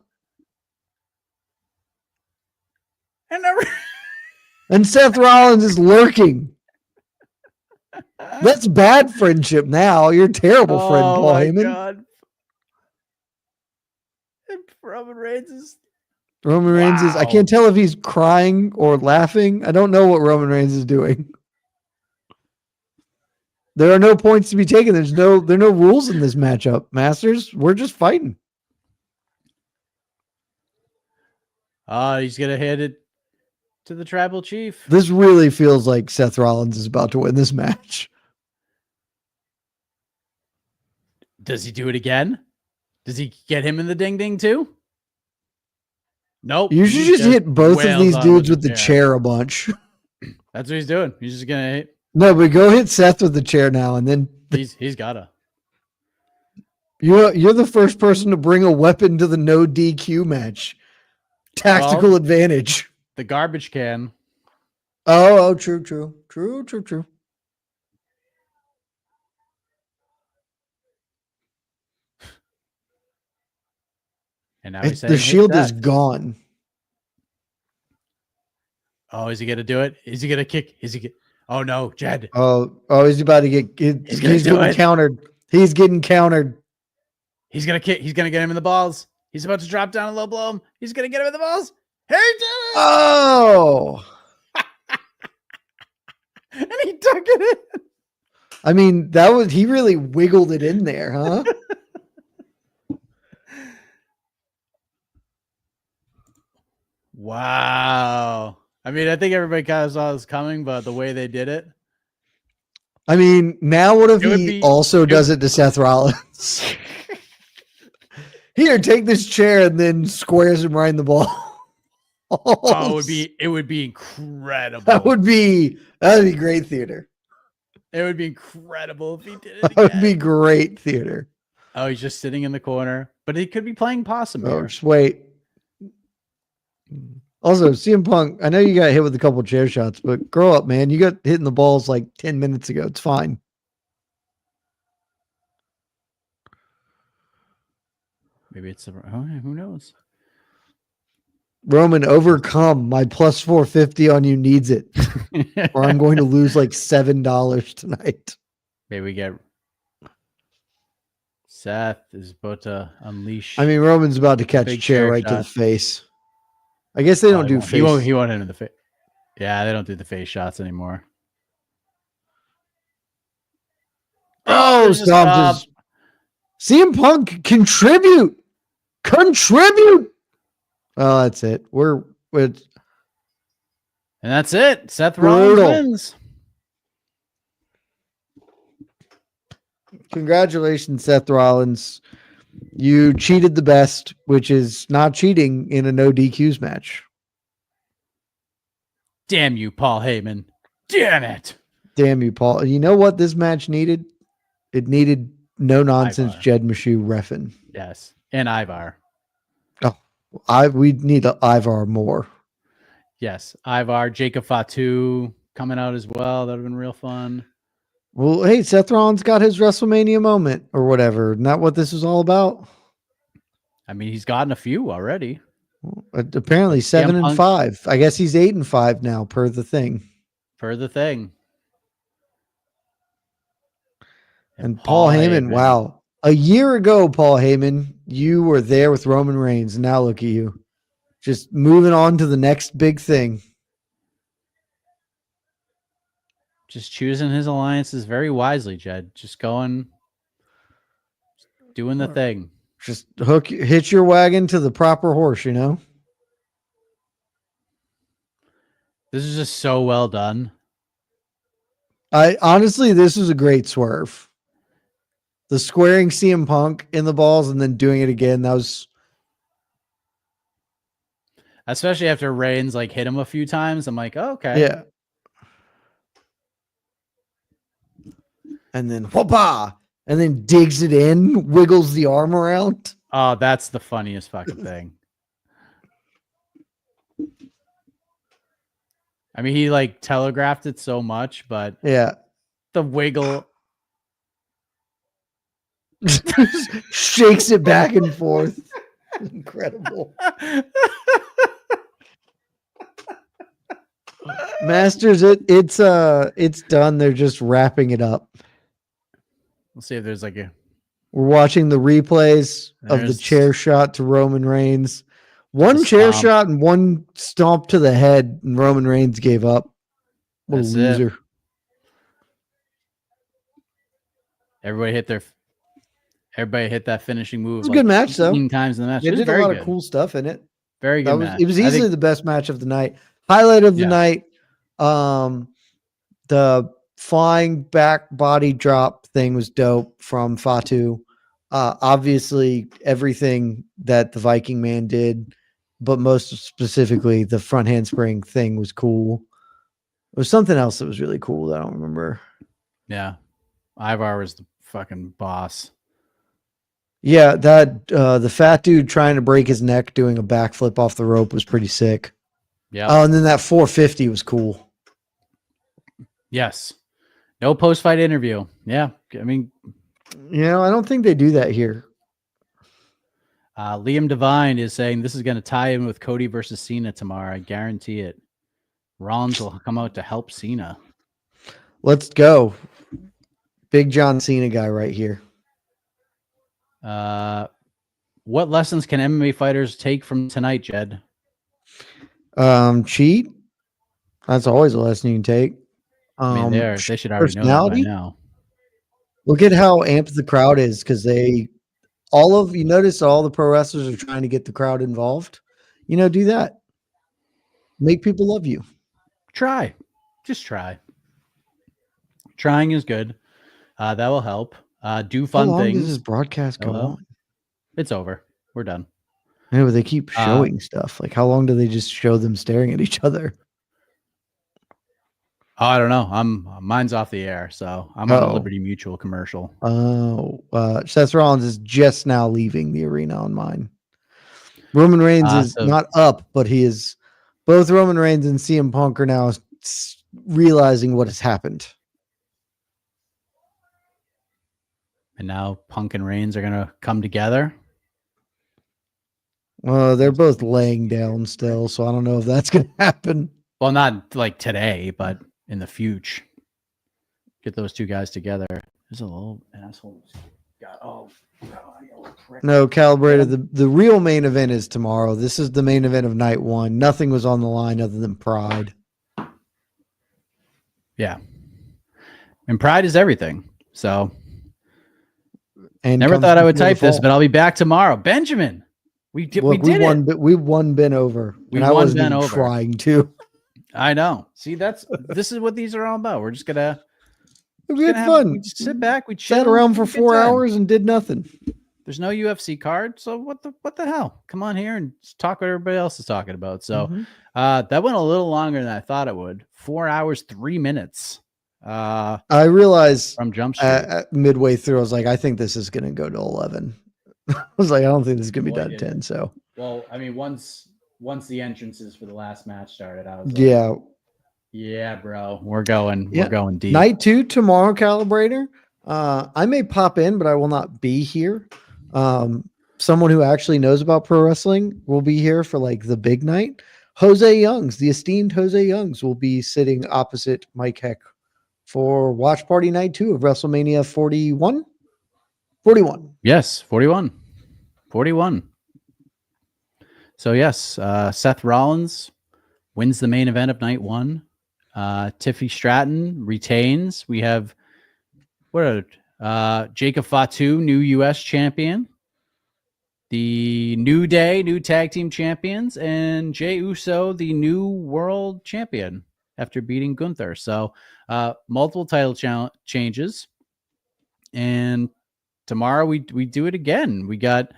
And Seth Rollins is lurking. That's bad friendship now. You're a terrible friend, Paul Heyman. God. Roman Reigns is. I can't tell if he's crying or laughing. I don't know what Roman Reigns is doing. There are no points to be taken. There are no rules in this matchup. Masters, we're just fighting. He's going to hit it to the tribal chief. This really feels like Seth Rollins is about to win this match. Does he do it again? Does he get him in the ding ding too? Nope. You should just hit both of these dudes with the chair a bunch. That's what he's doing. He's just going to hit. No, but go hit Seth with the chair now, and then he's gotta. You're the first person to bring a weapon to the no DQ match. Tactical advantage. The garbage can. Oh, true. And now the shield is gone. Oh, is he gonna do it? Is he gonna kick? Oh no, Jed. Oh, he's about to get. He's getting countered. He's getting countered. He's gonna kick. He's gonna get him in the balls. He's about to drop down and low blow him. He's gonna get him in the balls. Hey, Jed! Oh! And he took it in. I mean, he really wiggled it in there, huh? Wow. I mean, I think everybody kind of saw this coming, but the way they did it. I mean, now what if he also does it to Seth Rollins? Here, take this chair and then squares him right in the ball. It would be incredible. That would be great theater. It would be incredible if he did it again. That would be great theater. Oh, he's just sitting in the corner, but he could be playing possum here. Just wait. Also, CM Punk, I know you got hit with a couple of chair shots, but grow up, man. You got hit in the balls like 10 minutes ago. It's fine. Maybe it's who knows? Roman, overcome. My plus 450 on you needs it. Or I'm going to lose like $7 tonight. Maybe we get Seth is about to unleash. I mean, Roman's about to catch a chair right to the face. I guess they don't do face. He won't hit in the face. Yeah, they don't do the face shots anymore. Oh, stop. CM Punk, contribute. Oh, that's it. And that's it. Seth Rollins wins. Congratulations, Seth Rollins. You cheated the best, which is not cheating in a no DQs match. Damn you, Paul Heyman. Damn it. Damn you, Paul. You know what this match needed? It needed no nonsense Jed Meshew reffing. Yes. And Ivar. Oh, we need Ivar more. Yes. Ivar, Jacob Fatu coming out as well. That would have been real fun. Well, hey, Seth Rollins got his WrestleMania moment or whatever. Not what this is all about. I mean, he's gotten a few already. Apparently 7 and 5. I guess he's 8 and 5 now per the thing. And Paul Heyman, wow. A year ago, Paul Heyman, you were there with Roman Reigns. Now look at you. Just moving on to the next big thing. Just choosing his alliances very wisely, Jed. Just doing the thing. Just hitch your wagon to the proper horse, you know? This is just so well done. Honestly, this was a great swerve. The squaring CM Punk in the balls and then doing it again. That was... Especially after Reigns hit him a few times. I'm like, oh, okay. Yeah. and then whoopah, and then digs it in, wiggles the arm around. Oh, that's the funniest fucking thing. I mean, he like telegraphed it so much, but Yeah. the wiggle. Shakes it back and forth. Incredible. Masters, it's done. They're just wrapping it up. We'll see if there's like a. We're watching the replays of the There's- chair shot to Roman Reigns. One The chair stomp. shot and one stomp to the head, and Roman Reigns gave up. What That's a it. loser. Everybody hit that finishing move. It was a good match, though. 15 times in the match. They It was did a very lot good. of cool stuff in it. Very good match. It was I easily think- the best match of the night. Highlight of the Yeah. night, the flying back body drop thing was dope from Fatu. Obviously, everything that the Viking man did, but most specifically, the front handspring thing was cool. There was something else that was really cool that I don't remember. Yeah. Ivar was the fucking boss. Yeah, that the fat dude trying to break his neck doing a backflip off the rope was pretty sick. Yeah. Oh, and then that 450 was cool. Yes. No post-fight interview. Yeah. I mean, I don't think they do that here. Liam Devine is saying this is going to tie in with Cody versus Cena tomorrow. I guarantee it. Rollins will come out to help Cena. Let's go. Big John Cena guy right here. What lessons can MMA fighters take from tonight, Jed? Cheat. That's always a lesson you can take. I mean, they should already know that by personality? now. Look at how amped the crowd is because you notice all the pro wrestlers are trying to get the crowd involved. Do that. Make people love you. Try. Just try. Trying is good. That will help. Do How fun long things. does this broadcast go Hello? on? It's over. We're done. No, they keep showing stuff. Like, how long do they just show them staring at each other? Oh, I don't know. Mine's off the air, so I'm on a Oh. Liberty Mutual commercial. Seth Rollins is just now leaving the arena on mine. Roman Reigns is so- not up, but he is. Both Roman Reigns and CM Punk are now realizing what has happened. And now Punk and Reigns are gonna come together. Well, they're both laying down still, so I don't know if that's going to happen. Well, not like today, but in the future. Get those two guys together. There's a little asshole. God, No, Calibrated. The real main event is tomorrow. This is the main event of night one. Nothing was on the line other than pride. Yeah. And pride is everything. So And never comes thought I would before the type this, fall. but I'll be back tomorrow. Benjamin, we did Look, it. we won Ben over. We and I won wasn't Ben even over. trying to. I know. See, this is what these are all about. We're just gonna We had fun. We just sit back, we chill, Sat around for have a good 4 time. hours and did nothing. There's no UFC card, so what the hell? Come on here and just talk what everybody else is talking about. So Mhm. that went a little longer than I thought it would. 4 hours, 3 minutes. I realized From Jump Street. midway through, I was like, I think this is going to go to 11. I was like, I don't think this is going to be Well, done at 10. So, Well, I mean, once the entrances for the last match started, I was like, yeah. yeah, bro, we're going deep. Night 2 tomorrow, Calibrator. I may pop in, but I will not be here. Someone who actually knows about pro wrestling will be here for like the big night. Jose Youngs, the esteemed Jose Youngs, will be sitting opposite Mike Heck for Watch Party Night 2 of WrestleMania 41. 41. Yes, 41. So yes, Seth Rollins wins the main event of night 1. Tiffy Stratton retains. We have Jacob Fatu, new U.S. champion. The New Day, new tag team champions, and Jey Uso, the new world champion after beating Gunther. So multiple title changes. And tomorrow we do it again. We got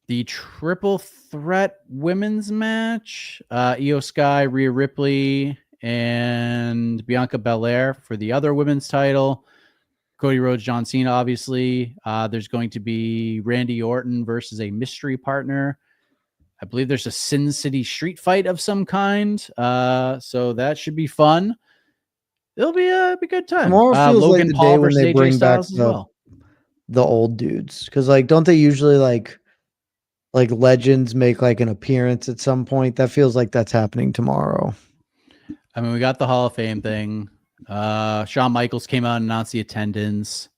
the triple threat women's match. Io Sky, Rhea Ripley, and Bianca Belair for the other women's title. Cody Rhodes, John Cena, obviously. There's going to be Randy Orton versus a mystery partner. I believe there's a Sin City street fight of some kind. So that should be fun. It'll be a good time. Tomorrow feels Logan like the Paul day when versus they AJ bring back Styles as well. the old dudes, because like don't they usually like legends make like an appearance at some point? That feels like that's happening tomorrow. I mean, we got the Hall of Fame thing. Shawn Michaels came out and announced the attendance.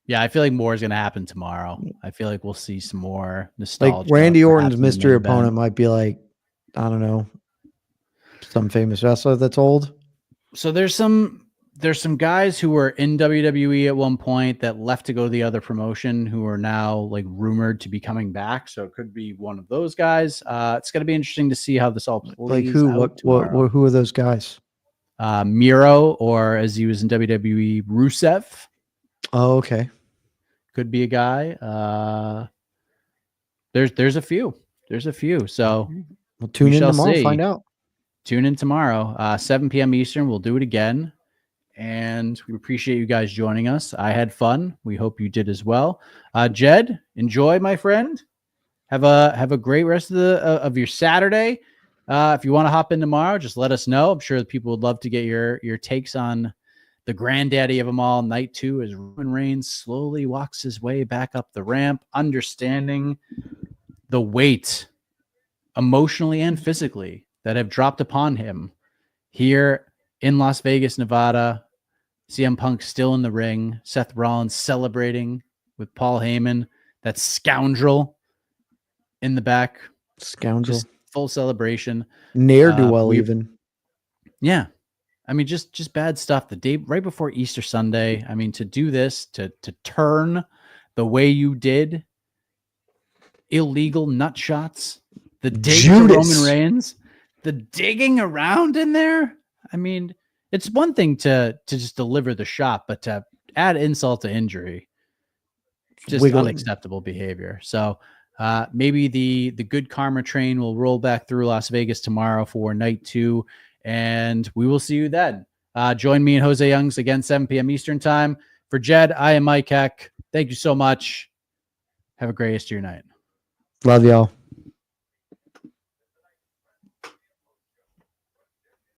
Yeah, I feel like more is going to happen tomorrow. I feel like we'll see some more nostalgia. Like Randy Orton's perhaps in the mystery main event. opponent might be like, I don't know, some famous wrestler that's old. So there's some guys who were in WWE at one point that left to go to the other promotion who are now like rumored to be coming back. So it could be one of those guys. It's going to be interesting to see how this all plays. Like who? What? Who are those guys? Miro, or as he was in WWE, Rusev. Oh, okay. Could be a guy. There's a few. So We'll tune in tomorrow. See. Find out. Tune in tomorrow, 7 p.m. Eastern. We'll do it again. And we appreciate you guys joining us. I had fun. We hope you did as well. Jed, enjoy, my friend. Have a great rest of your Saturday. If you want to hop in tomorrow, just let us know. I'm sure that people would love to get your takes on the granddaddy of them all, night 2, as Roman Reigns slowly walks his way back up the ramp, understanding the weight, emotionally and physically, that have dropped upon him here in Las Vegas, Nevada. CM Punk still in the ring. Seth Rollins celebrating with Paul Heyman. That scoundrel in the back. Scoundrel. Just full celebration. Ne'er-do-well even. Yeah. I mean, just bad stuff. The day right before Easter Sunday. I mean, to do this, to turn the way you did, illegal nut shots, the dig to Roman Reigns, the digging around in there. I mean, it's one thing to just deliver the shot, but to add insult to injury, just unacceptable behavior. So maybe the good karma train will roll back through Las Vegas tomorrow for night 2, and we will see you then. Join me and Jose Youngs again, 7 p.m. Eastern time. For Jed, I am Mike Heck. Thank you so much. Have a great rest of your night. Love y'all.